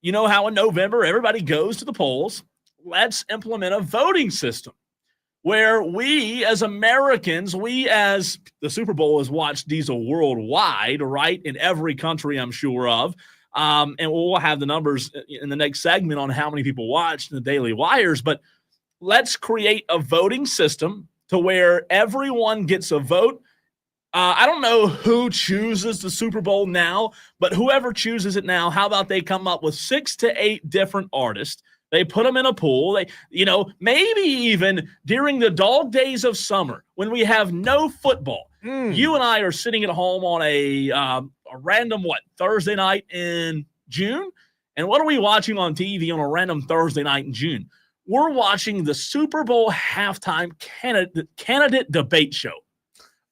You know how in November everybody goes to the polls? Let's implement a voting system where we as Americans, we as the Super Bowl is watched Diesel worldwide, right? In every country, I'm sure of. And we'll have the numbers in the next segment on how many people watched the Daily Wires. But let's create a voting system to where everyone gets a vote. I don't know who chooses the Super Bowl now, but whoever chooses it now, how about they come up with 6 to 8 different artists? They put them in a pool. They, maybe even during the dog days of summer when we have no football, you and I are sitting at home on a random, Thursday night in June? And what are we watching on TV on a random Thursday night in June? We're watching the Super Bowl halftime candidate debate show.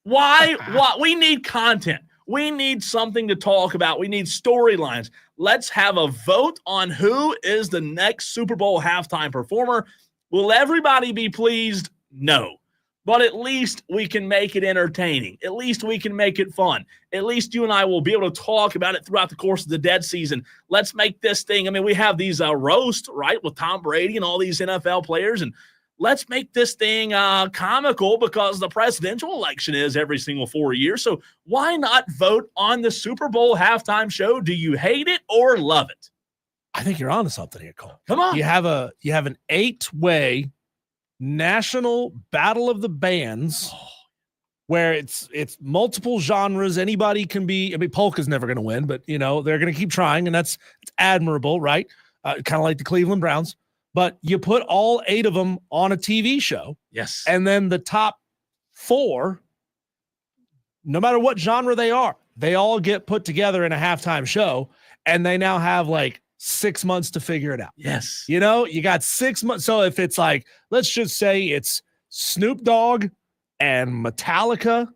Why? We need content. We need something to talk about. We need storylines. Let's have a vote on who is the next Super Bowl halftime performer. Will everybody be pleased? No. But at least we can make it entertaining. At least we can make it fun. At least you and I will be able to talk about it throughout the course of the dead season. Let's make this thing. I mean, we have these roasts, right, with Tom Brady and all these NFL players, and let's make this thing comical because the presidential election is every single 4 years. So why not vote on the Super Bowl halftime show? Do you hate it or love it? I think you're onto something here, Cole. Come on. You have an 8-way national battle of the bands where it's multiple genres. Anybody can be. I mean, polka's never going to win, but they're going to keep trying, and it's admirable, right? Kind of like the Cleveland Browns. But you put all 8 of them on a TV show. Yes. And then the top 4, no matter what genre they are, they all get put together in a halftime show. And they now have 6 months to figure it out. Yes. You know, you got 6 months. So if it's like, let's just say it's Snoop Dogg and Metallica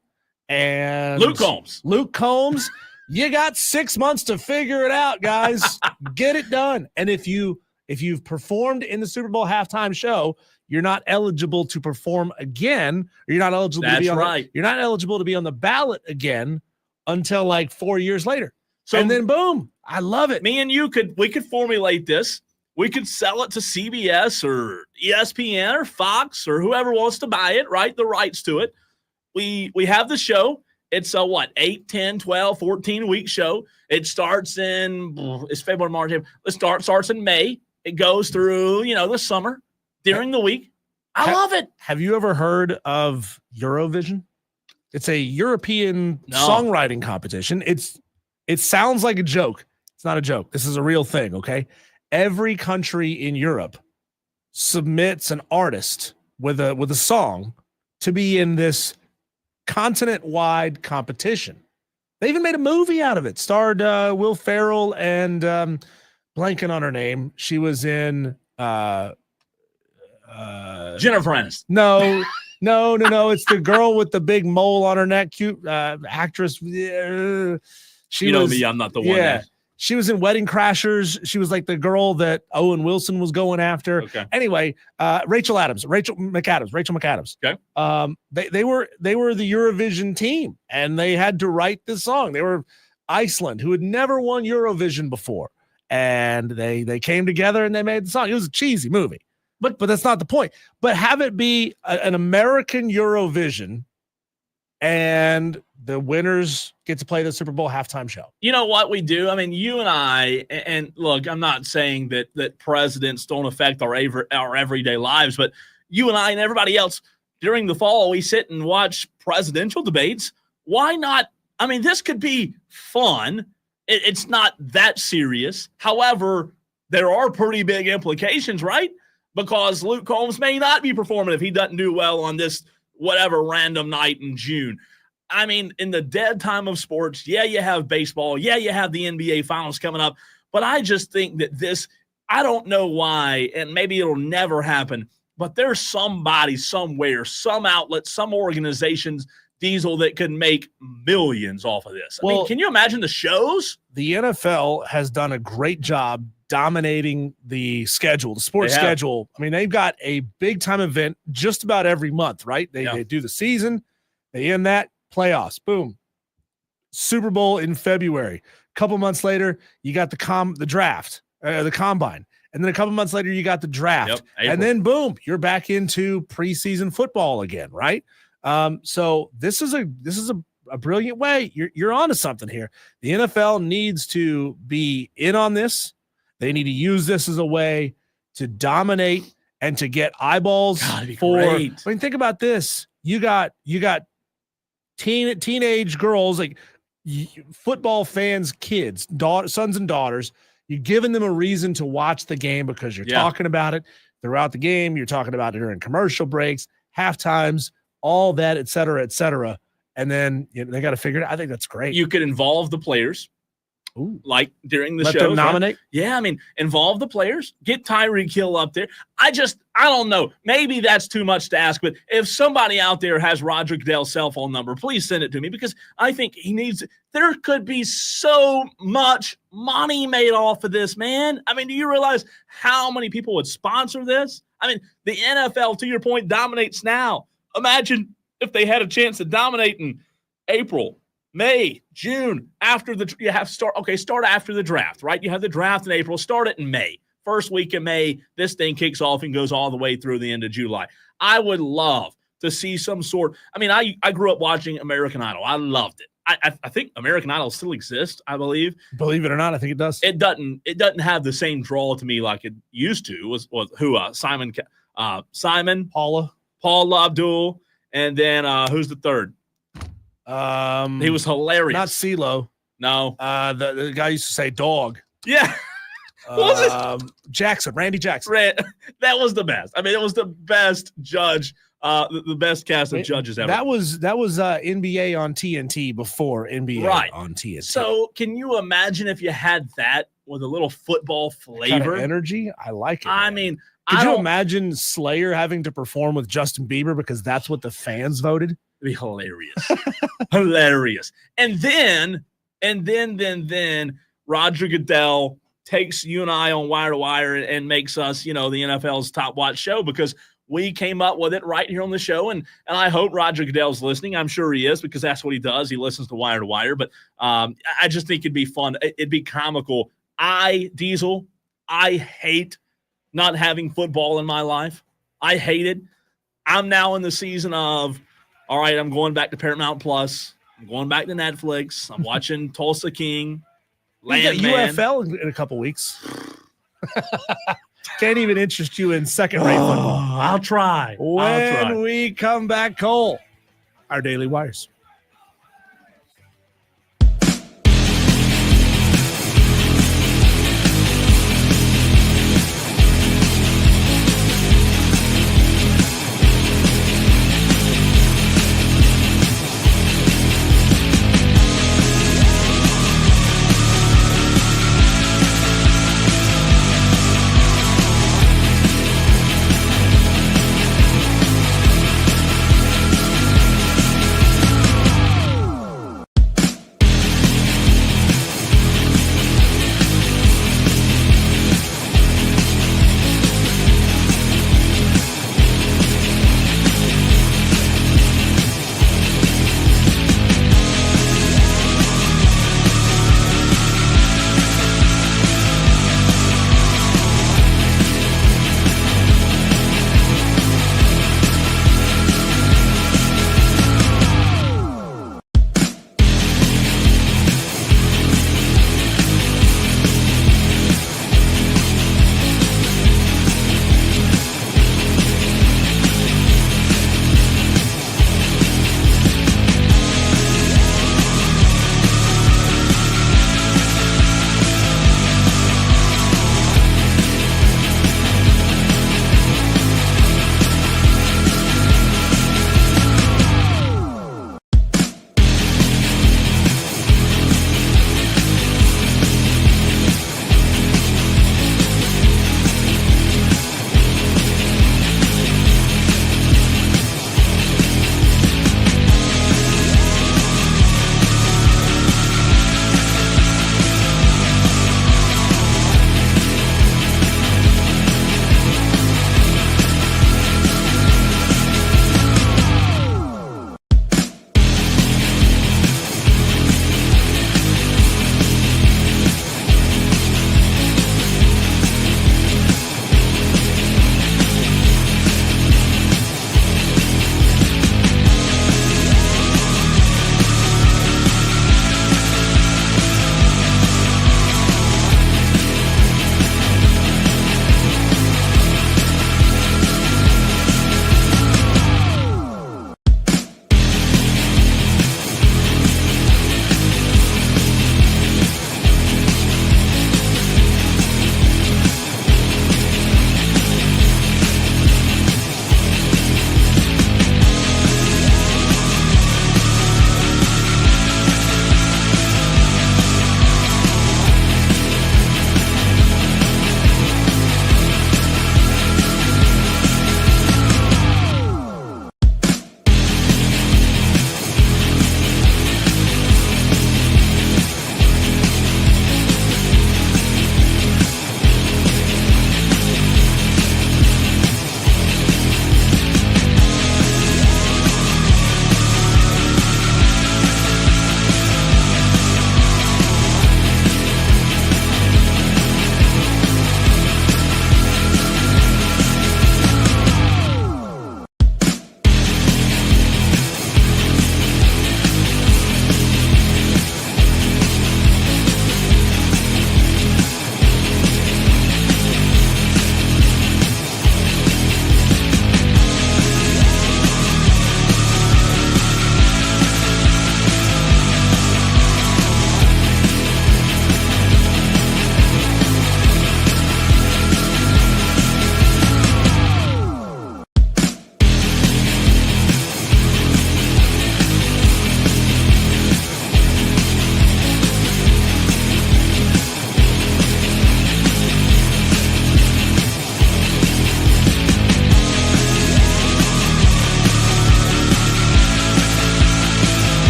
and Luke Combs, you got 6 months to figure it out, guys. Get it done. And if you've performed in the Super Bowl halftime show, you're not eligible to perform again, or you're not eligible to be on you're not eligible to be on the ballot again until like 4 years later. So, and then boom, I love it. Me and you we could formulate this. We could sell it to CBS or ESPN or Fox or whoever wants to buy it, right? The rights to it. We have the show. It's a 8, 10, 12, 14-week show. It starts it's February, March. It starts in May. It goes through, the summer during the week. I love it. Have you ever heard of Eurovision? It's a European songwriting competition. It sounds like a joke. It's not a joke. This is a real thing, okay? Every country in Europe submits an artist with a song to be in this continent-wide competition. They even made a movie out of it. Starred Will Ferrell and blanking on her name. She was in Jennifer Aniston. No. It's the girl with the big mole on her neck. Cute actress. She was me. I'm not the one. Yeah. She was in Wedding Crashers. She was like the girl that Owen Wilson was going after. Okay. Anyway, Rachel McAdams. Okay. They were the Eurovision team, and they had to write this song. They were Iceland, who had never won Eurovision before, and they came together and they made the song. It was a cheesy movie, but that's not the point. But have it be an American Eurovision, and the winners get to play the Super Bowl halftime show. You know what we do? I mean, you and I, and look, I'm not saying that presidents don't affect our everyday lives, but you and I and everybody else during the fall, we sit and watch presidential debates. Why not? I mean, this could be fun. It's not that serious. However, there are pretty big implications, right? Because Luke Combs may not be performing if he doesn't do well on this whatever random night in June. I mean, in the dead time of sports, you have baseball. You have the NBA finals coming up. But I just think that I don't know why, and maybe it'll never happen, but there's somebody somewhere, some outlet, some organizations, Diesel, that could make millions off of this. I mean, can you imagine the shows? The NFL has done a great job dominating the schedule, the sports schedule. I mean, they've got a big-time event just about every month, right? They do the season, they end that, playoffs, boom. Super Bowl in February. A couple months later, you got the draft, the combine. And then a couple months later, you got the draft. And then, boom, you're back into preseason football again, right? So this is a brilliant way. You're onto something here. The NFL needs to be in on this. They need to use this as a way to dominate and to get eyeballs great. I mean, think about this. You got teenage girls, like football fans, kids, sons and daughters. You're giving them a reason to watch the game because you're talking about it throughout the game. You're talking about it during commercial breaks, half times, all that, et cetera, and then they got to figure it out. I think that's great. You could involve the players. Ooh. Like during the Let show. them nominate? Right? Yeah, I mean, involve the players. Get Tyreek Hill up there. I don't know. Maybe that's too much to ask, but if somebody out there has Roger Goodell's cell phone number, please send it to me because I think there could be so much money made off of this, man. I mean, do you realize how many people would sponsor this? I mean, the NFL, to your point, dominates now. Imagine if they had a chance to dominate in April, May, June, start after the draft, right? You have the draft in April, start it in May. First week of May, this thing kicks off and goes all the way through the end of July. I would love to see some sort. I mean, I grew up watching American Idol. I loved it. I think American Idol still exists, I believe. Believe it or not, I think it does. It doesn't have the same draw to me like it used to. Was who? Simon, Paula Abdul, and then who's the third? He was hilarious. Not CeeLo. No. The guy used to say dog. Yeah. What was it? Jackson, Randy Jackson. That was the best. I mean, it was the best judge, the best cast of judges ever. That was NBA on TNT before NBA on TNT. So can you imagine if you had that with a little football Kind of flavor. energy. I like it. I man. mean, Could I you don't imagine Slayer having to perform with Justin Bieber because that's what the fans voted? It'd be hilarious. Hilarious. And then Roger Goodell takes you and I on Wire to Wire and makes us, the NFL's top watch show because we came up with it right here on the show. And I hope Roger Goodell's listening. I'm sure he is because that's what he does. He listens to Wire to Wire. But I just think it'd be fun. It'd be comical. Diesel, I hate not having football in my life. I hate it. I'm now in the season of, all right, I'm going back to Paramount Plus. I'm going back to Netflix. I'm watching Tulsa King. We got Landman. UFL in a couple weeks. Can't even interest you in second-rate football. I'll try. When we come back, Cole, our Daily Wires.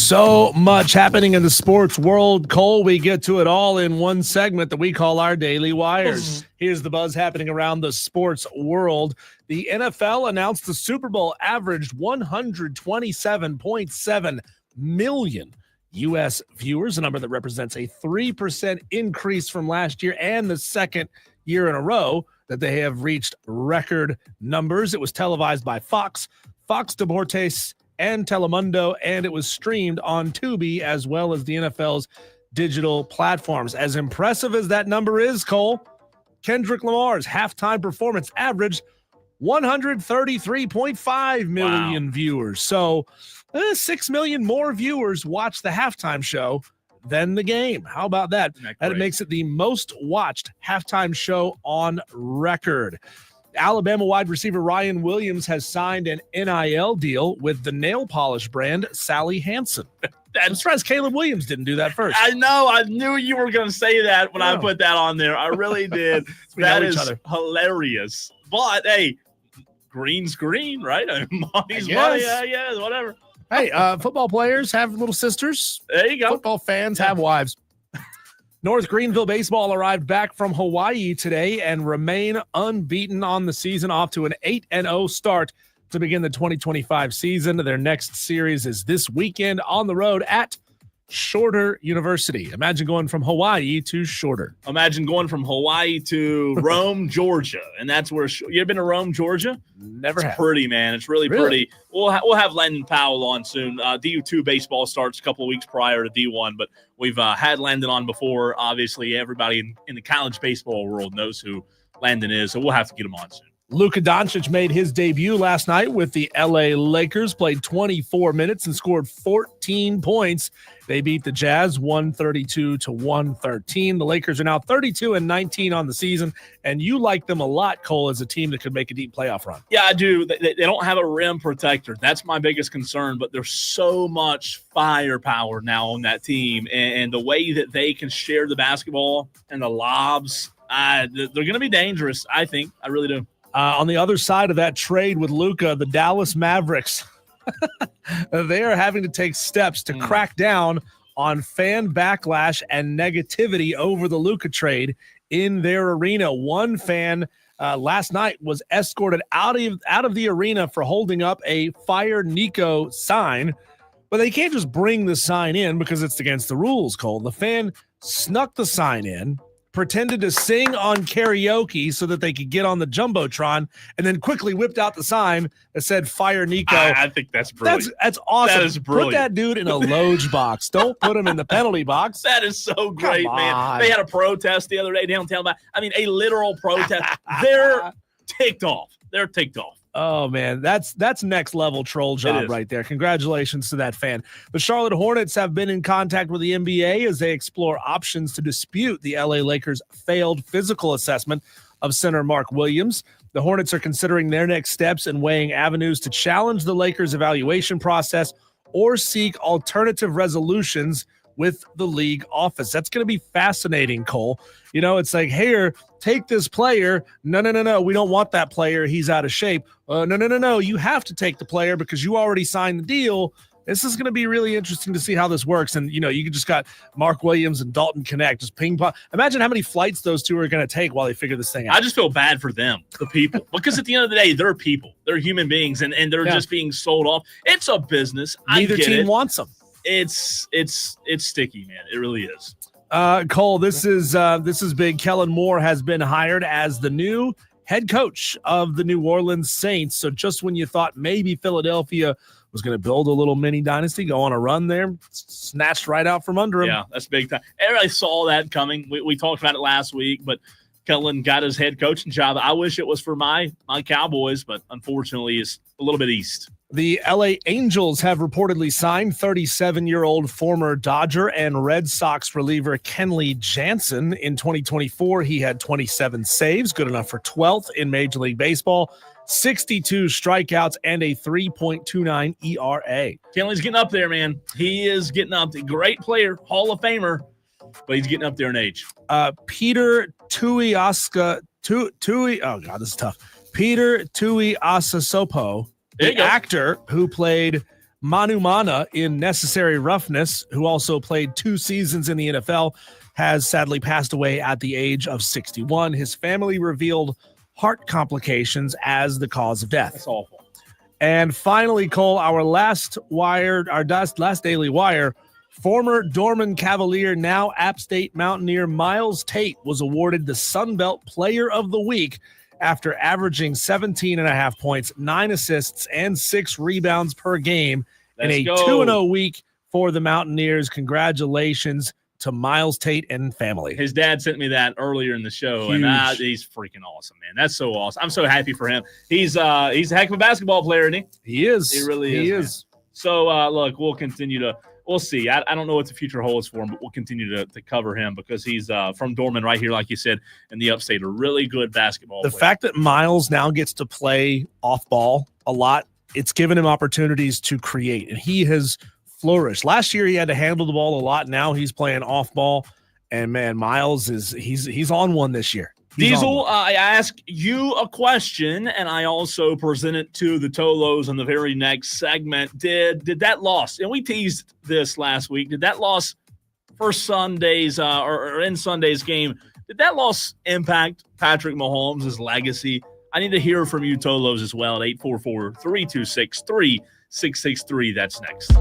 So much happening in the sports world, Cole. We get to it all in one segment that we call our Daily Wires. Here's the buzz happening around the sports world. The NFL announced the Super Bowl averaged 127.7 million U.S. viewers, a number that represents a 3% increase from last year and the second year in a row that they have reached record numbers. It was televised by Fox Deportes, and Telemundo, and it was streamed on Tubi as well as the NFL's digital platforms. As impressive as that number is, Cole, Kendrick Lamar's halftime performance averaged 133.5 million viewers. So 6 million more viewers watched the halftime show than the game. How about that? That makes it the most watched halftime show on record. Alabama wide receiver Ryan Williams has signed an NIL deal with the nail polish brand Sally Hansen. I'm surprised Caleb Williams didn't do that first. I know. I knew you were going to say that when I put that on there. I really did. That is hilarious. But, hey, green's green, right? Money's money. Yeah, whatever. Hey, football players have little sisters. There you go. Football fans have wives. North Greenville baseball arrived back from Hawaii today and remain unbeaten on the season, off to an 8-0 start to begin the 2025 season. Their next series is this weekend on the road at Shorter University. Imagine going from Hawaii to Shorter. Imagine going from Hawaii to Rome, Georgia. And that's where you ever been to Rome, Georgia? Never have. It's pretty, man. It's really pretty. We'll have Landon Powell on soon. DU2 baseball starts a couple of weeks prior to D1, but we've had Landon on before. Obviously, everybody in the college baseball world knows who Landon is, so we'll have to get him on soon. Luka Doncic made his debut last night with the LA Lakers, played 24 minutes and scored 14 points. They beat the Jazz 132-113. The Lakers are now 32-19 on the season, and you like them a lot, Cole, as a team that could make a deep playoff run. Yeah, I do. They don't have a rim protector. That's my biggest concern, but there's so much firepower now on that team, and the way that they can share the basketball and the lobs, they're going to be dangerous, I think. I really do. On the other side of that trade with Luka, the Dallas Mavericks, they are having to take steps to crack down on fan backlash and negativity over the Luka trade in their arena. One fan last night was escorted out of the arena for holding up a Fire Nico sign, but they can't just bring the sign in because it's against the rules, Cole. The fan snuck the sign in, pretended to sing on karaoke so that they could get on the Jumbotron, and then quickly whipped out the sign that said Fire Nico. I think that's brilliant. That's awesome. That is brilliant. Put that dude in a loge box. Don't put him in the penalty box. That is so great, man. They had a protest the other day downtown. A literal protest. They're ticked off. Oh, man, that's next level troll job right there. Congratulations to that fan. The Charlotte Hornets have been in contact with the NBA as they explore options to dispute the LA Lakers' failed physical assessment of center Mark Williams. The Hornets are considering their next steps and weighing avenues to challenge the Lakers' evaluation process or seek alternative resolutions with the league office. That's going to be fascinating, Cole. You know, it's like, here, take this player. No. We don't want that player. He's out of shape. No. You have to take the player because you already signed the deal. This is going to be really interesting to see how this works. And, you know, you just got Mark Williams and Dalton Connect, just ping pong. Imagine how many flights those two are going to take while they figure this thing out. I just feel bad for them, the people, because at the end of the day, they're people. They're human beings, and they're just being sold off. It's a business. Neither team wants them. It's sticky, man. It really is. Cole, this is big. Kellen Moore has been hired as the new head coach of the New Orleans Saints. So just when you thought maybe Philadelphia was going to build a little mini dynasty, go on a run there, snatched right out from under him. Yeah, that's big time. Everybody saw that coming. We talked about it last week, but Kellen got his head coaching job. I wish it was for my Cowboys, but unfortunately it's a little bit east. The LA Angels have reportedly signed 37-year-old former Dodger and Red Sox reliever Kenley Jansen. In 2024, he had 27 saves, good enough for 12th in Major League Baseball, 62 strikeouts, and a 3.29 ERA. Kenley's getting up there, man. He is getting up. Great player, Hall of Famer, but he's getting up there in age. Peter Tuiasosopo, Peter Tuiasosopo, the actor who played Manu Mana in Necessary Roughness, who also played 2 seasons in the NFL, has sadly passed away at the age of 61. His family revealed heart complications as the cause of death. That's awful. And finally, Cole, our last Daily Wire, former Dorman Cavalier, now App State Mountaineer Miles Tate was awarded the Sun Belt Player of the Week after averaging 17.5 points, 9 assists, and 6 rebounds per game in a 2-0 week for the Mountaineers. Congratulations to Miles Tate and family. His dad sent me that earlier in the show, Huge. and he's freaking awesome, man. That's so awesome. I'm so happy for him. He's a heck of a basketball player, isn't he? He is. He really He is. is. Man. So, look, we'll see. I don't know what the future holds for him, but we'll continue to cover him because he's from Dorman right here, like you said, in the Upstate, a really good basketball The player. fact that Miles now gets to play off ball a lot, it's given him opportunities to create, and he has flourished. Last year, he had to handle the ball a lot. Now he's playing off ball, and man, Miles he's on one this year. Diesel, I ask you a question, and I also present it to the Tolos in the very next segment. Did that loss, and we teased this last week, did that loss for Sunday's or in Sunday's game, did that loss impact Patrick Mahomes' legacy? I need to hear from you, Tolos, as well at 844-326-3663. That's next.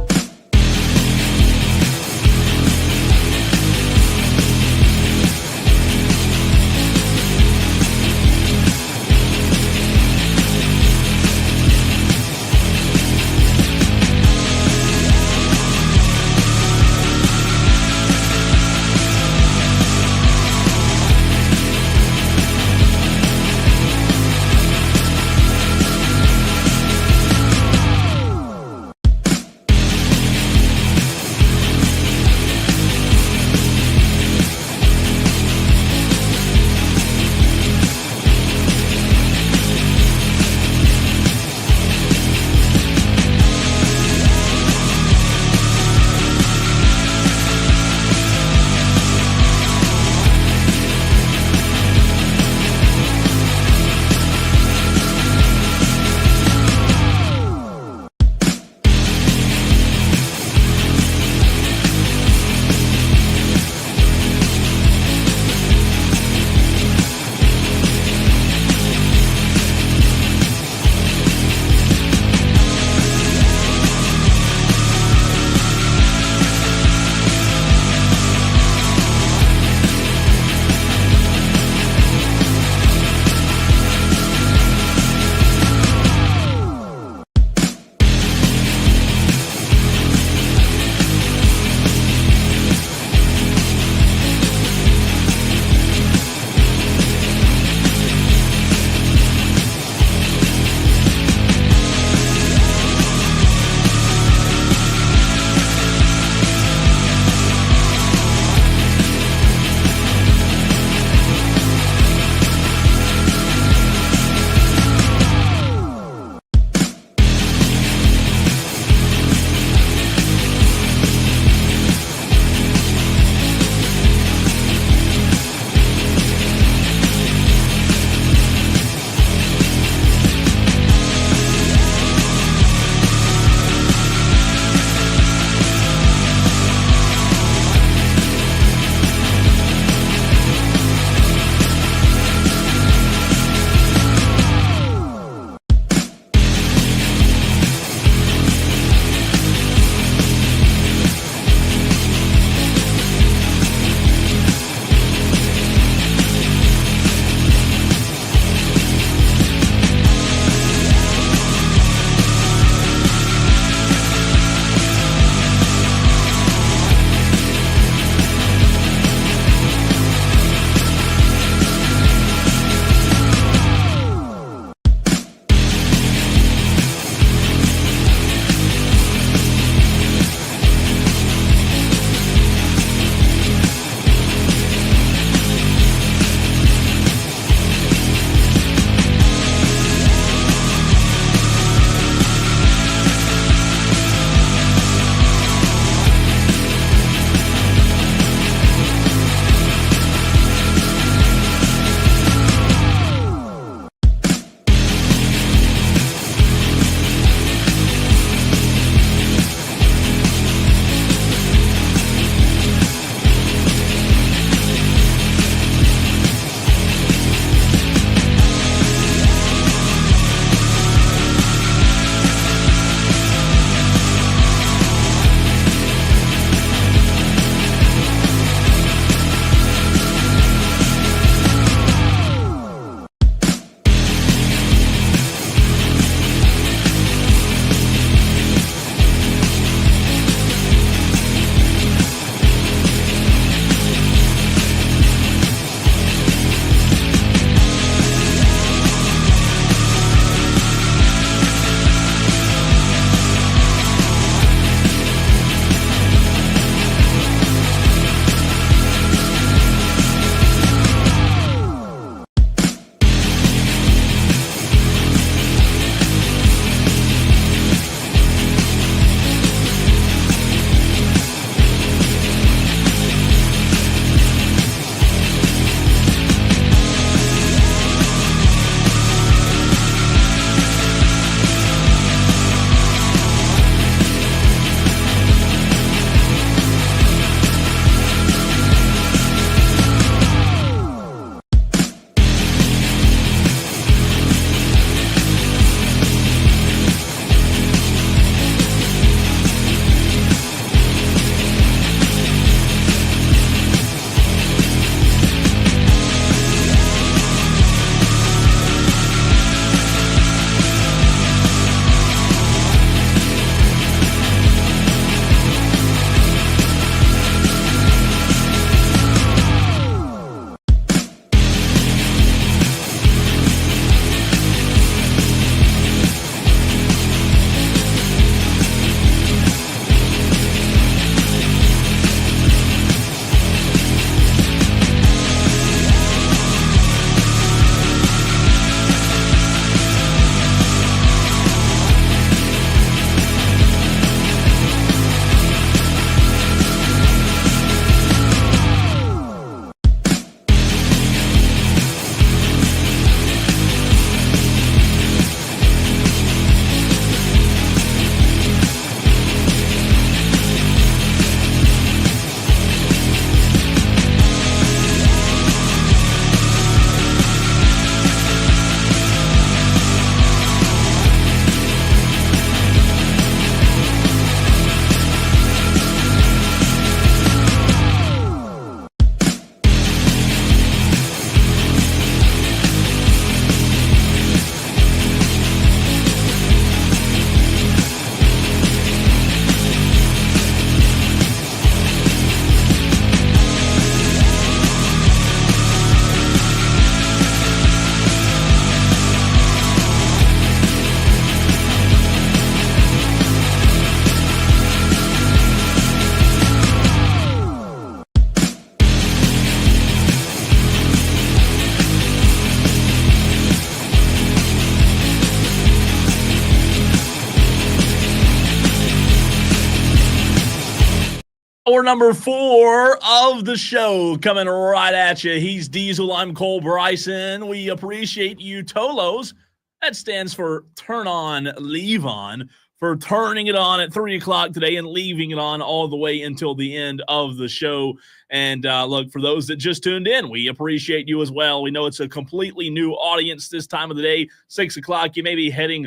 Or number 4 of the show coming right at you. He's Diesel. I'm Cole Bryson. We appreciate you, Tolos. That stands for Turn On, Leave On, for turning it on at 3 o'clock today and leaving it on all the way until the end of the show. And look, for those that just tuned in, we appreciate you as well. We know it's a completely new audience this time of the day, 6 o'clock. You may be heading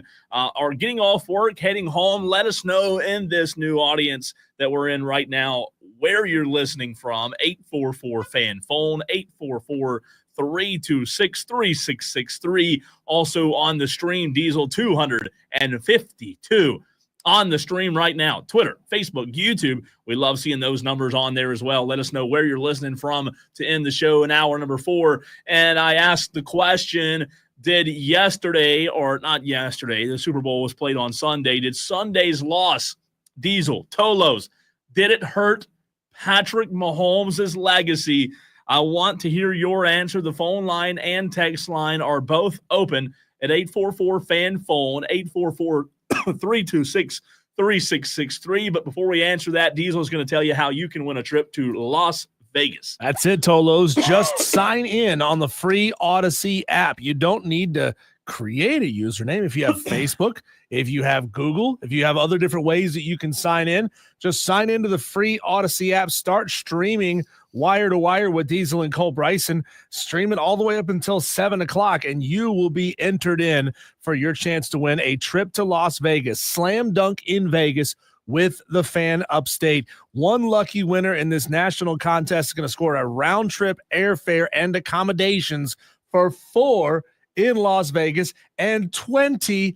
or getting off work, heading home. Let us know in this new audience that we're in right now where you're listening from. 844-FAN-PHONE, 844-326-3663. Also on the stream, Diesel 252 on the stream right now. Twitter, Facebook, YouTube. We love seeing those numbers on there as well. Let us know where you're listening from to end the show in hour number 4. And I asked the question, did yesterday, or not yesterday, the Super Bowl was played on Sunday, did Sunday's loss, Diesel, Tolos, did it hurt Patrick Mahomes' legacy? I want to hear your answer. The phone line and text line are both open at 844-FAN-PHONE, 844-326-3663. But before we answer that, Diesel is going to tell you how you can win a trip to Las Vegas. That's it, Tolos. Just sign in on the free Audacy app. You don't need to create a username. If you have Facebook, if you have Google, if you have other different ways that you can sign in, just sign into the free Audacy app. Start streaming wire to wire with Diesel and Cole Bryson. Stream it all the way up until 7 o'clock, and you will be entered in for your chance to win a trip to Las Vegas. Slam dunk in Vegas with the Fan Upstate. One lucky winner in this national contest is going to score a round trip airfare and accommodations for 4 in Las Vegas and $20,000.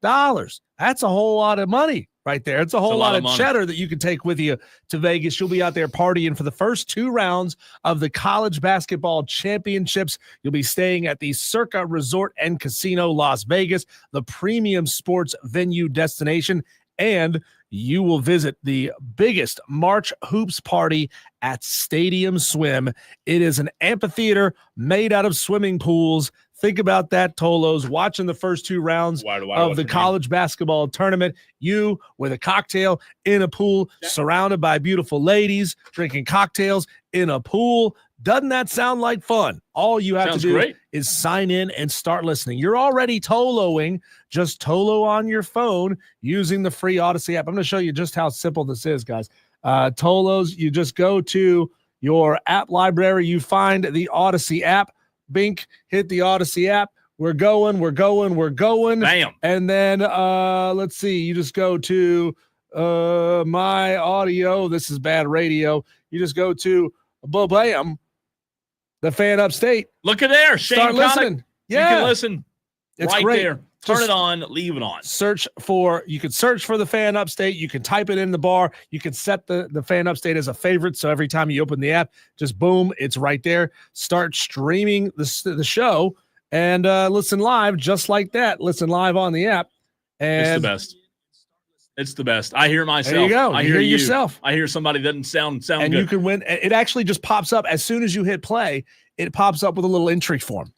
That's a whole lot of money right there. It's a whole lot of cheddar that you can take with you to Vegas. You'll be out there partying for the first 2 rounds of the college basketball championships. You'll be staying at the Circa Resort and Casino Las Vegas, the premium sports venue destination, and you will visit the biggest March hoops party at Stadium Swim. It is an amphitheater made out of swimming pools. Think about that, Tolos, watching the first 2 rounds of the college basketball tournament. You with a cocktail in a pool, surrounded by beautiful ladies, drinking cocktails in a pool. Doesn't that sound like fun? All you have to do is sign in and start listening. You're already Toloing. Just Tolo on your phone using the free Audacy app. I'm going to show you just how simple this is, guys. Tolos, you just go to your app library. You find the Audacy app. Bink, hit the Audacy app. We're going. Bam. And then let's see. You just go to my audio. This is bad radio. You just go to bam, the Fan Upstate. Look at there. Shane Start listening. Yeah. You can listen It's right great. there. Turn it on, leave it on. You can search for the Fan Upstate. You can type it in the bar. You can set the Fan Upstate as a favorite. So every time you open the app, just boom, it's right there. Start streaming the show and listen live just like that. Listen live on the app. And it's the best. It's the best. I hear myself. There you go. I hear yourself. I hear somebody that doesn't sound and good. You can win. It actually just pops up as soon as you hit play. It pops up with a little entry form.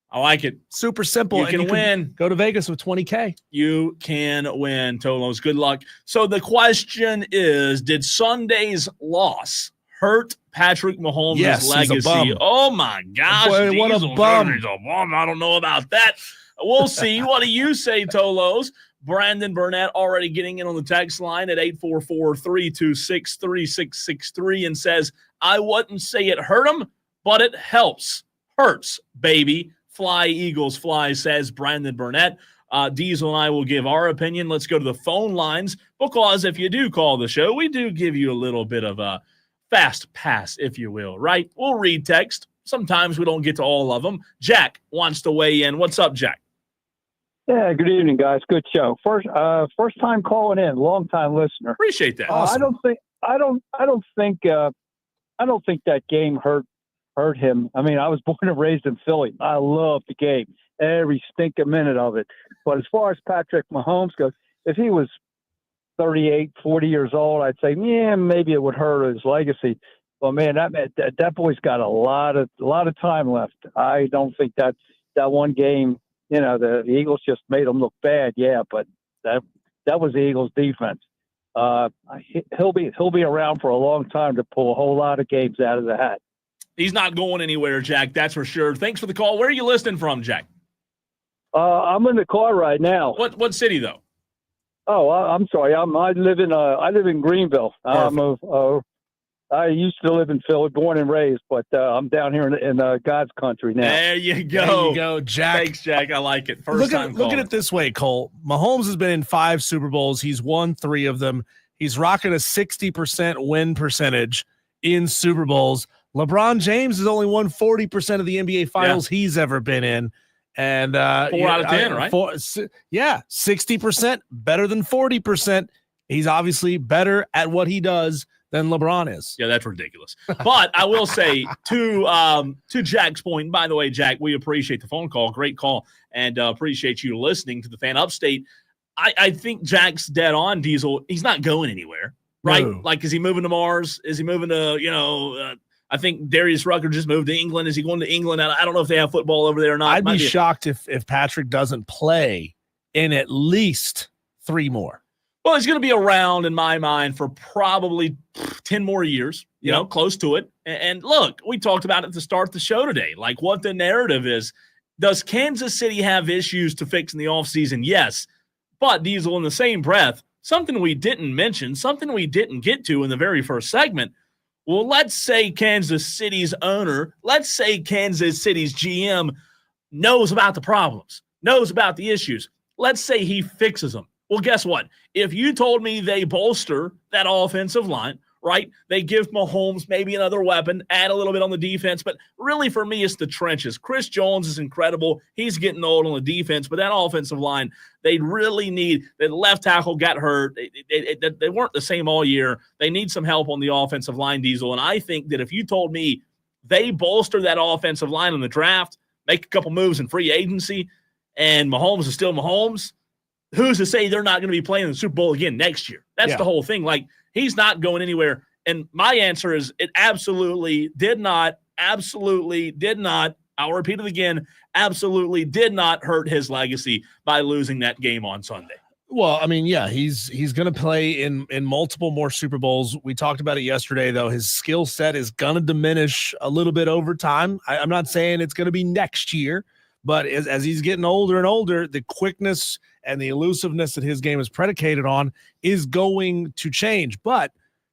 I like it. Super simple. You can win. Go to Vegas with $20K. You can win, Tolos. Good luck. So the question is, did Sunday's loss hurt Patrick Mahomes' legacy? Oh, my gosh. Boy, what a bum. He's a bum. I don't know about that. We'll see. What do you say, Tolos? Brandon Burnett already getting in on the text line at 844-326-3663 and says, I wouldn't say it hurt him, but it helps. Hurts, baby. Fly, Eagles, fly, says Brandon Burnett. Diesel and I will give our opinion. Let's go to the phone lines because if you do call the show, we do give you a little bit of a fast pass, if you will, right? We'll read text. Sometimes we don't get to all of them. Jack wants to weigh in. What's up, Jack? Yeah, good evening, guys. Good show. First time calling in, long time listener. Appreciate that. Awesome. I don't think that game hurt him. I mean, I was born and raised in Philly. I love the game, every stinking minute of it. But as far as Patrick Mahomes goes, if he was 38, 40 years old, I'd say, yeah, maybe it would hurt his legacy. But man, that boy's got a lot of time left. I don't think that one game, the Eagles just made him look bad. Yeah, but that was the Eagles defense. he'll be around for a long time to pull a whole lot of games out of the hat. He's not going anywhere, Jack. That's for sure. Thanks for the call. Where are you listening from, Jack? I'm in the car right now. What city though? Oh, I'm sorry. I live in Greenville. I used to live in Philly, born and raised, but I'm down here in God's country now. There you go. There you go, Jack. Thanks, Jack. I like it. Look at it this way, Cole. Mahomes has been in 5 Super Bowls. He's won 3 of them. He's rocking a 60% win percentage in Super Bowls. LeBron James has only won 40% of the NBA finals he's ever been in. And 4 out of 10, right? 60% better than 40%. He's obviously better at what he does than LeBron is. Yeah, that's ridiculous. But I will say to Jack's point, by the way, Jack, we appreciate the phone call. Great call. And appreciate you listening to the Fan Upstate. I think Jack's dead on, Diesel. He's not going anywhere, right? No. Like, is he moving to Mars? Is he moving to, I think Darius Rucker just moved to England. Is he going to England? I don't know if they have football over there or not. I'd be shocked if Patrick doesn't play in at least 3 more. Well, he's going to be around, in my mind, for probably 10 more years, you know, close to it. And look, we talked about it to start the show today, like what the narrative is. Does Kansas City have issues to fix in the offseason? Yes. But, Diesel, in the same breath, something we didn't mention, something we didn't get to in the very first segment. Well, let's say Kansas City's owner, let's say Kansas City's GM knows about the problems, knows about the issues. Let's say he fixes them. Well, guess what? If you told me they bolster that offensive line, right, they give Mahomes maybe another weapon, add a little bit on the defense, but really for me it's the trenches. Chris Jones is incredible. He's getting old on the defense, but that offensive line, they really need – the left tackle got hurt. They weren't the same all year. They need some help on the offensive line, Diesel, and I think that if you told me they bolster that offensive line in the draft, make a couple moves in free agency, and Mahomes is still Mahomes – who's to say they're not going to be playing in the Super Bowl again next year? That's the whole thing. Like, he's not going anywhere. And my answer is it absolutely did not, I'll repeat it again, absolutely did not hurt his legacy by losing that game on Sunday. Well, I mean, yeah, he's going to play in multiple more Super Bowls. We talked about it yesterday, though. His skill set is going to diminish a little bit over time. I'm not saying it's going to be next year, but as he's getting older and older, the quickness and the elusiveness that his game is predicated on is going to change. But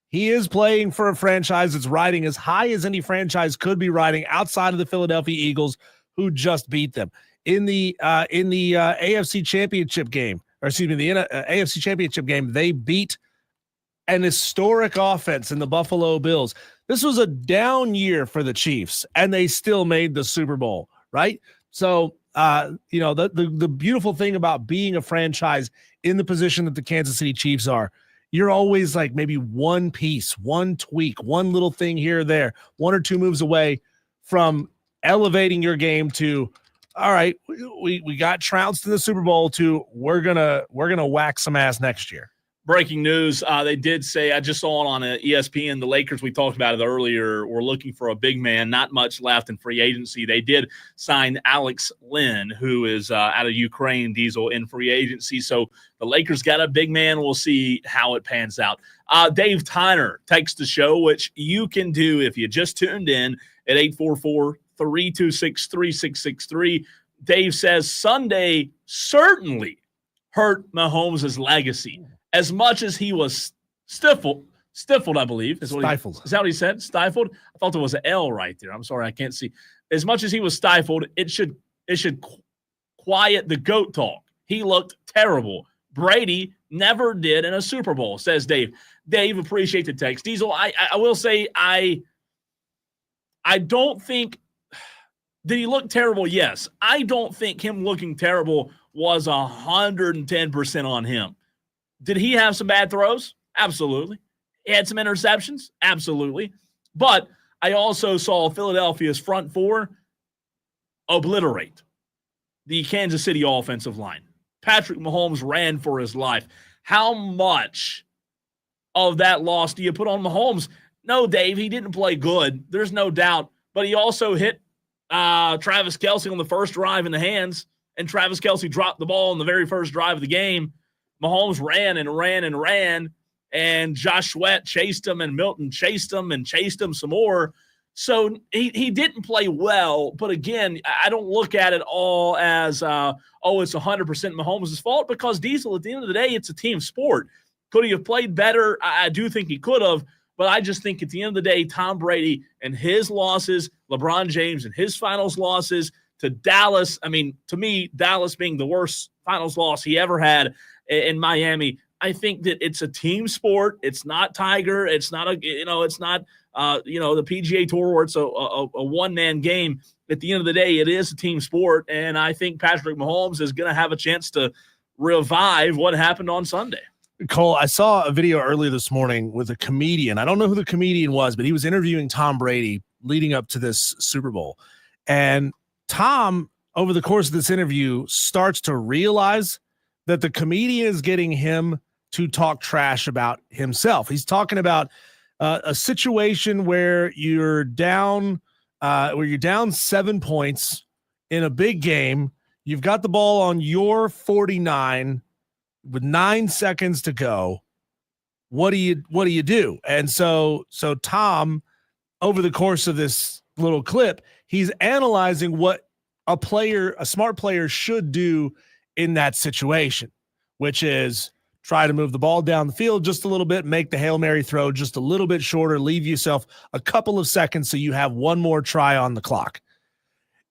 he is playing for a franchise that's riding as high as any franchise could be riding outside of the Philadelphia Eagles, who just beat them in the AFC Championship game. Or excuse me, the AFC Championship game. They beat an historic offense in the Buffalo Bills. This was a down year for the Chiefs, and they still made the Super Bowl, right? So, the beautiful thing about being a franchise in the position that the Kansas City Chiefs are, you're always like maybe one piece, one tweak, one little thing here or there, 1 or 2 moves away from elevating your game to, all right, we got trounced in the Super Bowl to we're gonna whack some ass next year. Breaking news, they did say, I just saw it on ESPN, the Lakers, we talked about it earlier, were looking for a big man, not much left in free agency. They did sign Alex Lynn, who is out of Ukraine, Diesel, in free agency. So the Lakers got a big man. We'll see how it pans out. Dave Tyner takes the show, which you can do if you just tuned in at 844-326-3663. Dave says Sunday certainly hurt Mahomes' legacy. As much as he was stifled, I believe. Stifled. Is that what he said? Stifled? I thought there was an L right there. I'm sorry, I can't see. As much as he was stifled, it should quiet the GOAT talk. He looked terrible. Brady never did in a Super Bowl, says Dave. Dave, appreciate the text. Diesel, I will say I don't think – did he look terrible? Yes. I don't think him looking terrible was 110% on him. Did he have some bad throws? Absolutely. He had some interceptions? Absolutely. But I also saw Philadelphia's front four obliterate the Kansas City offensive line. Patrick Mahomes ran for his life. How much of that loss do you put on Mahomes? No, Dave, he didn't play good. There's no doubt. But he also hit Travis Kelce on the first drive in the hands, and Travis Kelce dropped the ball on the very first drive of the game. Mahomes ran and ran and ran, and Josh Sweat chased him, and Milton chased him some more. So he didn't play well. But again, I don't look at it all as, it's 100% Mahomes' fault, because Diesel, at the end of the day, it's a team sport. Could he have played better? I do think he could have. But I just think at the end of the day, Tom Brady and his losses, LeBron James and his finals losses to Dallas, I mean, to me, Dallas being the worst finals loss he ever had in Miami, I think that it's a team sport. It's not Tiger. It's not it's not the PGA Tour where it's a one-man game. At the end of the day, it is a team sport, and I think Patrick Mahomes is going to have a chance to revive what happened on Sunday. Cole, I saw a video earlier this morning with a comedian. I don't know who the comedian was, but he was interviewing Tom Brady leading up to this Super Bowl. And Tom, over the course of this interview, starts to realize that the comedian is getting him to talk trash about himself. He's talking about a situation where you're down 7 points in a big game. You've got the ball on your 49 with 9 seconds to go. What do you do? And so Tom, over the course of this little clip, he's analyzing what a smart player should do in that situation, which is try to move the ball down the field just a little bit, make the Hail Mary throw just a little bit shorter, leave yourself a couple of seconds so you have one more try on the clock.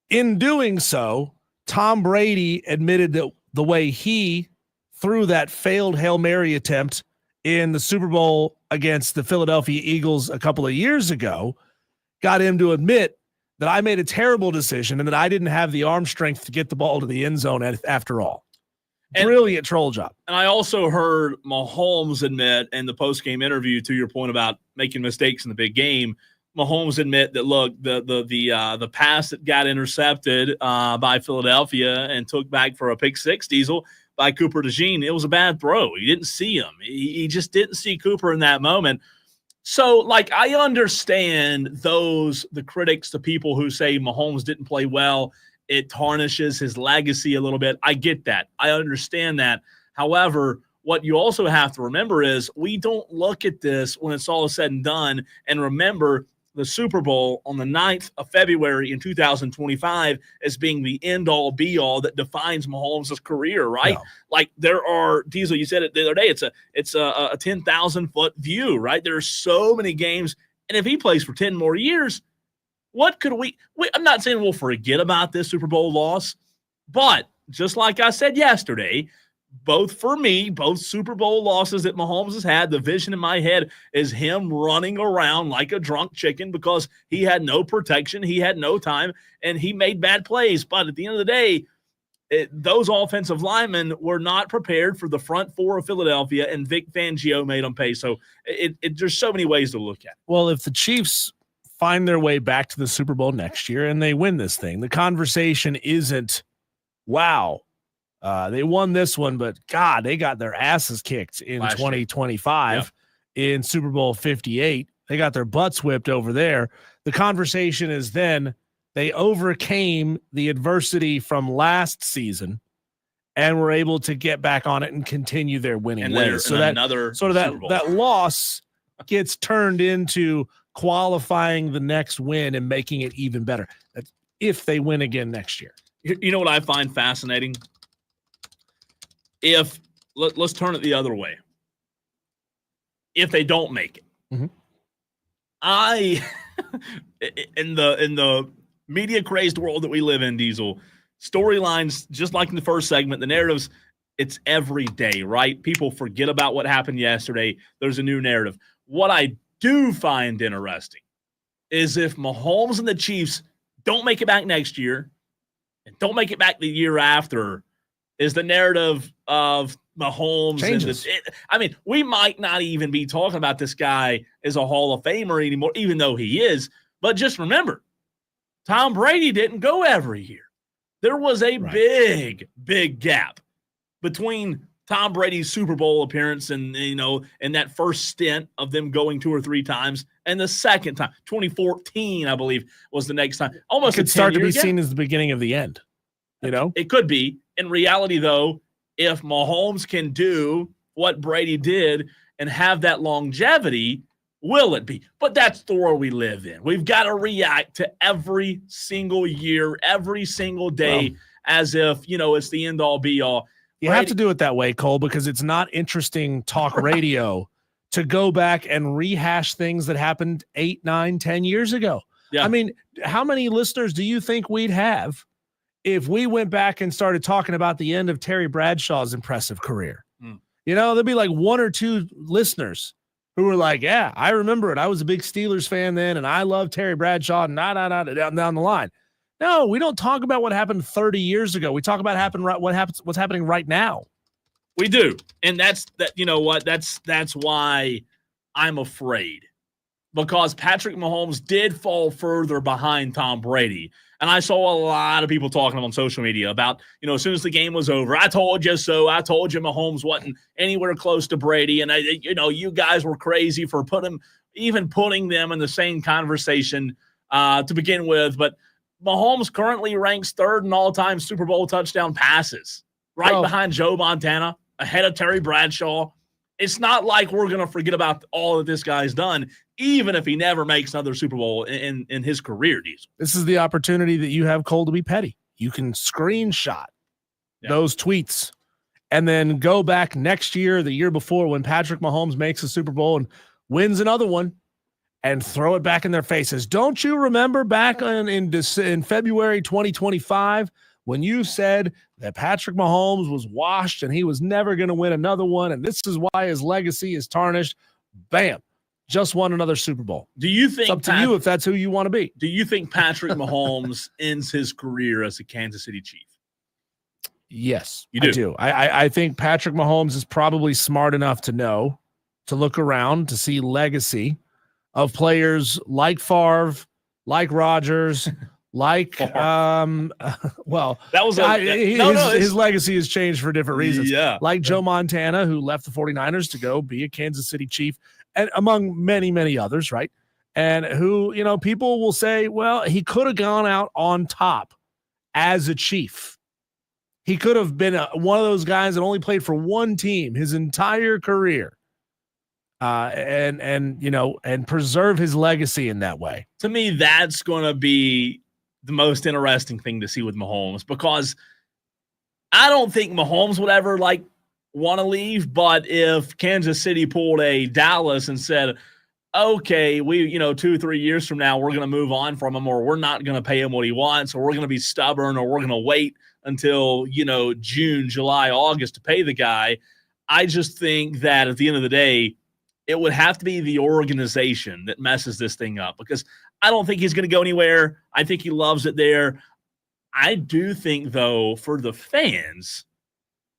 In doing so, Tom Brady admitted that the way he threw that failed Hail Mary attempt in the Super Bowl against the Philadelphia Eagles a couple of years ago got him to admit that I made a terrible decision and that I didn't have the arm strength to get the ball to the end zone after all. Brilliant troll job. And I also heard Mahomes admit in the post-game interview, to your point about making mistakes in the big game, Mahomes admit that, look, the pass that got intercepted by Philadelphia and took back for a pick six, Diesel, by Cooper DeJean, it was a bad throw. He didn't see him. He just didn't see Cooper in that moment. So, I understand the critics, the people who say Mahomes didn't play well. It tarnishes his legacy a little bit. I get that. I understand that. However, what you also have to remember is we don't look at this when it's all said and done and remember the Super Bowl on the 9th of February in 2025 as being the end-all, be-all that defines Mahomes' career, right? No. There are, Diesel, you said it the other day, it's a 10,000-foot view, right? There are so many games, and if he plays for 10 more years, what could we I'm not saying we'll forget about this Super Bowl loss, but just like I said yesterday, both Super Bowl losses that Mahomes has had, the vision in my head is him running around like a drunk chicken because he had no protection, he had no time, and he made bad plays. But at the end of the day, those offensive linemen were not prepared for the front four of Philadelphia, and Vic Fangio made them pay. So there's so many ways to look at it. Well, if the Chiefs find their way back to the Super Bowl next year and they win this thing, the conversation isn't, wow, they won this one, but God, they got their asses kicked in 2025 in Super Bowl 58. They got their butts whipped over there. The conversation is then they overcame the adversity from last season and were able to get back on it and continue their winning ways. So that that loss gets turned into qualifying the next win and making it even better. That's if they win again next year. You know what I find fascinating? Let's turn it the other way. If they don't make it, in the media crazed world that we live in, Diesel, storylines, just like in the first segment, the narratives, it's every day, right? People forget about what happened yesterday. There's a new narrative. What I do find interesting is if Mahomes and the Chiefs don't make it back next year and don't make it back the year after, is the narrative of Mahomes. Changes. We might not even be talking about this guy as a Hall of Famer anymore, even though he is. But just remember, Tom Brady didn't go every year. There was a big, big gap between Tom Brady's Super Bowl appearance and that first stint of them going 2 or 3 times and the second time. 2014, I believe, was the next time. Almost it could start to be seen as the beginning of the end. It could be. In reality, though, if Mahomes can do what Brady did and have that longevity? Will it be? But that's the world we live in. We've got to react to every single year, every single day, as if, it's the end-all, be-all. You have to do it that way, Cole, because it's not interesting talk radio to go back and rehash things that happened 8, 9, 10 years ago. Yeah. I mean, how many listeners do you think we'd have if we went back and started talking about the end of Terry Bradshaw's impressive career? There'd be like 1 or 2 listeners who were like, yeah, I remember it. I was a big Steelers fan then, and I love Terry Bradshaw, and down the line. No, we don't talk about what happened 30 years ago. We talk about what's happening right now. We do. And that's why I'm afraid. Because Patrick Mahomes did fall further behind Tom Brady. And I saw a lot of people talking on social media about, as soon as the game was over, I told you so. I told you Mahomes wasn't anywhere close to Brady. And, you guys were crazy for putting them in the same conversation to begin with. But Mahomes currently ranks 3rd in all-time Super Bowl touchdown passes, right behind Joe Montana, ahead of Terry Bradshaw. It's not like we're going to forget about all that this guy's done, even if he never makes another Super Bowl in his career. This is the opportunity that you have, Cole, to be petty. You can screenshot those tweets and then go back next year, the year before, when Patrick Mahomes makes a Super Bowl and wins another one, and throw it back in their faces. Don't you remember back in February 2025 when you said that Patrick Mahomes was washed and he was never going to win another one, and this is why his legacy is tarnished? Bam. Just won another Super Bowl. Do you think it's up to you if that's who you want to be? Do you think Patrick Mahomes ends his career as a Kansas City Chief? Yes, you do. I do. I think Patrick Mahomes is probably smart enough to know, to look around, to see legacy of players like Favre, like Rodgers, like that was his legacy has changed for different reasons. Yeah, like Joe Montana, who left the 49ers to go be a Kansas City Chief, and among many others, right? And who, people will say, well, he could have gone out on top as a Chief. He could have been one of those guys that only played for one team his entire career. And preserve his legacy in that way. To me, that's going to be the most interesting thing to see with Mahomes, because I don't think Mahomes would ever want to leave. But if Kansas City pulled a Dallas and said, okay, we, 2-3 years from now, we're going to move on from him, or we're not going to pay him what he wants, or we're going to be stubborn, or we're going to wait until, June, July, August to pay the guy. I just think that at the end of the day, it would have to be the organization that messes this thing up, because I don't think he's going to go anywhere. I think he loves it there. I do think, though, for the fans,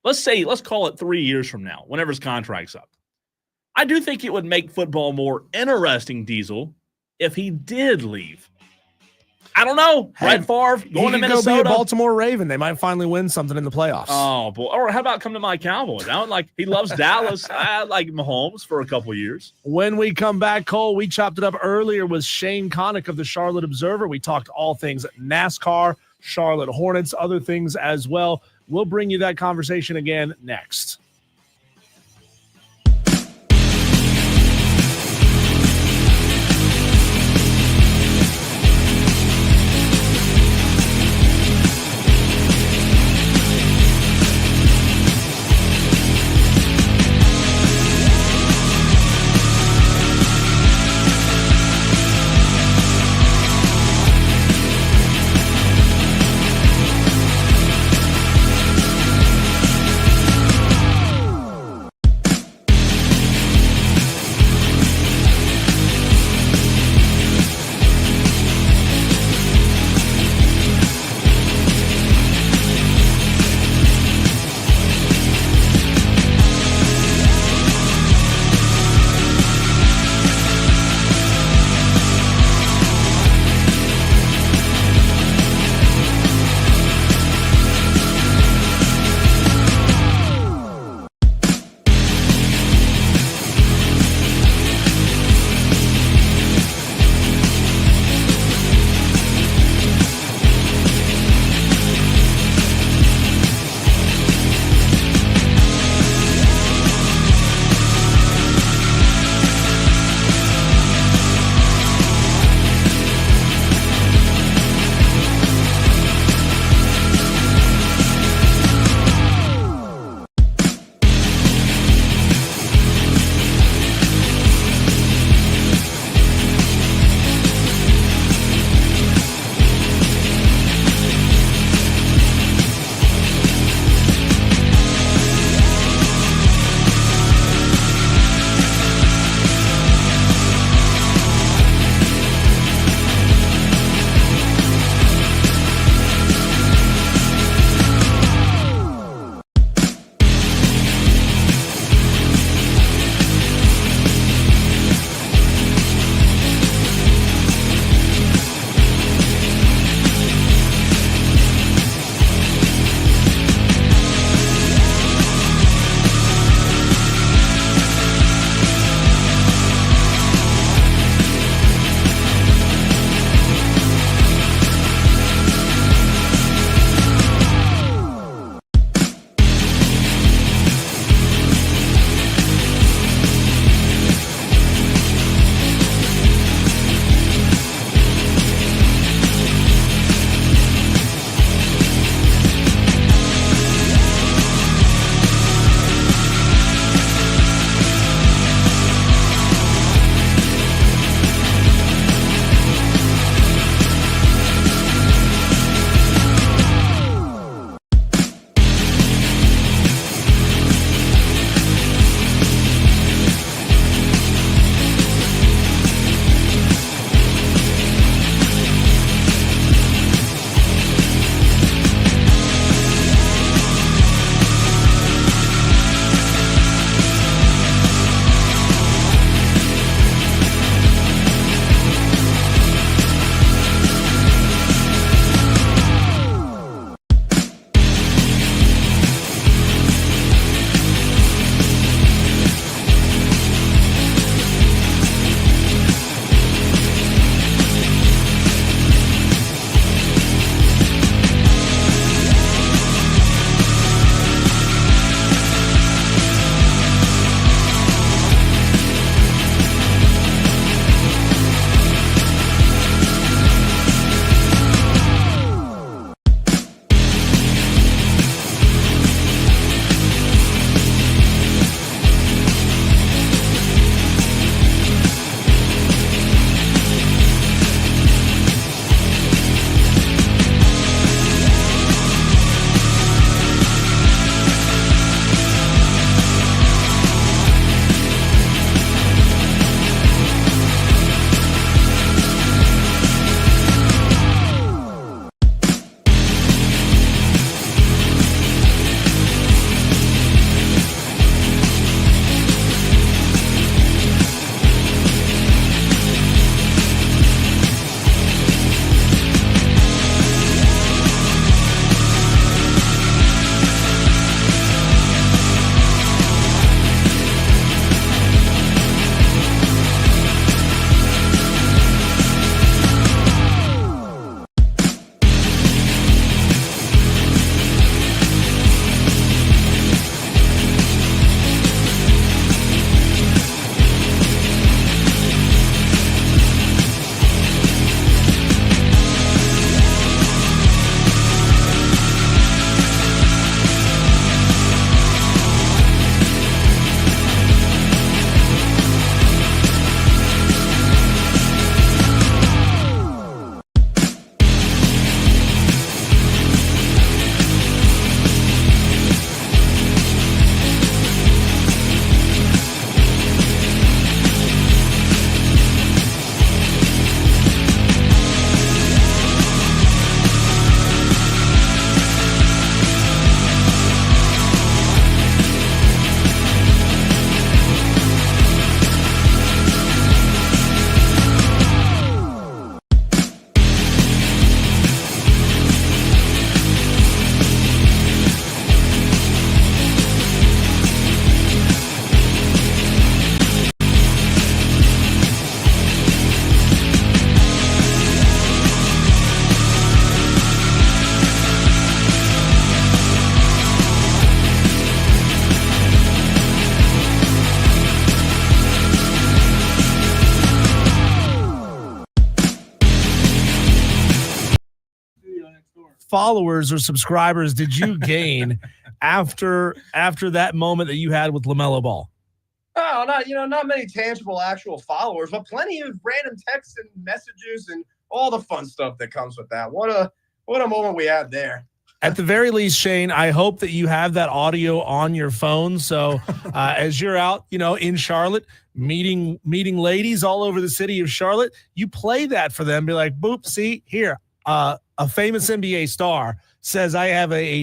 let's call it 3 years from now, whenever his contract's up, I do think it would make football more interesting, Diesel, if he did leave. I don't know. Brett Favre going to Minnesota. Go be a Baltimore Raven. They might finally win something in the playoffs. Oh, boy. Or how about come to my Cowboys? He loves Dallas. I like Mahomes for a couple years. When we come back, Cole, we chopped it up earlier with Shane Connick of the Charlotte Observer. We talked all things NASCAR, Charlotte Hornets, other things as well. We'll bring you that conversation again next. followers or subscribers did you gain after that moment that you had with LaMelo Ball? Oh, not many tangible actual followers, but plenty of random texts and messages and all the fun stuff that comes with that. What a moment we had there. At the very least, Shane, I hope that you have that audio on your phone. So as you're out, in Charlotte, meeting ladies all over the city of Charlotte, you play that for them. Be like, boop, see here, a famous NBA star says I have a